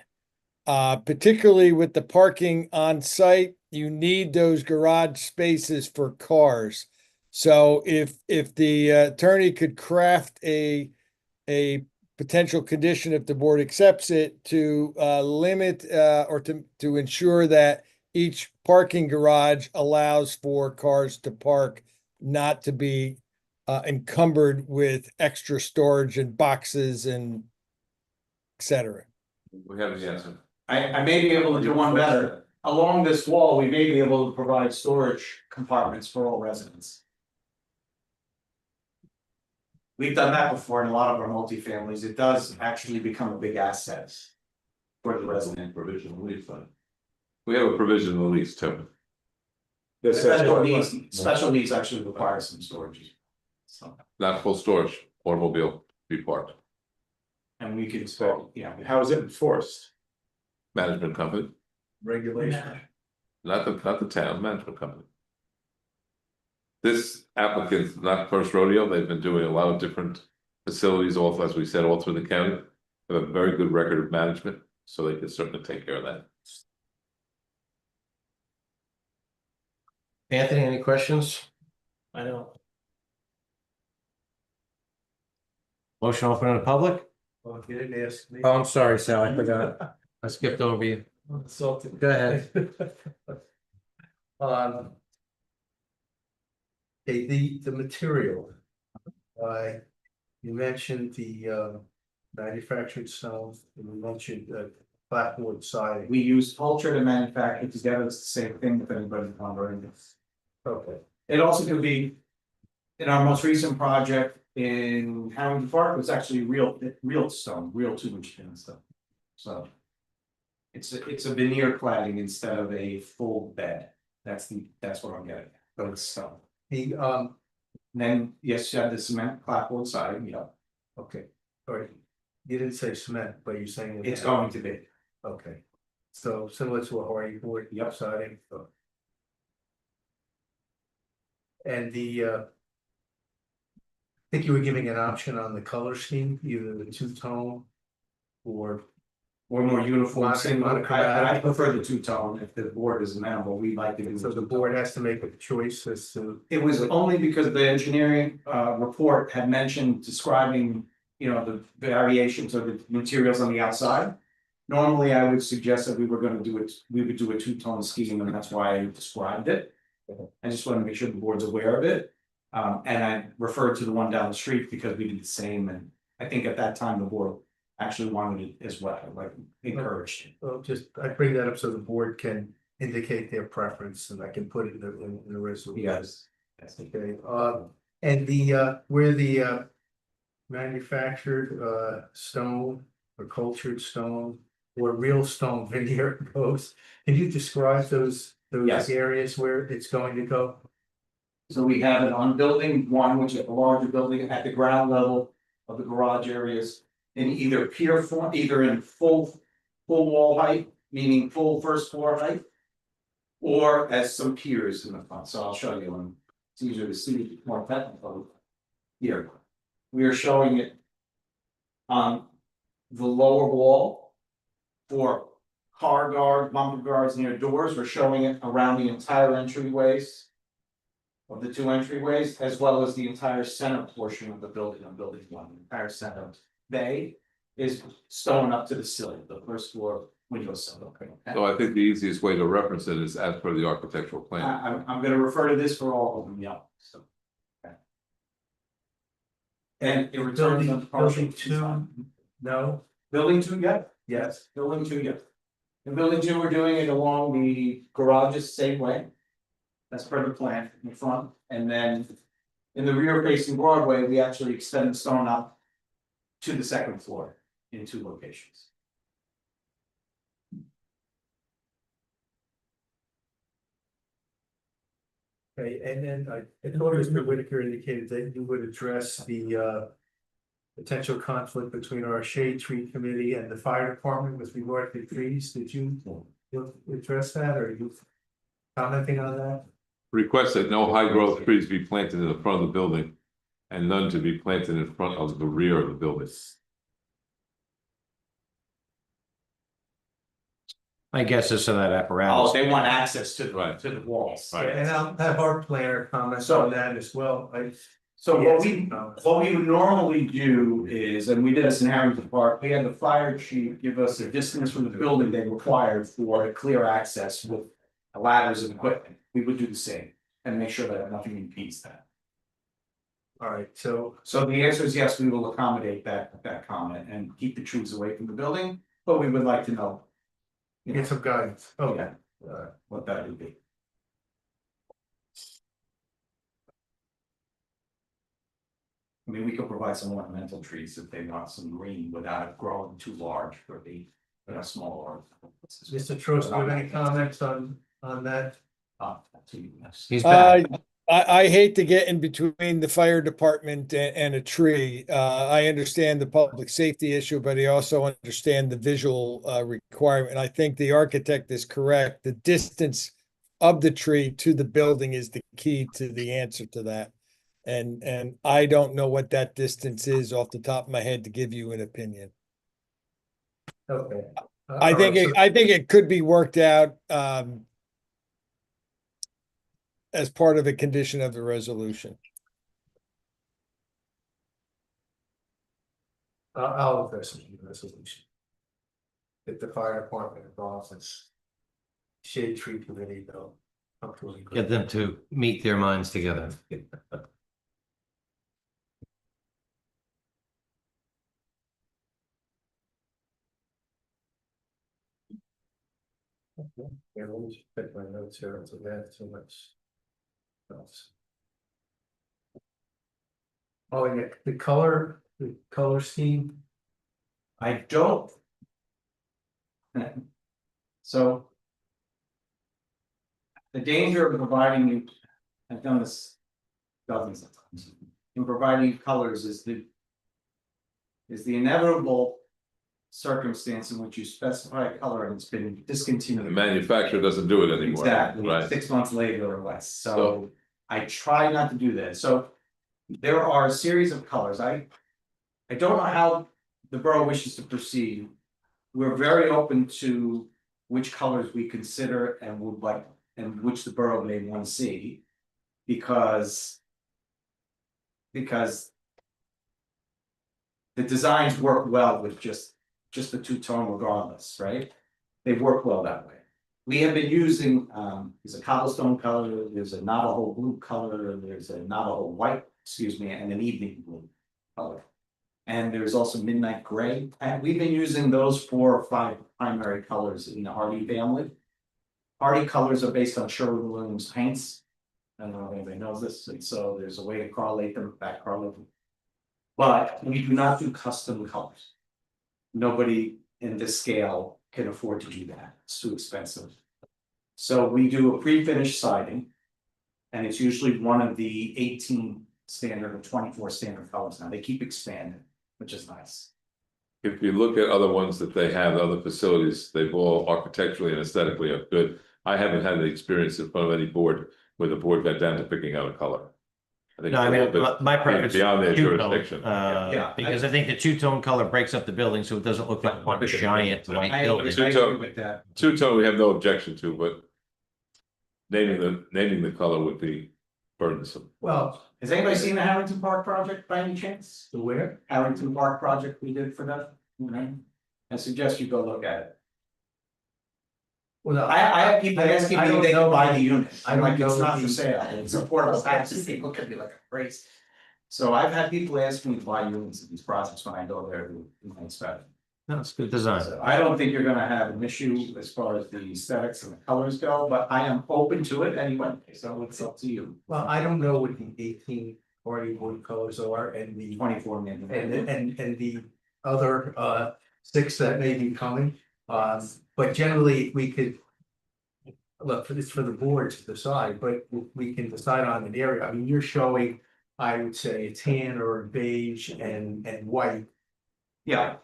Particularly with the parking on site, you need those garage spaces for cars. So if the attorney could craft a potential condition, if the board accepts it, to limit or to ensure that each parking garage allows for cars to park, not to be encumbered with extra storage and boxes and et cetera. We have the answer. I may be able to do one better. Along this wall, we may be able to provide storage compartments for all residents. We've done that before in a lot of our multifamilies. It does actually become a big asset for the resident. Provisional lease fund. We have a provision in the lease too. Special needs actually require some storage. So, Not full storage, automobile be parked. and we can, How is it enforced? Management company, Regulation. not the town, management company. This applicant's not first rodeo, they've been doing a lot of different facilities, also, as we said, all through the county. They have a very good record of management, so they can certainly take care of that. Anthony, any questions? I don't. Motion open to the public? Well, you didn't ask me. Oh, I'm sorry, Sal, I forgot. I skipped over you. Insulted. Go ahead. Okay, the material. You mentioned the manufactured stone, and you mentioned clapboard siding. we use culture to manufacture together. It's the same thing if anybody's wondering this. Okay. It also could be. In our most recent project in Harrington Park, it was actually real stone, real 2-inch thin stuff. So. It's a veneer cladding instead of a full bed. That's what I'm getting, but it's stone. Then, yes, you have the cement clapboard siding, yeah. Okay, all right. You didn't say cement, but you're saying. It's going to be. Okay, so similar to a Hawaii board. Yep. Siding. So. And I think you were giving an option on the color scheme, either the two-tone or more uniform, monochromatic. I prefer the two-tone, if the board is amenable, we'd like to do. So the board has to make a choice as to. It was only because the engineering report had mentioned describing, the variations of the materials on the outside. Normally, I would suggest that we would do a two-tone scheme, and that's why I described it. I just want to make sure the board's aware of it. And I referred to the one down the street because we did the same, and I think at that time the board actually wanted it as well, like encouraged it. Well, I bring that up so the board can indicate their preference and I can put it in the resolution. Yes. Okay, and where the manufactured stone or cultured stone or real stone veneer goes, can you describe those Yes. areas where it's going to go? So we have it on building 1, which is a larger building at the ground level of the garage areas. in either pier form, either in full wall height, meaning full first floor height. Or as some piers in the front, so I'll show you, and it's easier to see more technical. Here, we are showing it. On the lower wall. For car guard, bumper guards near doors, we're showing it around the entire entryways. Of the two entryways, as well as the entire center portion of the building, on building one, the entire center bay. Is stone up to the ceiling, the first floor window sill, okay? So I think the easiest way to reference it is as per the architectural plan. I'm gonna refer to this for all of them, yeah, so. Okay. And it returns on partial Building two, no, Building two, yeah, yes, building two, yeah. In building two, we're doing it along the garages same way. That's per the plan in the front, and then. In the rear facing Broadway, we actually extend the stone up. To the second floor in two locations. okay, and then I thought Mr. Whitaker indicated that you would address the potential conflict between our shade tree committee and the fire department with regard to trees. Did you address that, or are you commenting on that? Request that no high growth trees be planted in the front of the building. And none to be planted in front of the rear of the building. My guess is so that Oh, apparatus. they want access to Right. the walls. Right. And I'll have our planner comment on that as well. So what we would normally do is, and we did this in Harrington Park, we had the fire chief give us a distance from the building they required for a clear access with. Ladders and equipment, we would do the same and make sure that nothing impedes that. All right, so So the answer is yes, we will accommodate that comment and keep the trees away from the building, but we would like to know. get some guidance. Oh, yeah, what that would be. I mean, we could provide some ornamental trees if they want some green without it growing too large for the, smaller. Mr. Trost, do you have any comments on that? He's back. I hate to get in between the fire department and a tree. I understand the public safety issue, but I also understand the visual requirement. I think the architect is correct. The distance of the tree to the building is the key to the answer to that. And I don't know what that distance is off the top of my head to give you an opinion. Okay. I think it could be worked out as part of a condition of the resolution. I'll address it in the resolution. If the fire department involves its shade tree committee, they'll come to an Get them to meet their minds together. Yeah, let me just check my notes here, so that's so much else. Oh, and the color scheme, I don't. So. The danger of providing you, I've done this dozens of times, in providing you colors is the inevitable circumstance in which you specify a color and it's been discontinued. The manufacturer doesn't do it anymore. Exactly, Right. 6 months later or less, so I try not to do that, so. There are a series of colors, I don't know how the borough wishes to proceed. We're very open to which colors we consider and would like, and which the borough may want to see. Because the designs work well with just the two-tone regardless, right? They work well that way. We have been using, there's a cobblestone color, there's a Navajo blue color, there's a Navajo white, and an evening blue color. And there's also midnight gray, and we've been using those 4 or 5 primary colors in the Hardy family. Hardy colors are based on Sherwin-Williams paints. I don't know if anybody knows this, and so there's a way to correlate them, back correlate them. But we do not do custom colors. Nobody in this scale can afford to do that, it's too expensive. So we do a pre-finished siding. And it's usually one of the 18 standard or 24 standard colors now, they keep expanding, which is nice. if you look at other ones that they have, other facilities, they've all architecturally and aesthetically are good. I haven't had the experience in front of any board where the board got down to picking out a color. I think No, I it's a little mean, bit my preference. is beyond their two-tone, jurisdiction. Yeah. Because I think the two-tone color breaks up the building, so it doesn't look like one giant white I building. agree with that. Two-tone, we have no objection to, but naming the color would be burdensome. Well, Has anybody seen the Harrington Park project by any chance? the where? Harrington Park project we did for that, I suggest you go look at it. Well, I have people asking I me don't they can know buy the- the unit, I I'm don't like, it's know not the- for sale, it's affordable taxes, they look at me like a crazy. So I've had people ask me to buy units of these projects when I go there to inspect. No, it's good design. So I don't think you're gonna have an issue as far as the aesthetics and the colors go, but I am open to it anyway, so it's up to you. Well, I don't know what the 18 party wood colors are and the 24 million. and the other 6 that may be coming. But generally, we could. Look, for this for the board to decide, but we can decide on an area. I mean, you're showing, I would say, a tan or a beige and white. Yeah.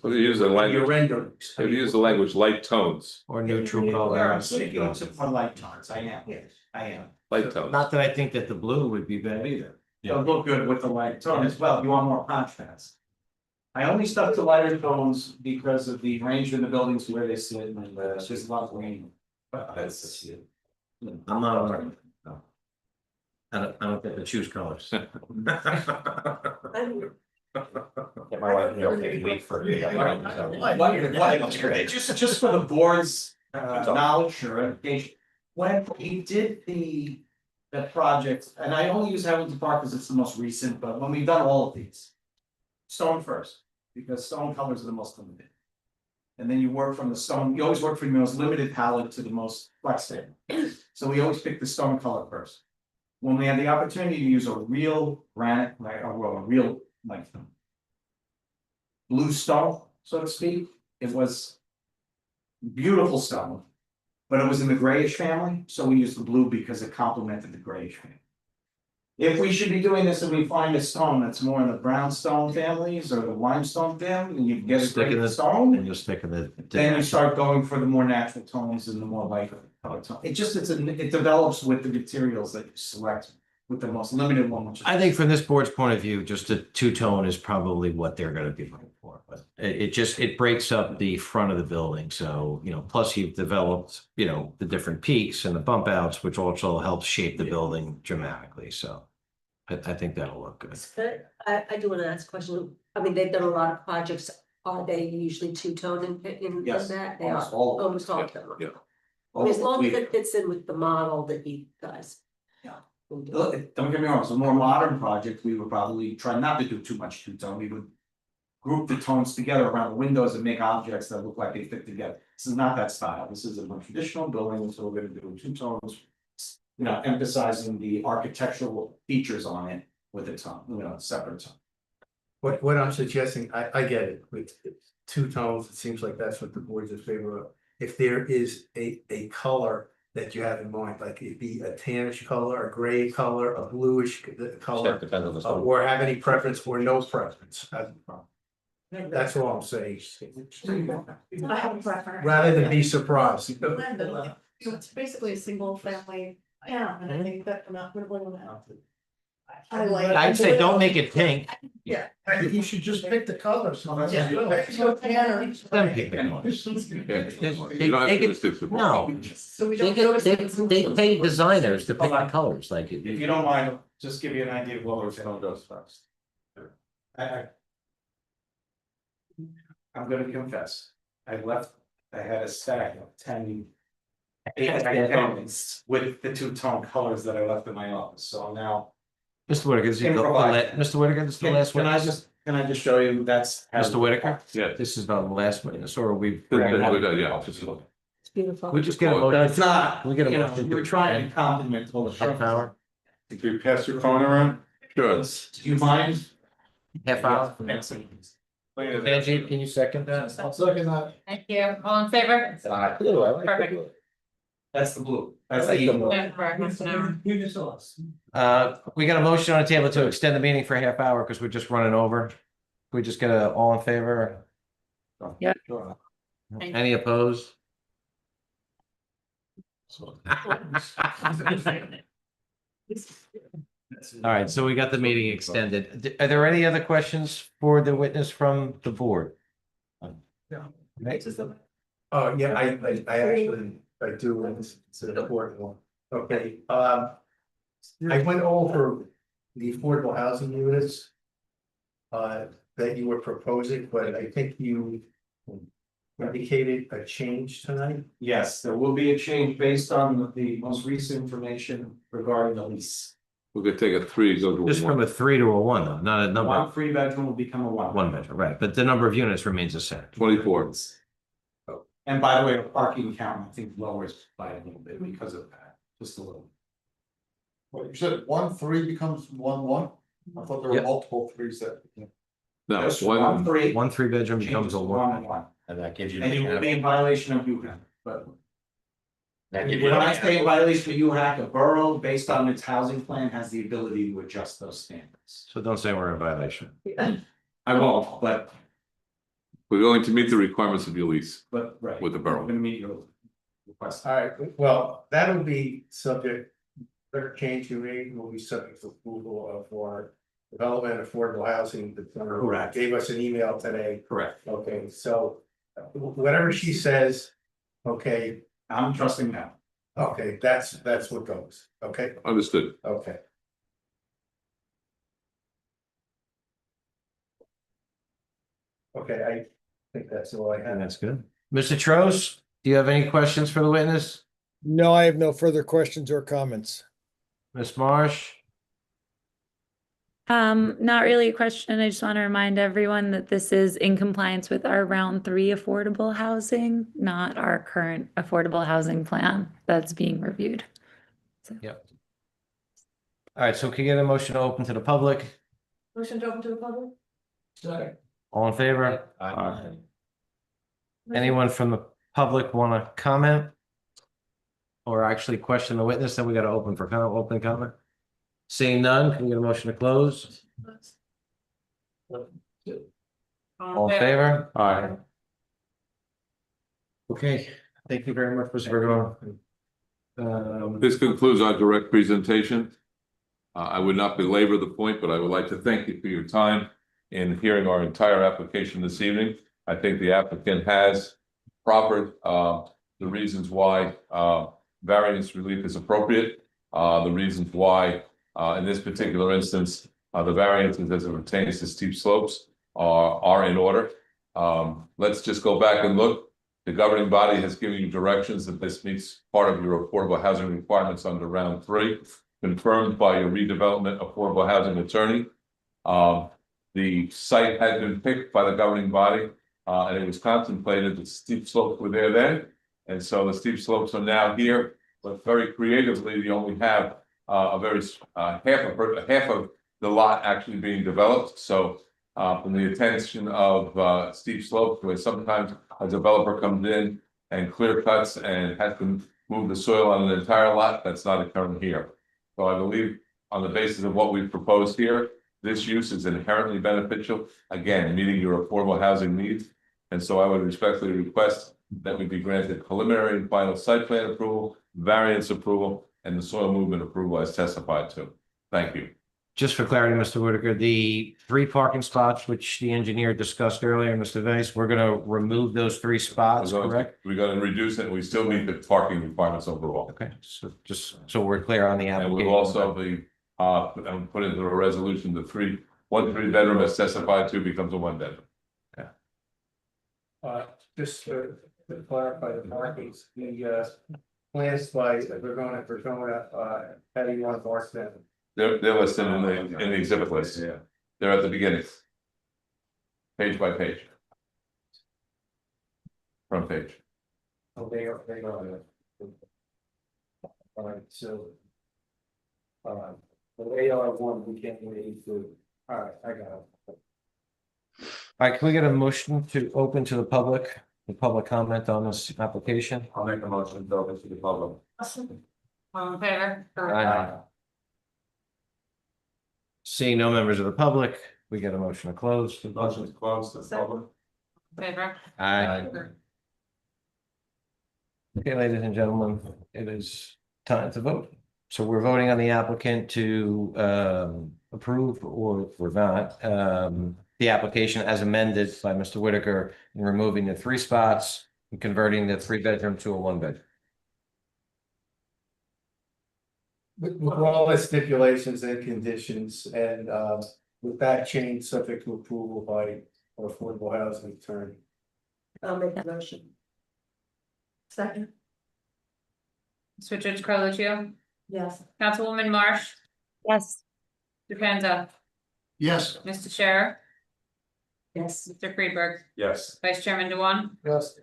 So they use the language, Your renderings. they use the language light tones, Or neutral Where I'm color. sticking to for light tones, I am, Yes. I am. light tones. Not that I think that the blue would be bad either. It'll look good with the light tone as well, if you want more contrast. I only stuck to lighter tones because of the range in the buildings where they sit and there's a lot of rain. But that's. I'm not, no. I don't think they choose colors. I'm- My wife, wait for it. Just for the board's knowledge or education, when we did the project, and I only use Harrington Park because it's the most recent, but when we've done all of these. Stone first, because stone colors are the most limited. And then you work from the stone, you always work from the most limited palette to the most flexible. So we always pick the stone color first. When we had the opportunity to use a real granite, like, or a real, like. Blue stone, so to speak, it was. Beautiful stone. But it was in the grayish family, so we used the blue because it complemented the grayish family. If we should be doing this and we find a stone that's more in the brownstone families or the limestone family, and you get a Stick in great the- stone. And you're sticking the. Then you start going for the more natural tones and the more light color tone. It just, it develops with the materials that you select with the most limited one, which is. I think from this board's point of view, just a two-tone is probably what they're gonna be looking for, but it breaks up the front of the building, so, plus you've developed, the different peaks and the bump outs, which also helps shape the building dramatically, so. I think that'll look good. But I do want to ask a question. I mean, they've done a lot of projects. Are they usually two-tone in Yes, that? They almost are, all of them. almost all of them. Yeah. As long as it fits in with the model that you guys. Yeah. can do. Look, don't get me wrong, it's a more modern project, we would probably try not to do too much two-tone, we would. Group the tones together around the windows and make objects that look like they fit together. This is not that style, this is a more traditional building, so we're gonna do two tones. Emphasizing the architectural features on it with a tone, separate tone. What I'm suggesting, I get it, with 2 tones, it seems like that's what the board's in favor of. If there is a color that you have in mind, like it be a tannish color, a gray color, a bluish color. Depends on the stone. Or have any preference or no preference. That's all I'm saying. I have a preference. Rather than be surprised. It's basically a single family, and I think that I'm not really I like. I'd say don't make it pink. Yeah. You should just pick the colors. So that's Yeah. good. Them pick the colors. You don't have to stick to- No, So we they don't. pay designers to pick the colors, like. If you don't mind, I'll just give you an idea of what we're gonna do first. I'm gonna confess, I had a stack of 10. 8 by 10s with the two-tone colors that I left in my office, so now. Mr. Whitaker, this is Mr. Whitaker, this is the last Can one. can I just show you that's. Mr. Whitaker? Yeah. This is the last witness, or we. Yeah, just- It's beautiful. We just get a No, motion. it's not, We get a you know, motion you were to trying to compliment all the. half hour, Can you pass your phone around? Sure. Do you mind? half hour. Angie, can you second that? I'll second that. Thank you. All in favor? Perfect. That's the blue. I That's like the the blue. Yeah, for half an hour. We got a motion on the table to extend the meeting for a half hour because we're just running over. We just get a all in favor. Yeah. Any opposed? All right, so we got the meeting extended. Are there any other questions for the witness from the board? Oh, yeah, I actually, I do, and it's an important one. Okay, I went over the affordable housing units. That you were proposing, but I think you indicated a change tonight. Yes, there will be a change based on the most recent information regarding the lease. We could take a 3, go to a Just from 1. a 3 to a 1, though, not a number, One 3-bedroom will become a one. 1 bedroom, right? But the number of units remains the same. 24. And by the way, the parking count, I think lowers by a little bit because of that, just a little. What, you said 1-3 becomes 1-1? I thought there were Yep. multiple threes that. No, Just one, 1-3 1 3-bedroom changes becomes to a 1. 1-1. And that gives you. And you will be in violation of UHAC, but That gives you. when I say in violation of UHAC, a borough, based on its housing plan, has the ability to adjust those standards. So don't say we're in violation. I won't, but we're going to meet the requirements of your lease. right. With the I'm borough. gonna meet your request. All right, well, that'll be subject, their change you made will be subject to approval of our development and affordable housing. Correct. Gave us an email today. Correct. Okay, so whatever she says, okay, I'm trusting now. okay, that's what goes, okay, Understood. okay. Okay, I think that's all I And have. that's good. Mr. Trost, do you have any questions for the witness? No, I have no further questions or comments. Ms. Marsh? Not really a question. I just want to remind everyone that this is in compliance with our round 3 affordable housing, not our current affordable housing plan that's being reviewed. Yep. All right, so can you get a motion to open to the public? Motion to open to the public? Sorry. All in favor? Aye. Anyone from the public want to comment? Or actually question the witness, then we got to open for open comment? Seeing none, can we get a motion to close? All in favor? Aye. Okay, thank you very much, Mr. Virgo. This concludes our direct presentation. I would not belabor the point, but I would like to thank you for your time in hearing our entire application this evening. I think the applicant has proffered the reasons why variance relief is appropriate, the reasons why in this particular instance the variances as it pertains to steep slopes are in order. Let's just go back and look. The governing body has given you directions that this meets part of your affordable housing requirements under round 3, confirmed by your redevelopment affordable housing attorney. The site had been picked by the governing body and it was contemplated that steep slopes were there then. And so the steep slopes are now here, but very creatively, you only have a very half of the lot actually being developed. So from the attention of steep slopes, where sometimes a developer comes in and clear cuts and has to move the soil on an entire lot, that's not occurring here. So I believe on the basis of what we've proposed here, this use is inherently beneficial, again, meeting your affordable housing needs. And so I would respectfully request that we be granted preliminary and final site plan approval, variance approval, and the soil movement approval as testified to. Thank you. Just for clarity, Mr. Whitaker, the 3 parking spots, which the engineer discussed earlier, Mr. Weiss, we're gonna remove those 3 spots, correct? We're gonna reduce it, we still meet the parking requirements overall. Okay, so just so we're clear on the And application. we'll also be put into a resolution, one 3-bedroom as testified to becomes a 1-bedroom. Just to clarify the markings, the plans by, we're going to, Patty One Northman. They're listed in the exhibit list. Yeah. They're at the beginning. Page by page. Front page. Oh, they are. All right, so. The AR one, we can't wait to, all right, I got it. All right, can we get a motion to open to the public comment on this application? I'll make a motion to open to the public. All in favor? Aye. Seeing no members of the public, we get a motion to close. Motion to close the public. Favor? Aye. Okay, ladies and gentlemen, it is time to vote. So we're voting on the applicant to approve or not the application as amended by Mr. Whitaker in removing the 3 spots and converting the 3-bedroom to a 1-bed. With all the stipulations and conditions and with that change subject to approval by our affordable housing attorney. I'll make the motion. Second, Switcher to Carluccio? yes. Councilwoman Marsh? Yes. Mr. Panza? Yes. Mr. Scherer? Yes. Mr. Friedberg? Yes. Vice Chairman Dewan? Yes.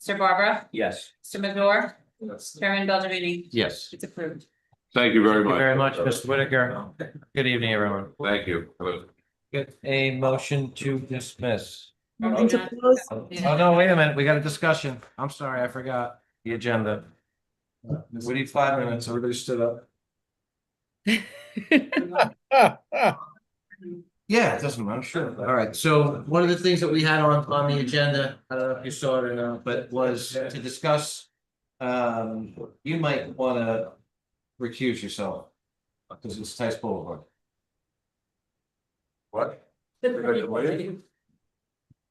Mr. Barbara? Yes. Mr. Mazur? Yes. Chairman Beltrame? Yes. It's approved. Thank you very Thank you much. very much, Mr. Whitaker. Good evening, everyone. Thank you. Get a motion to dismiss. Motion to close. Oh, no, wait a minute. We got a discussion. I'm sorry, I forgot the agenda. We need 5 minutes. Everybody stood up. Yeah, it doesn't matter, sure. All right, so one of the things that we had on the agenda, I don't know if you saw it or not, but was to discuss. You might wanna recuse yourself. Because it's Tice Boulevard. What?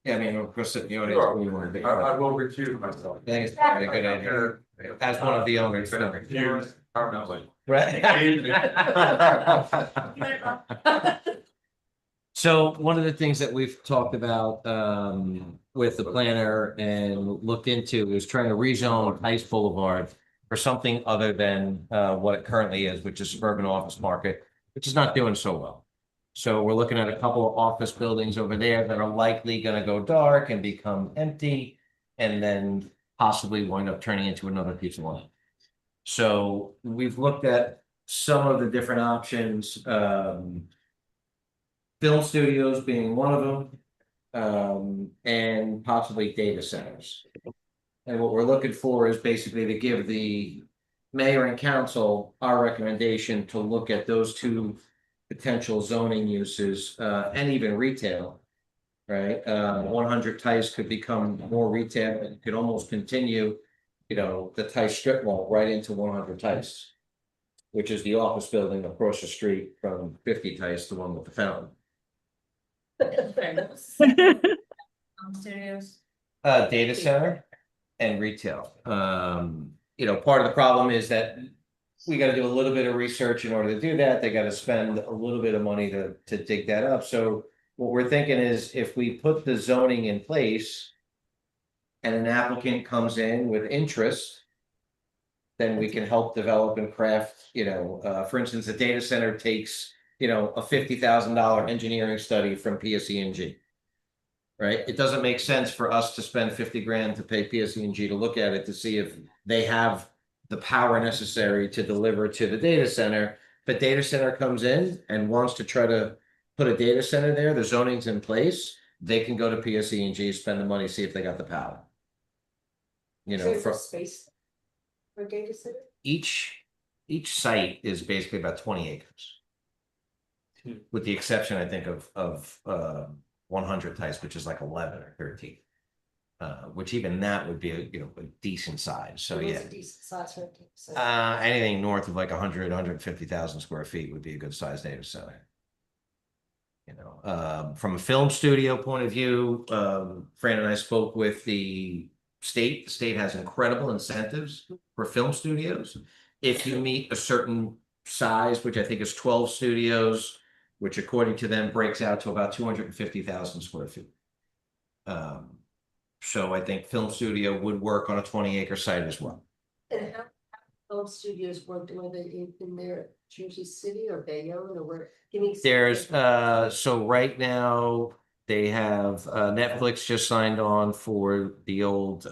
Yeah, I mean, of course, the audience. Sure. we wanna be- I will recuse myself. I think it's probably a good idea. As one of the owners. Recuse permanently. Right. So one of the things that we've talked about with the planner and looked into is trying to rezone Tice Boulevard for something other than what it currently is, which is suburban office market, which is not doing so well. So we're looking at a couple of office buildings over there that are likely gonna go dark and become empty and then possibly wind up turning into another piece of land. So we've looked at some of the different options, film studios being one of them, and possibly data centers. And what we're looking for is basically to give the mayor and council our recommendation to look at those 2 potential zoning uses, and even retail. Right, 100 Tice could become more retail and could almost continue, the Tice strip mall right into 100 Tice. Which is the office building across the street from 50 Tice, the one with the fountain. Studios? Data center and retail. Part of the problem is that we gotta do a little bit of research in order to do that. They gotta spend a little bit of money to dig that up. So what we're thinking is if we put the zoning in place and an applicant comes in with interest, then we can help develop and craft, for instance, a data center takes, a $50,000 engineering study from PSE&G. Right? It doesn't make sense for us to spend 50 grand to pay PSE&G to look at it to see if they have the power necessary to deliver to the data center. If a data center comes in and wants to try to put a data center there, the zoning's in place, they can go to PSE&G, spend the money, see if they got the power. For Space for data center? each site is basically about 20 acres. With the exception, I think, of 100 Tice, which is like 11 or 13. Which even that would be a decent size, so What's yeah. a decent size for a data center? Anything north of like 150,000 square feet would be a good size data center. From a film studio point of view, Fran and I spoke with the state. The state has incredible incentives for film studios. If you meet a certain size, which I think is 12 studios, which according to them breaks out to about 250,000 square feet. So I think film studio would work on a 20-acre site as well. And how film studios work, are they in their Jersey City or Bayonne or where? Give me. There's, so right now, they have, Netflix just signed on for the old,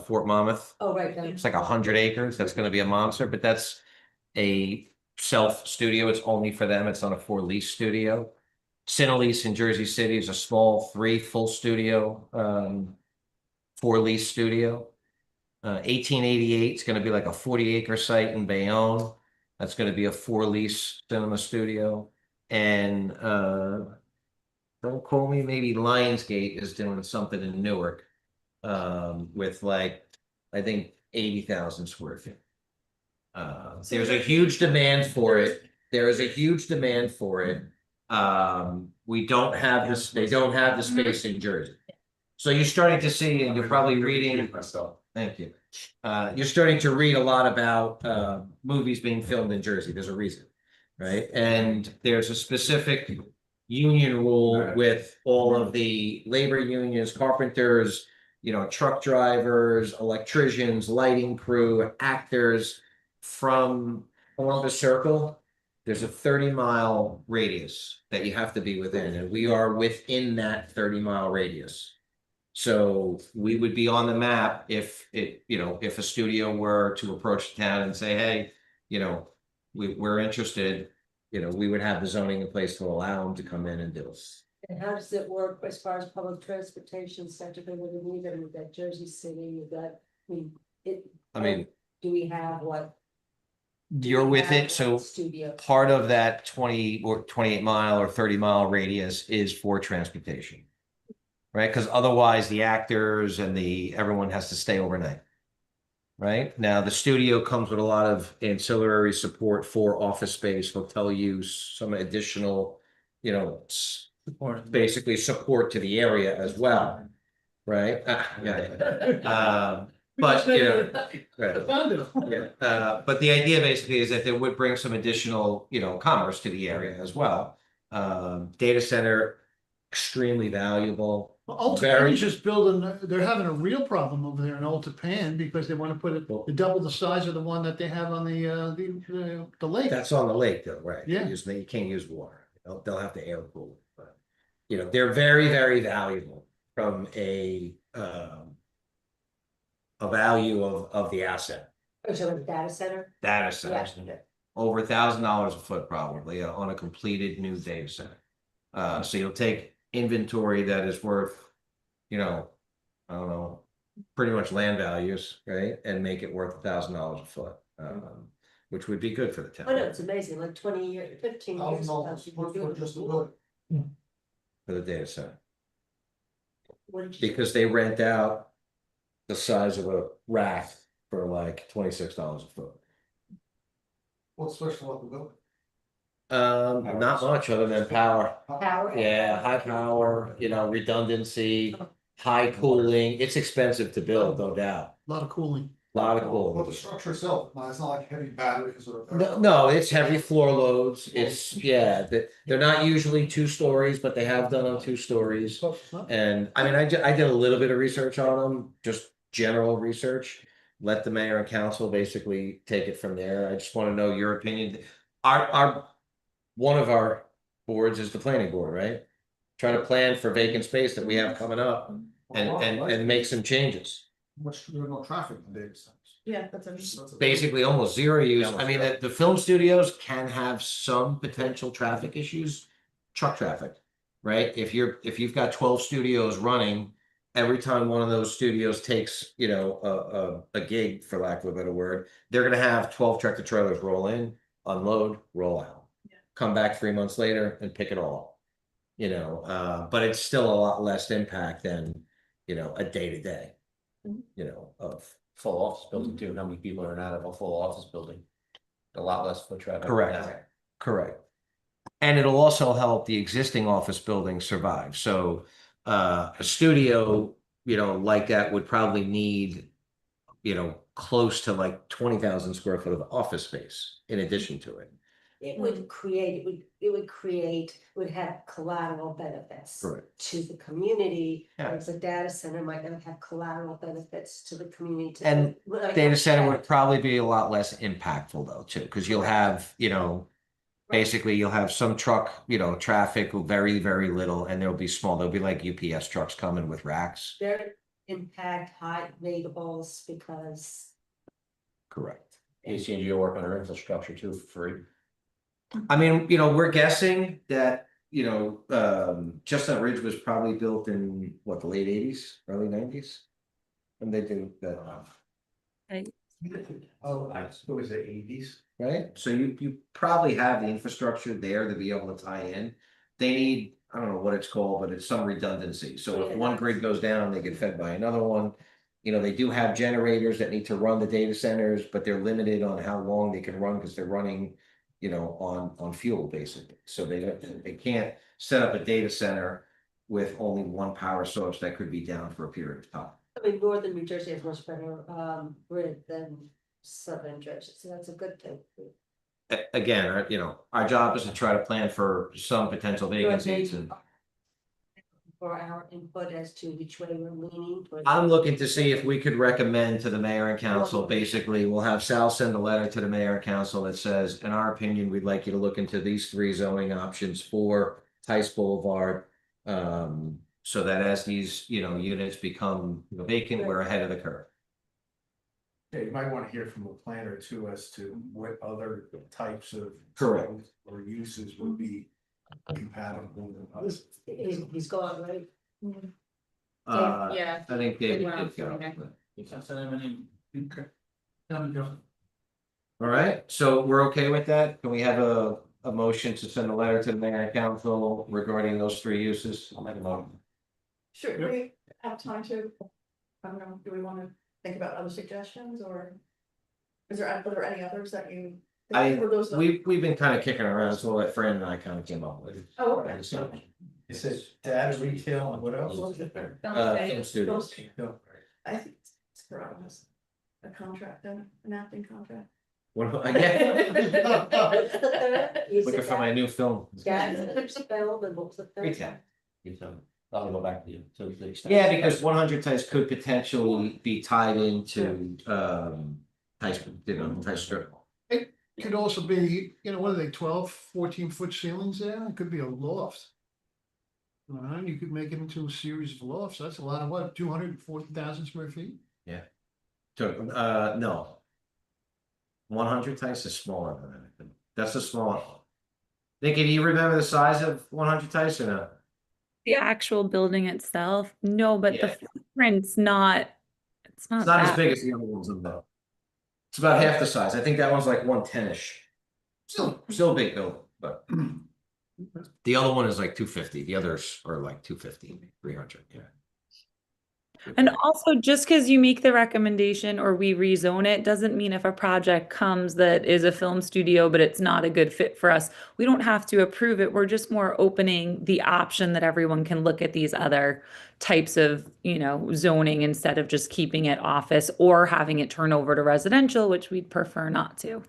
Fort Monmouth. Oh, right. It's like 100 acres. That's gonna be a monster, but that's a self studio. It's only for them. It's not a for lease studio. Cinelease in Jersey City is a small 3 full studio, for lease studio. 1888 is gonna be like a 40-acre site in Bayonne. That's gonna be a for lease cinema studio. And don't quote me, maybe Lionsgate is doing something in Newark. with like, I think 80,000 square feet. There's a huge demand for it. There is a huge demand for it. We don't have this, they don't have the space in Jersey. So you're starting to see, and you're probably reading, Myself. thank you. You're starting to read a lot about movies being filmed in Jersey. There's a reason, right? And there's a specific union rule with all of the labor unions, carpenters, you know, truck drivers, electricians, lighting crew, actors from Columbus Circle. There's a 30-mile radius that you have to be within, and we are within that 30-mile radius. So we would be on the map if it, you know, if a studio were to approach the town and say, hey, you know, we're interested, you know, we would have the zoning in place to allow them to come in and do it. And how does it work as far as public transportation sector? We've got Jersey City, you've got, I mean, do we have what? you're with it, so Studio. part of that 20 or 28-mile or 30-mile radius is for transportation. Right, because otherwise the actors and everyone has to stay overnight. Right, now the studio comes with a lot of ancillary support for office space, hotel use, some additional, you know, basically support to the area as well. Right, but you know, right. But the idea basically is that it would bring some additional, you know, commerce to the area as well. Data center, extremely valuable. Well, Altapan's just building, they're having a real problem over there in Altapan because they want to put it double the size of the one that they have on the lake. That's on the lake though, right? Yeah. You can't use water. They'll have to air cool it, but you know, they're very, very valuable from a value of the asset. So a data center? Data centers, over $1,000 a foot probably on a completed new data center. So you'll take inventory that is worth, you know, I don't know, pretty much land values, right? And make it worth $1,000 a foot, which would be good for the town. Oh, no, it's amazing, like 20 years, 15 years. ago, For the data center, What did you? because they rent out the size of a rack for like $26 a foot. What's special about the building? Not much other than power. Power? Yeah, high power, you know, redundancy, high cooling. It's expensive to build, no doubt. A lot of cooling. Lot of Well, cooling. the structure itself, it's not like heavy batteries or. No, it's heavy floor loads. It's, yeah, they're not usually 2 stories, but they have done them 2 stories. And I mean, I did a little bit of research on them, just general research. Let the mayor and council basically take it from there. I just want to know your opinion. One of our boards is the planning board, right? Try to plan for vacant space that we have coming up and make some changes. There's no traffic in data centers. Yeah, that's Basically almost zero use. I mean, the film studios can have some potential traffic issues, truck traffic, right? If you've got 12 studios running, every time one of those studios takes, you know, a gig, for lack of a better word, they're gonna have 12 tractor trailers roll in, unload, roll out. Come back 3 months later and pick it all up. You know, but it's still a lot less impact than, you know, a day-to-day, you know, of. Full office building too, how many people are out of a full office building? A lot less foot traffic. Correct. And it'll also help the existing office buildings survive. So a studio, you know, like that would probably need, you know, close to like 20,000 square foot of office space in addition to it. It would create, would have collateral benefits. Correct. To the community, Yeah. whereas a data center might not have collateral benefits to the community. And Like, data center would probably be a lot less impactful though, too, because you'll have, you know, basically you'll have some truck, you know, traffic, very, very little, and there'll be small, there'll be like UPS trucks coming with racks. Very impact high ratables because. Correct. ACNG will work on our infrastructure too for free. I mean, you know, we're guessing that, you know, Chestnut Ridge was probably built in what, the late 80s, early 90s? And they do that. Oh, what was it, 80s? Right? So you probably have the infrastructure there to be able to tie in. They need I don't know what it's called, but it's some redundancy. So if one grid goes down, they get fed by another one. You know, they do have generators that need to run the data centers, but they're limited on how long they can run because they're running, you know, on fuel basically. So they can't set up a data center with only one power source that could be down for a period of time. I mean, northern New Jersey has much better grid than southern Jersey, so that's a good thing. Again, you know, our job is to try to plan for some potential vacancies and. For our input as to which way we're leaning towards. I'm looking to see if we could recommend to the mayor and council, basically, we'll have Sal send a letter to the mayor and council that says, in our opinion, we'd like you to look into these 3 zoning options for Tice Boulevard. So that as these, you know, units become vacant, we're ahead of the curve. Yeah, you might want to hear from a planner too as to what other types of. Correct. Or uses would be compatible with us. He's gone, right? Yeah. I think David Wow. did go. Okay. All right, so we're okay with that? Can we have a motion to send a letter to the mayor and council regarding those 3 uses? I'll make a motion. Should we have time to, I don't know, do we want to think about other suggestions or? Are there any others that you? Were those the- We've been kind of kicking around, so that Fran and I kind of came up with. Oh, okay. It says data retail and what else? Film studios. I think it's for us, a contract, an acting contract. Yeah. Looking for my new film. Retail. I'll go back to you. To the extent- Yeah, because 100 Tice could potentially be tied into Tice, you know, Tice Strip. Could also be, you know, what are they, 12, 14-foot ceilings there? It could be a loft. You could make it into a series of lofts. That's a lot of what, 240,000 square feet? Yeah. So, no. 100 Tice is smaller than that. That's a small. Nikki, do you remember the size of 100 Tice or no? The actual building itself, no, but Yeah. the footprint's not. It's not It's not as that big as the other ones in though. It's about half the size. I think that one's like 110-ish. Still a big building, but. The other one is like 250. The others are like 250, 300, yeah. And also, just because you make the recommendation or we rezone it, doesn't mean if a project comes that is a film studio, but it's not a good fit for us, we don't have to approve it. We're just more opening the option that everyone can look at these other types of, you know, zoning instead of just keeping it office or having it turn over to residential, which we'd prefer not to.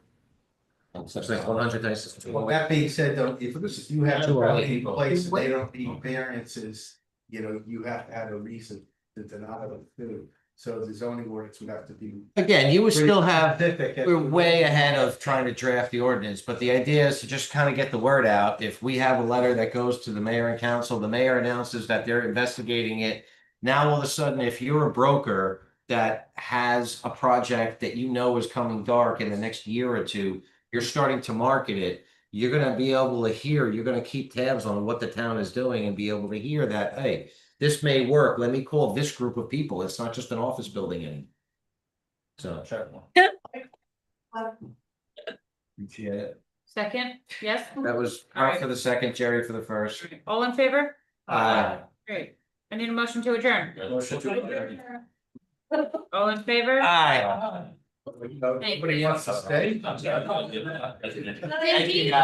It's like 100 Tice. Well, that being said, though, if you have Too early. a place and they don't need variances, you know, you have to have a reason to deny them too. So the zoning ordinance would have to be. Again, you would still have, Specific. we're way ahead of trying to draft the ordinance, but the idea is to just kind of get the word out. If we have a letter that goes to the mayor and council, the mayor announces that they're investigating it. Now, all of a sudden, if you're a broker that has a project that you know is coming dark in the next year or two, you're starting to market it, you're gonna be able to hear, you're gonna keep tabs on what the town is doing and be able to hear that, hey, this may work, let me call this group of people, it's not just an office building anymore. So. Yeah, Second, yes? that was Art for the second, Jerry for the first. All in favor? Aye. Great. I need a motion to adjourn. Motion to adjourn. All in favor? Aye. Nobody wants to stay? Thank you.